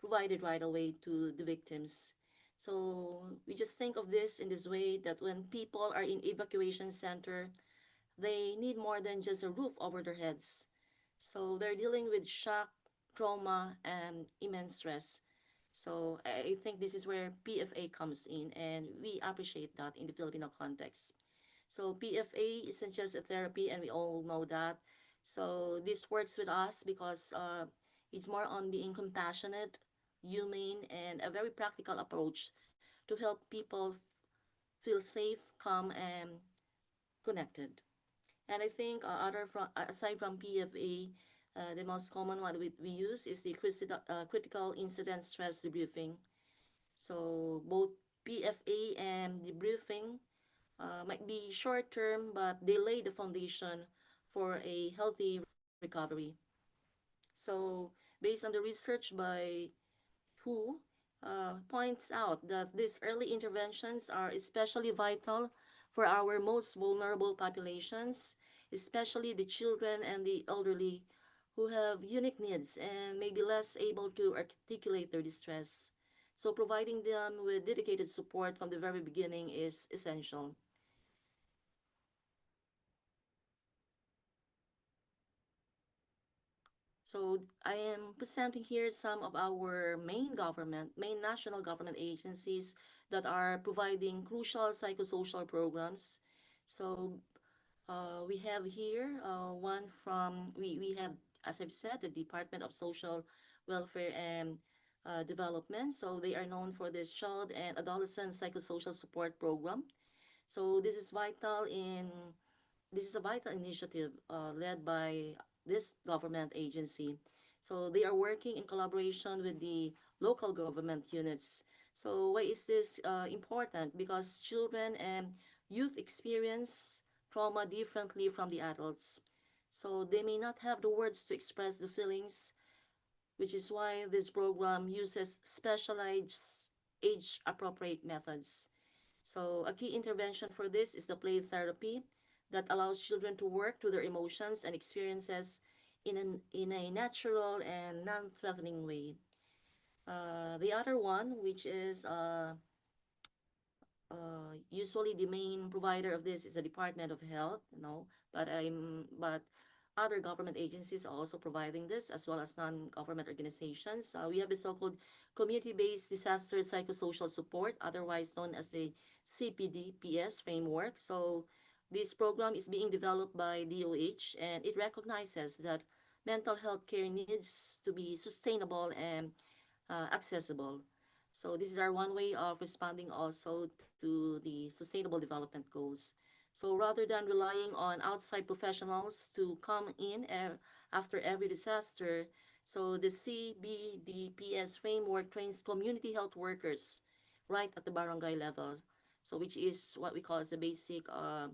Speaker 8: provided right away to the victims. So we just think of this in this way that when people are in evacuation center, they need more than just a roof over their heads. So they're dealing with shock, trauma, and immense stress. So I think this is where PFA comes in, and we appreciate that in the Filipino context. So PFA isn't just a therapy, and we all know that. So this works with us because it's more on being compassionate, humane, and a very practical approach to help people feel safe, calm, and connected. And I think aside from PFA, the most common one we use is the critical incident stress debriefing. So both PFA and debriefing might be short term, but they lay the foundation for a healthy recovery. So based on the research by WHO, points out that these early interventions are especially vital for our most vulnerable populations, especially the children and the elderly who have unique needs and may be less able to articulate their distress. So providing them with dedicated support from the very beginning is essential. So I am presenting here some of our main national government agencies that are providing crucial psychosocial programs. So we have here one from, we have, as I've said, the Department of Social Welfare and Development. So they are known for this Child and Adolescent Psychosocial Support Program. So this is a vital initiative led by this government agency. So they are working in collaboration with the local government units. So why is this important? Because children and youth experience trauma differently from the adults. So they may not have the words to express the feelings, which is why this program uses specialized age-appropriate methods. So a key intervention for this is the play therapy that allows children to work through their emotions and experiences in a natural and non-threatening way. The other one, which is usually the main provider of this is the Department of Health, but other government agencies are also providing this as well as non-government organizations. We have the so-called community-based disaster psychosocial support, otherwise known as the CPDPS framework. So this program is being developed by DOH, and it recognizes that mental health care needs to be sustainable and accessible. So this is our one way of responding also to the sustainable development goals. So rather than relying on outside professionals to come in after every disaster, so the CBDPS framework trains community health workers right at the barangay level. So which is what we call as the basic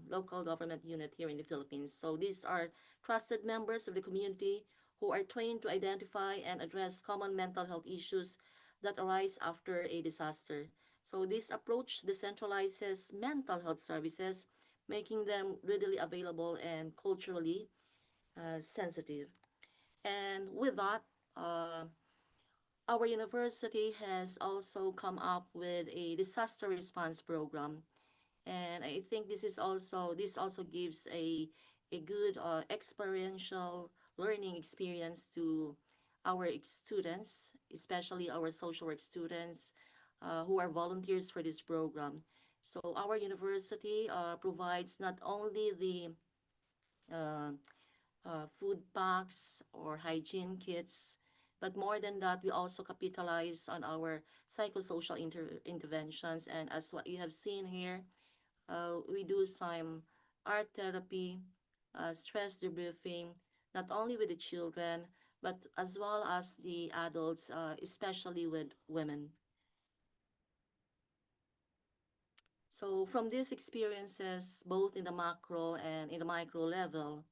Speaker 8: local government unit here in the Philippines. So these are trusted members of the community who are trained to identify and address common mental health issues that arise after a disaster. So this approach decentralizes mental health services, making them readily available and culturally sensitive. And with that, uh, our university has also come up with a disaster response program, and I think this also gives a good experiential learning experience to our students, especially our social work students who are volunteers for this program. So our university provides not only the uh, food packs or hygiene kits, but more than that, we also capitalize on our psychosocial interventions. And as what you have seen here, we do some art therapy, stress debriefing, not only with the children, but as well as the adults, especially with women. So from these experiences, both in the macro and in the micro level,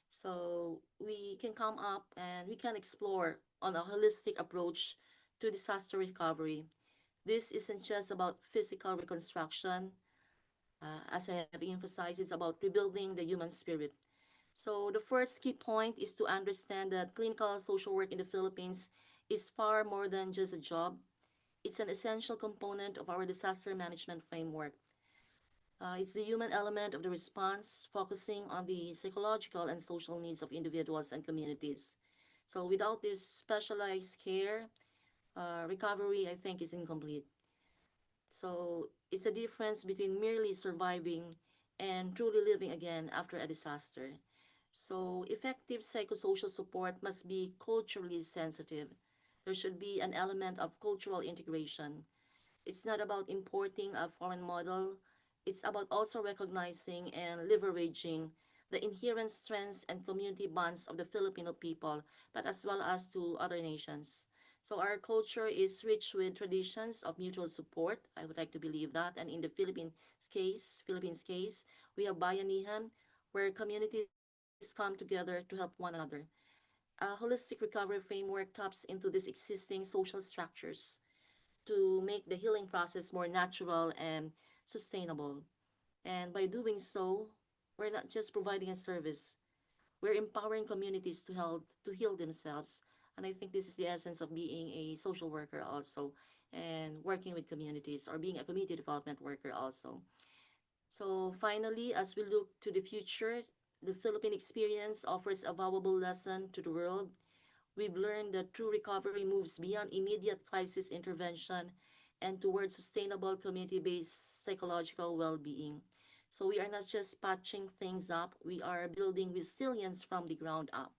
Speaker 8: so we can come up and we can explore on a holistic approach to disaster recovery. This isn't just about physical reconstruction, As I have emphasized, it's about rebuilding the human spirit. So the first key point is to understand that clinical social work in the Philippines is far more than just a job. It's an essential component of our disaster management framework. It's the human element of the response, focusing on the psychological and social needs of individuals and communities. So without this specialized care, recovery, I think, is incomplete. So it's a difference between merely surviving and truly living again after a disaster. So effective psychosocial support must be culturally sensitive. There should be an element of cultural integration. It's not about importing a foreign model. It's about also recognizing and leveraging the inherent strengths and community bonds of the Filipino people, but as well as to other nations. So our culture is rich with traditions of mutual support. I would like to believe that. And in the Philippines case, we have bayanihan, where communities come together to help one another. A holistic recovery framework taps into these existing social structures to make the healing process more natural and sustainable. And by doing so, we're not just providing a service, we're empowering communities to heal themselves. And I think this is the essence of being a social worker also, and working with communities, or being a community development worker also. So finally, as we look to the future, the Philippine experience offers a valuable lesson to the world. We've learned that true recovery moves beyond immediate crisis intervention and towards sustainable community-based psychological well-being. So we are not just patching things up, we are building resilience from the ground up.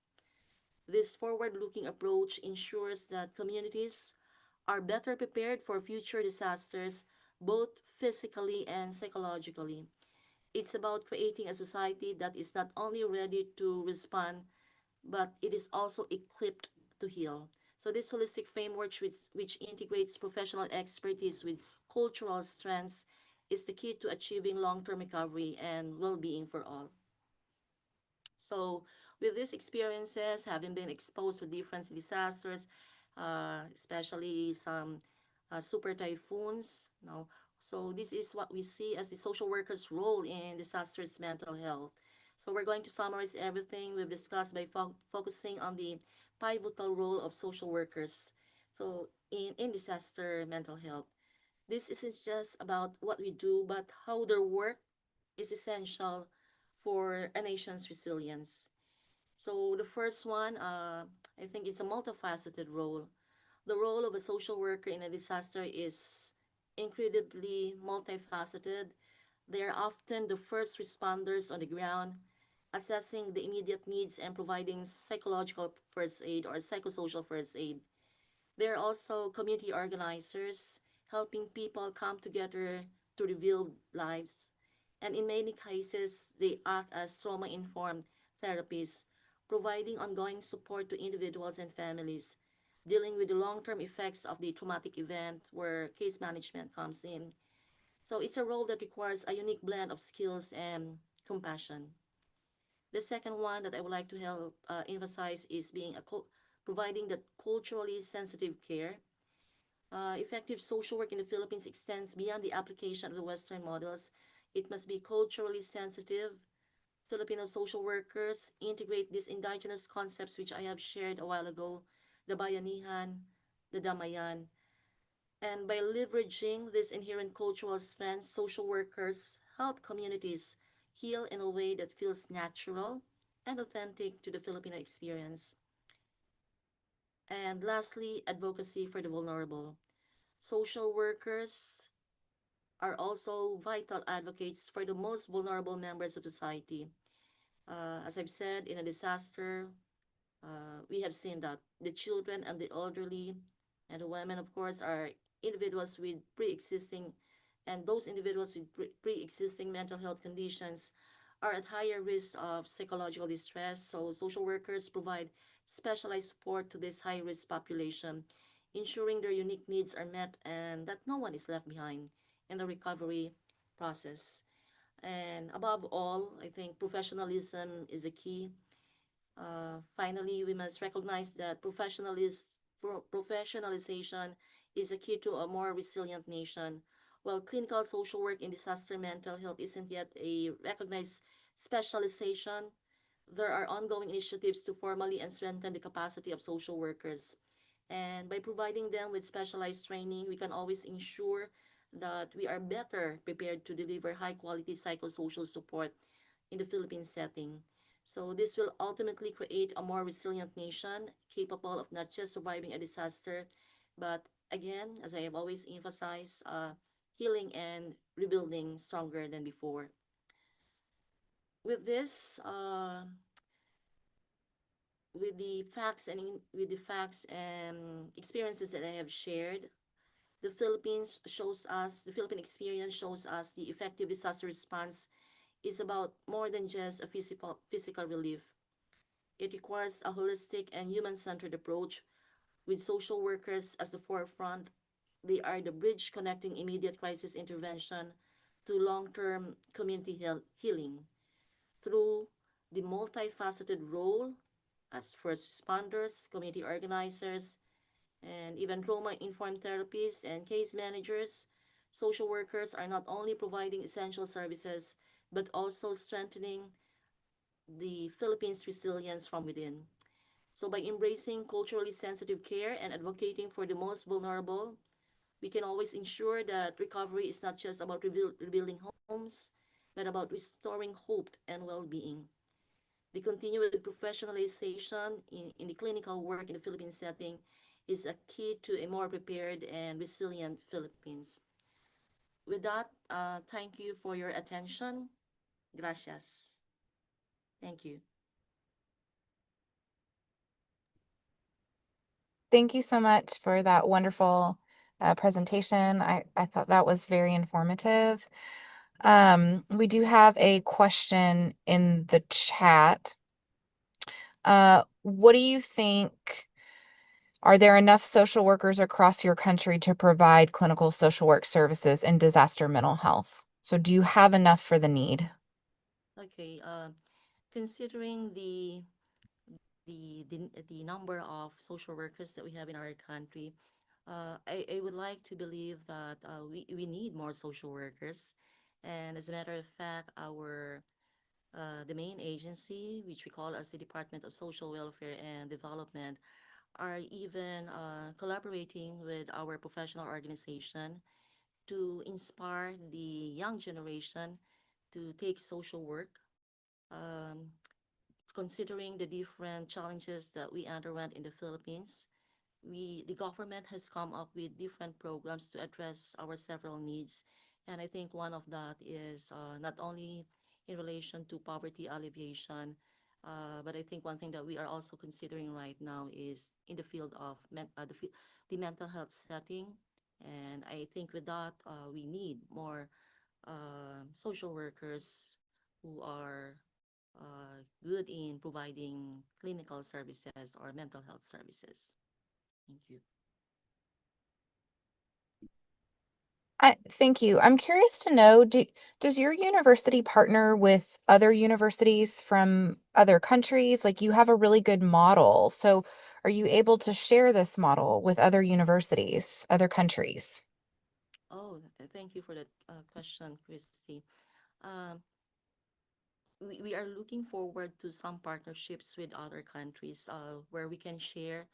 Speaker 8: This forward-looking approach ensures that communities are better prepared for future disasters, both physically and psychologically. It's about creating a society that is not only ready to respond, but it is also equipped to heal. So this holistic framework, which integrates professional expertise with cultural strengths, is the key to achieving long-term recovery and well-being for all. So with these experiences, having been exposed to different disasters, especially some super typhoons, so this is what we see as the social worker's role in disasters mental health. So we're going to summarize everything we've discussed by focusing on the pivotal role of social workers. So in disaster mental health, this isn't just about what we do, but how their work is essential for a nation's resilience. So the first one, I think it's a multifaceted role. The role of a social worker in a disaster is incredibly multifaceted. They are often the first responders on the ground, assessing the immediate needs and providing psychological first aid or psychosocial first aid. They're also community organizers, helping people come together to rebuild lives. And in many cases, they act as trauma informed therapists, providing ongoing support to individuals and families, dealing with the long term effects of the traumatic event where case management comes in. So it's a role that requires a unique blend of skills and compassion. The second one that I would like to help emphasize is providing that culturally sensitive care. Effective social work in the Philippines extends beyond the application of the Western models. It must be culturally sensitive. Filipino social workers integrate these indigenous concepts, which I have shared a while ago, the bayanihan, the damayan. And by leveraging this inherent cultural strengths, social workers help communities heal in a way that feels natural and authentic to the Filipino experience. And lastly, advocacy for the vulnerable. Social workers are also vital advocates for the most vulnerable members of society. As I've said, in a disaster, we have seen that the children and the elderly and the women, of course, are individuals with pre-existing, and those individuals with pre-existing mental health conditions are at higher risk of psychological distress. So social workers provide specialized support to this high-risk population, ensuring their unique needs are met and that no one is left behind in the recovery process. And above all, I think professionalism is the key. Finally, we must recognize that professionalization is a key to a more resilient nation. While clinical social work in disaster mental health isn't yet a recognized specialization, there are ongoing initiatives to formally and strengthen the capacity of social workers. And by providing them with specialized training, we can always ensure that we are better prepared to deliver high quality psychosocial support in the Philippine setting. So this will ultimately create a more resilient nation capable of not just surviving a disaster, but again, as I have always emphasized, healing and rebuilding stronger than before. With this, with the facts and experiences that I have shared, the Philippine experience shows us the effective disaster response is about more than just a physical relief. It requires a holistic and human-centered approach with social workers as the forefront. They are the bridge connecting immediate crisis intervention to long-term community healing through the multifaceted role as first responders, community organizers, and even trauma-informed therapists and case managers. Social workers are not only providing essential services, but also strengthening the Philippines' resilience from within. So by embracing culturally sensitive care and advocating for the most vulnerable, we can always ensure that recovery is not just about rebuilding homes, but about restoring hope and well-being. The continued professionalization in the clinical work in the Philippine setting is a key to a more prepared and resilient Philippines. With that, thank you for your attention. Gracias. Thank you.
Speaker 7: Thank you so much for that wonderful presentation. I thought that was very informative. We do have a question in the chat. What do you think? Are there enough social workers across your country to provide clinical social work services in disaster mental health? So do you have enough for the need?
Speaker 8: Okay. Considering the number of social workers that we have in our country, I would like to believe that we need more social workers. And as a matter of fact, the main agency, which we call as the Department of Social Welfare and Development, are even collaborating with our professional organization to inspire the young generation to take social work. Um, Considering the different challenges that we underwent in the Philippines, the government has come up with different programs to address our several needs. And I think one of that is not only in relation to poverty alleviation, but I think one thing that we are also considering right now is in the field of the mental health setting. And I think with that, we need more social workers who are good in providing clinical services or mental health services. Thank you.
Speaker 7: Thank you. I'm curious to know, does your university partner with other universities from other countries? Like you have a really good model. So are you able to share this model with other universities, other countries?
Speaker 8: Oh, thank you for that question, Christy. Um, we are looking forward to some partnerships with other countries where we can share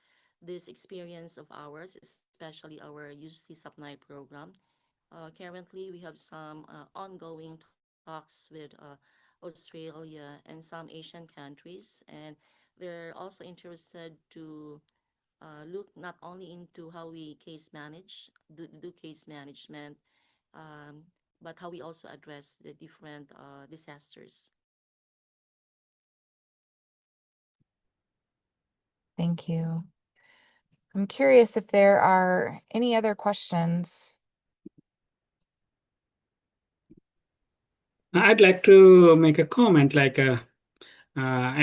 Speaker 8: this experience of ours, especially our UC Sapnai program. Currently, we have some ongoing talks with Australia and some Asian countries, and they're also interested to look not only into how we do case management, um, but how we also address the different disasters.
Speaker 7: Thank you. I'm curious if there are any other questions.
Speaker 3: I'd like to make a comment. I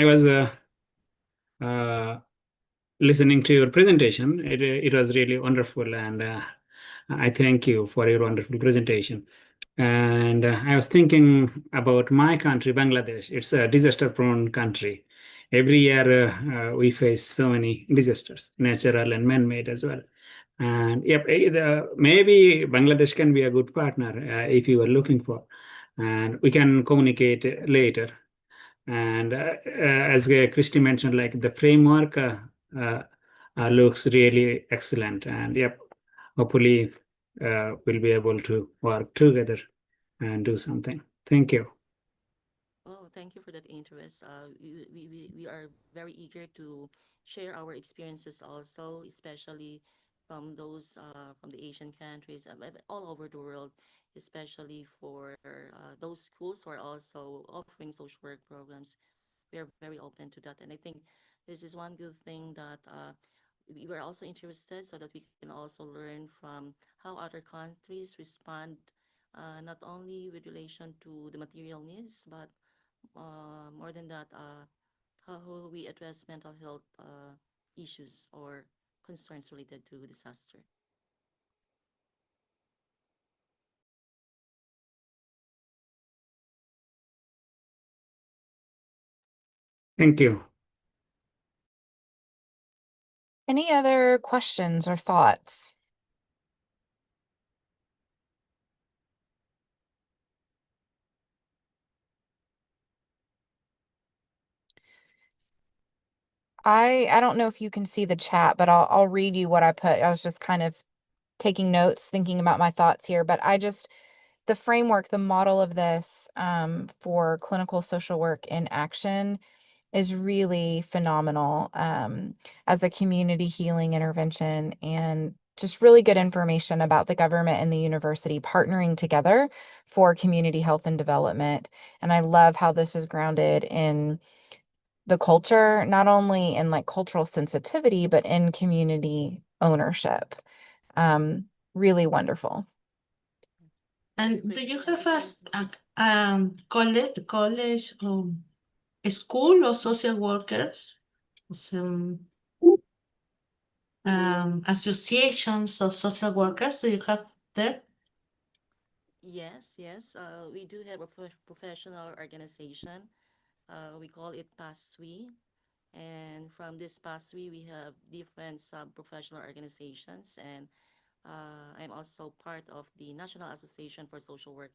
Speaker 3: was listening to your presentation. It was really wonderful, and I thank you for your wonderful presentation. And I was thinking about my country, Bangladesh. It's a disaster-prone country, every year we face so many disasters, natural and man-made as well. And yep, maybe Bangladesh can be a good partner if you are looking for, and we can communicate later. And as Christy mentioned, like the framework looks really excellent, and yep, hopefully we'll be able to work together and do something. Thank you.
Speaker 8: Oh, thank you for that interest. We are very eager to share our experiences also, especially from those from the Asian countries, all over the world, especially for those schools who are also offering social work programs. We are very open to that. And I think this is one good thing that we were also interested so that we can also learn from how other countries respond, not only with relation to the material needs, but more than that, how we address mental health issues or concerns related to disaster.
Speaker 3: Thank you.
Speaker 7: Any other questions or thoughts? I don't know if you can see the chat, but I'll read you what I put. I was just kind of taking notes, thinking about my thoughts here, but the framework, the model of this for clinical social work in action is really phenomenal as a community healing intervention, and just really good information about the government and the university partnering together for community health and development. And I love how this is grounded in the culture, not only in like cultural sensitivity, but in community ownership. Really wonderful.
Speaker 2: And do you have a college a school of social workers, some associations of social workers? Do you have there?
Speaker 8: Yes, yes. We do have a professional organization. We call it PASWI. And from this PASWI, we have different sub-professional organizations. And I'm also part of the National Association for Social Work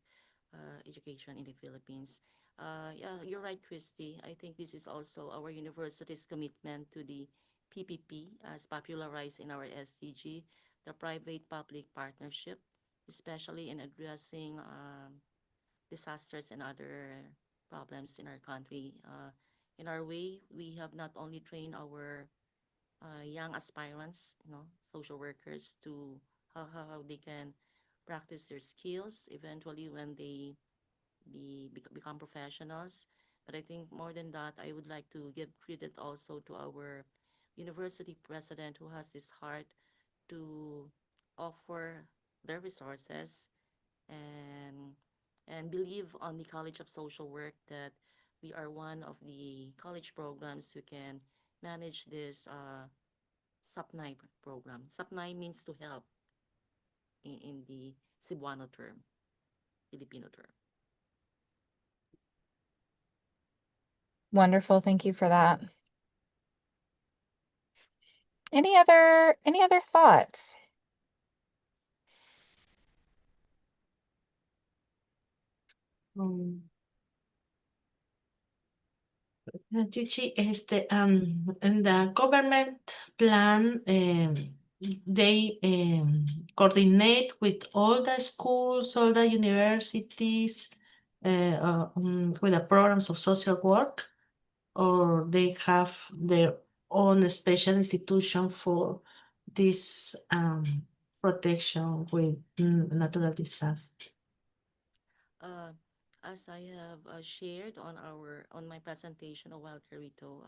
Speaker 8: Education in the Philippines. Yeah, you're right, Christy. I think this is also our university's commitment to the PPP as popularized in our SDG, the private-public partnership, especially in addressing disasters and other problems in our country. In our way, we have not only trained our young aspirants, social workers, to how they can practice their skills eventually when they become professionals. But I think more than that, I would like to give credit also to our university president who has this heart to offer their resources and believe on the College of Social Work that we are one of the college programs who can manage this SAPNAI program. SAPNAI means to help in the Cebuano term, Filipino term.
Speaker 7: Wonderful. Thank you for that. Any other thoughts?
Speaker 2: Chichi, in the government plan, they coordinate with all the schools, all the universities, with the programs of social work, or they have their own special institution for this protection with natural disaster.
Speaker 8: As I have shared on my presentation a while, Carito,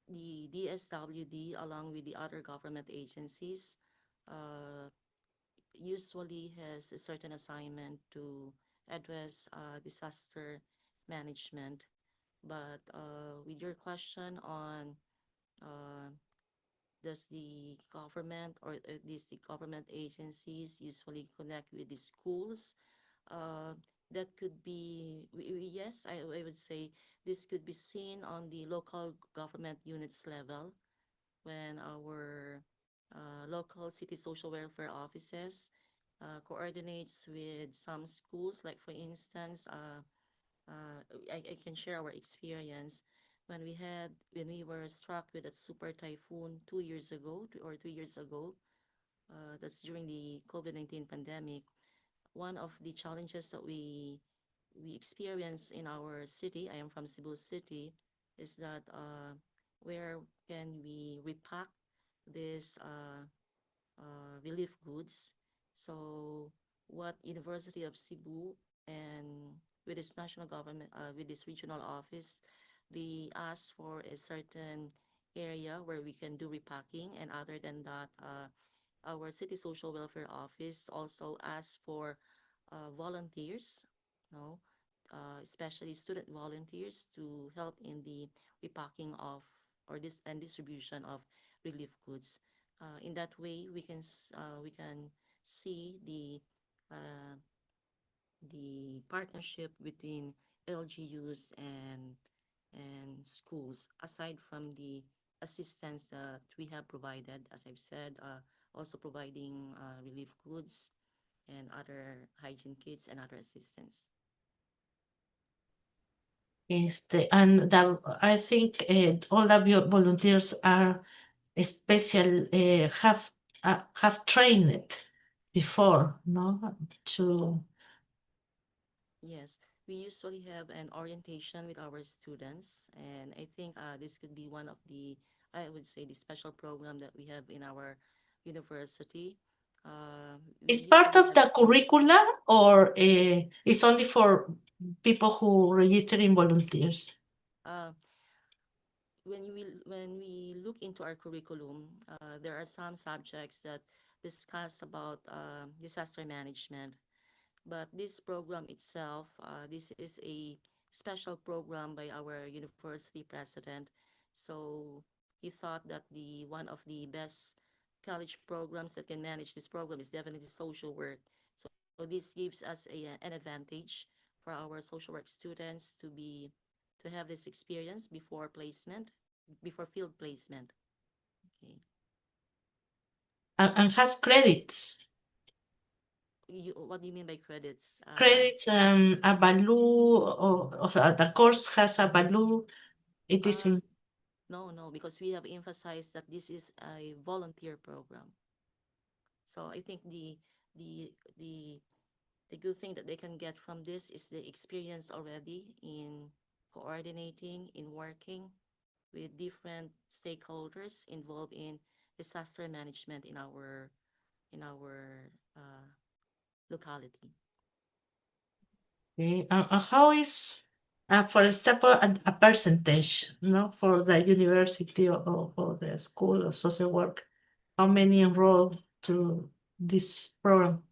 Speaker 8: the DSWD, along with the other government agencies, usually has a certain assignment to address disaster management. But with your question on does the government or these the government agencies usually connect with the schools? that could be, yes, I would say this could be seen on the local government units level when our local city social welfare offices coordinates with some schools. Like for instance, I can share our experience when we were struck with a super typhoon 2 years ago, 2 or 3 years ago. That's during the COVID-19 pandemic. One of the challenges that we experience in our city, I am from Cebu City, is that where can we repack this relief goods? So what University of Cebu and with this national government, with this regional office, they ask for a certain area where we can do repacking. And other than that, our city social welfare office also asks for volunteers, no, especially student volunteers to help in the repacking of or this and distribution of relief goods. In that way, we can see the partnership between LGUs and schools, aside from the assistance that we have provided, as I've said, also providing relief goods and other hygiene kits and other assistance.
Speaker 2: And I think all of your volunteers are special, have trained before, no?
Speaker 8: Yes, we usually have an orientation with our students, and I think this could be one of the, I would say, the special program that we have in our university.
Speaker 2: It's
Speaker 8: We
Speaker 2: part
Speaker 8: usually
Speaker 2: of the
Speaker 8: have,
Speaker 2: curricula, or it's only for people who register in volunteers?
Speaker 8: uh, when we look into our curriculum, there are some subjects that discuss about disaster management. But this program itself, this is a special program by our university president. So he thought that the one of the best college programs that can manage this program is definitely social work. So this gives us an advantage for our social work students to have this experience before placement, before field placement. Okay.
Speaker 2: And has credits.
Speaker 8: What do you mean by credits?
Speaker 2: Credits, a value of the course has a value. It is in.
Speaker 8: No, because we have emphasized that this is a volunteer program. So I think the the the good thing that they can get from this is the experience already in coordinating, in working with different stakeholders involved in disaster management in our locality.
Speaker 2: Okay. How is, for example, a percentage, no, for the university or the school of social work? How many enroll to this program?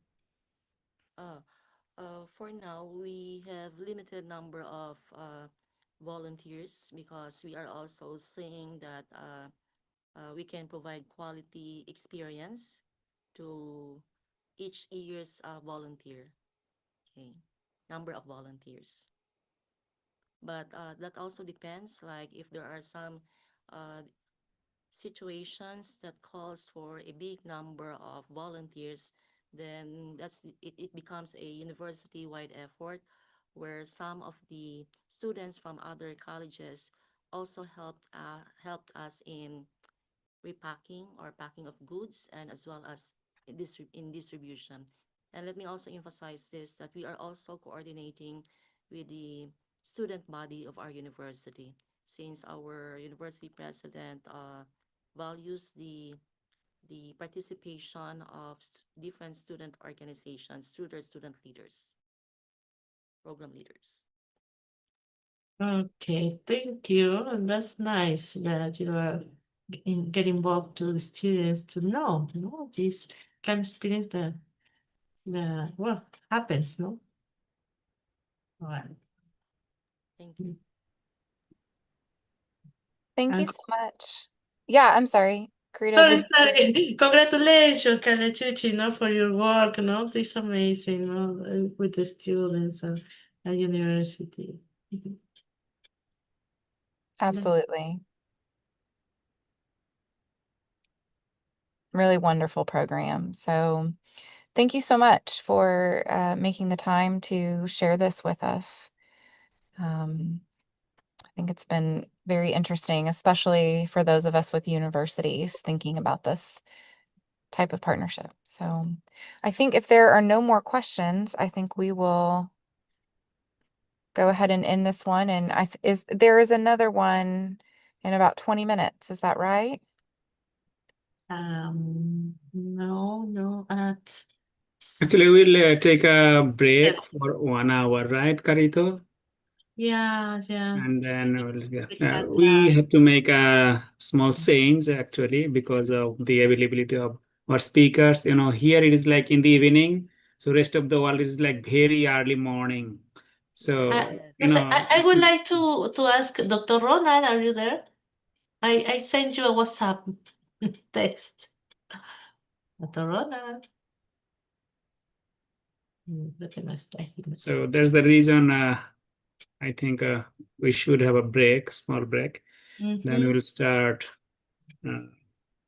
Speaker 8: For now, we have limited number of volunteers because we are also seeing that we can provide quality experience to each year's volunteer. Okay, number of volunteers. But that also depends, like if there are some uh, situations that calls for a big number of volunteers, then it becomes a university-wide effort where some of the students from other colleges also helped us in repacking or packing of goods and as well as in distribution. And let me also emphasize this, that we are also coordinating with the student body of our university, since our university president values the participation of different student organizations through their student leaders, program leaders.
Speaker 2: Okay, thank you. And that's nice that you are get involved to the students to know, this kind of experience that well happens, no? All right.
Speaker 8: Thank you.
Speaker 7: Thank you
Speaker 2: And
Speaker 7: so much. Yeah, I'm sorry. Carito,
Speaker 2: Sorry, sorry. Congratulations, Kalechuchi, no, for your work, no? It's amazing, no, with the students at university.
Speaker 7: absolutely. Really wonderful program. So thank you so much for making the time to share this with us. I think it's been very interesting, especially for those of us with universities thinking about this type of partnership. So I think if there are no more questions, I think we will go ahead and end this one. And there is another one in about 20 minutes. Is that right?
Speaker 2: No,
Speaker 3: Actually, we'll take a break for 1 hour, right, Carito?
Speaker 2: yeah.
Speaker 3: And then we have to make a small change actually because of the availability of our speakers. You know, here it is like in the evening, so rest of the world is like very early morning. So
Speaker 8: Yes.
Speaker 2: I would like to ask Dr. Ronald, are you there? I sent you a WhatsApp text. Dr. Ronald. Look at my style.
Speaker 3: So that's the reason I think we should have a break, small break. Then we'll start.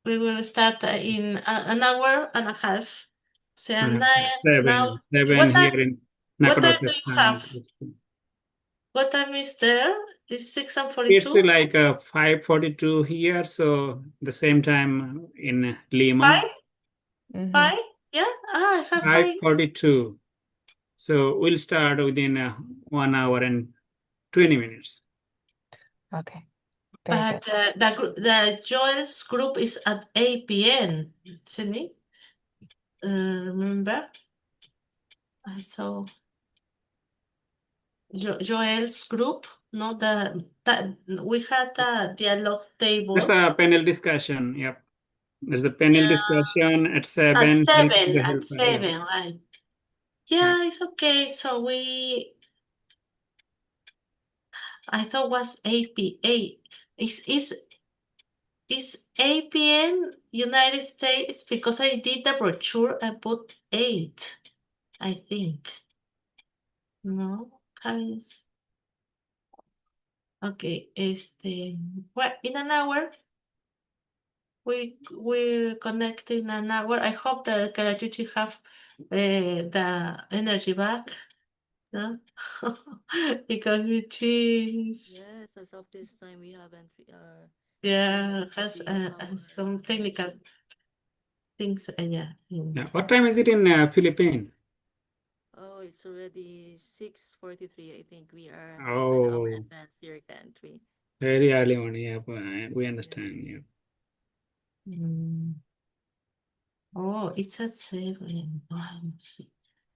Speaker 2: We will start in an hour and a half. So now,
Speaker 3: seven here in
Speaker 2: what time do
Speaker 3: Nacogdoches.
Speaker 2: you have? What time is there? It's 6:42?
Speaker 3: It's like 5:42 here, so the same time in Lima.
Speaker 2: 5? 5? Yeah, I have
Speaker 3: 5:42. So we'll start within 1 hour and 20 minutes.
Speaker 7: Okay.
Speaker 2: But the Joel's group is at 8 p.m., isn't it? Remember? I saw Joel's group, no, we had a dialogue table.
Speaker 3: That's a panel discussion. Yep. There's a panel discussion at 7.
Speaker 2: At 7, right. Yeah, it's okay. So I thought was 8 p.m. Is 8 p.m. United States? Because I did the brochure, I put 8, I think. No, guys. Okay, well, in an hour, we'll connect in an hour. I hope that Karajuchi have the energy back, no? Because it is.
Speaker 8: Yes, as of this time, we haven't.
Speaker 2: Has some technical things. Yeah.
Speaker 3: What time is it in Philippines?
Speaker 8: Oh, it's already 6:43. I think we are half an
Speaker 3: Oh.
Speaker 8: hour advanced your country.
Speaker 3: Very early morning. Yeah, we understand.
Speaker 8: Yes.
Speaker 3: Yeah.
Speaker 2: Oh, it's at 7.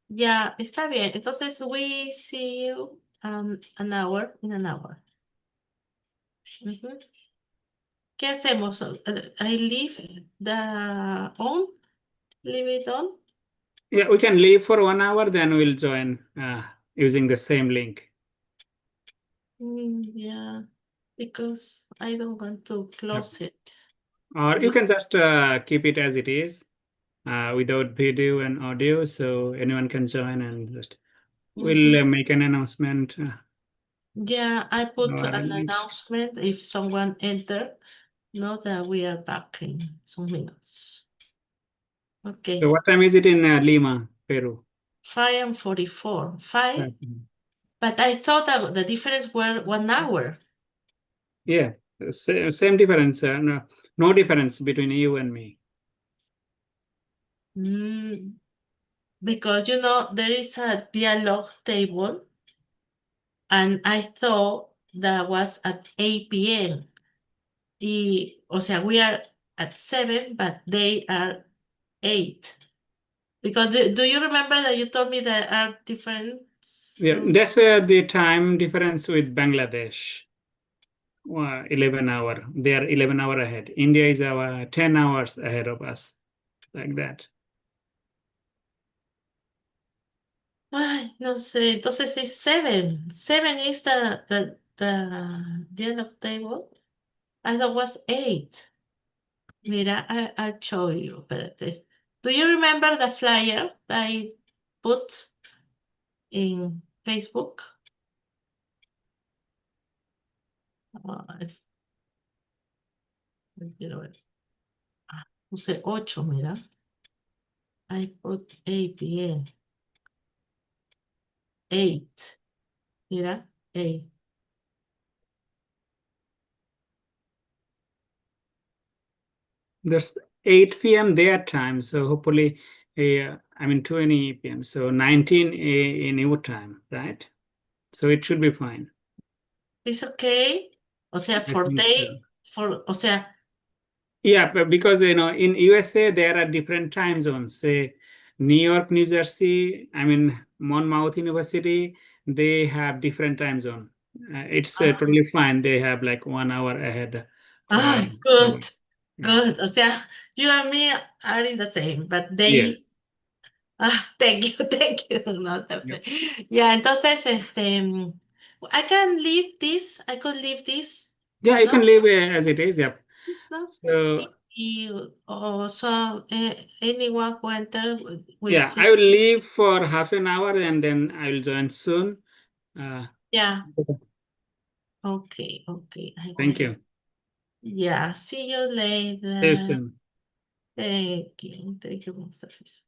Speaker 2: Yeah, está bien. Entonces, we see you in an hour. ¿Qué hacemos? I leave leave it on?
Speaker 3: Yeah, we can leave for 1 hour, then we'll join using the same link.
Speaker 2: Yeah, because I don't want to close it.
Speaker 3: Or you can just keep it as it is without video and audio, so anyone can join and just we'll make an announcement.
Speaker 2: Yeah, I put an announcement if someone enter, know that we are back in some minutes. Okay.
Speaker 3: So what time is it in Lima, Peru?
Speaker 2: 5:44. 5. But I thought that the difference were 1 hour.
Speaker 3: Yeah, same difference. No difference between you and me.
Speaker 2: Because, there is a dialogue table, and I thought that was at 8 p.m. O sea, we are at 7, but they are 8. Because do you remember that you told me there are different?
Speaker 3: Yeah, that's the time difference with Bangladesh. 11 hour. They are 11 hour ahead. India is 10 hours ahead of us, like that.
Speaker 2: Ay, no sé. Entonces es 7. 7 is the dialogue table. I thought was 8. Mira, I'll show you. Espérate. Do you remember the flyer that I put in Facebook? Quiero ver. Puse 8, mira. I put 8 bien. 8. Mira, 8.
Speaker 3: There's 8 p.m. their time, so hopefully, I mean 20 p.m. So 19 in your time, right? So it should be fine.
Speaker 2: It's okay. O sea,
Speaker 3: I
Speaker 2: for
Speaker 3: think
Speaker 2: day,
Speaker 3: so.
Speaker 2: o sea,
Speaker 3: Yeah, but because in USA there are different time zones. Say New York, New Jersey, I mean Monmouth University, they have different time zone. It's totally fine. They have like 1 hour ahead.
Speaker 2: good,
Speaker 3: Yeah.
Speaker 2: good. O sea, you and me are in the same, but
Speaker 3: Yeah.
Speaker 2: they. Thank you, thank you. No,
Speaker 3: Yeah.
Speaker 2: yeah, entonces, I can leave this. I could leave this.
Speaker 3: Yeah, you
Speaker 2: No,
Speaker 3: can leave as it is. Yeah.
Speaker 2: it's not.
Speaker 3: So
Speaker 2: Also, anyone who enter will
Speaker 3: yeah,
Speaker 2: see.
Speaker 3: I will leave for half an hour and then I will join soon.
Speaker 2: Yeah. Okay, okay.
Speaker 3: Thank you.
Speaker 2: Yeah, see you
Speaker 3: See you
Speaker 2: later.
Speaker 3: soon.
Speaker 2: Thank you, Mostafiz.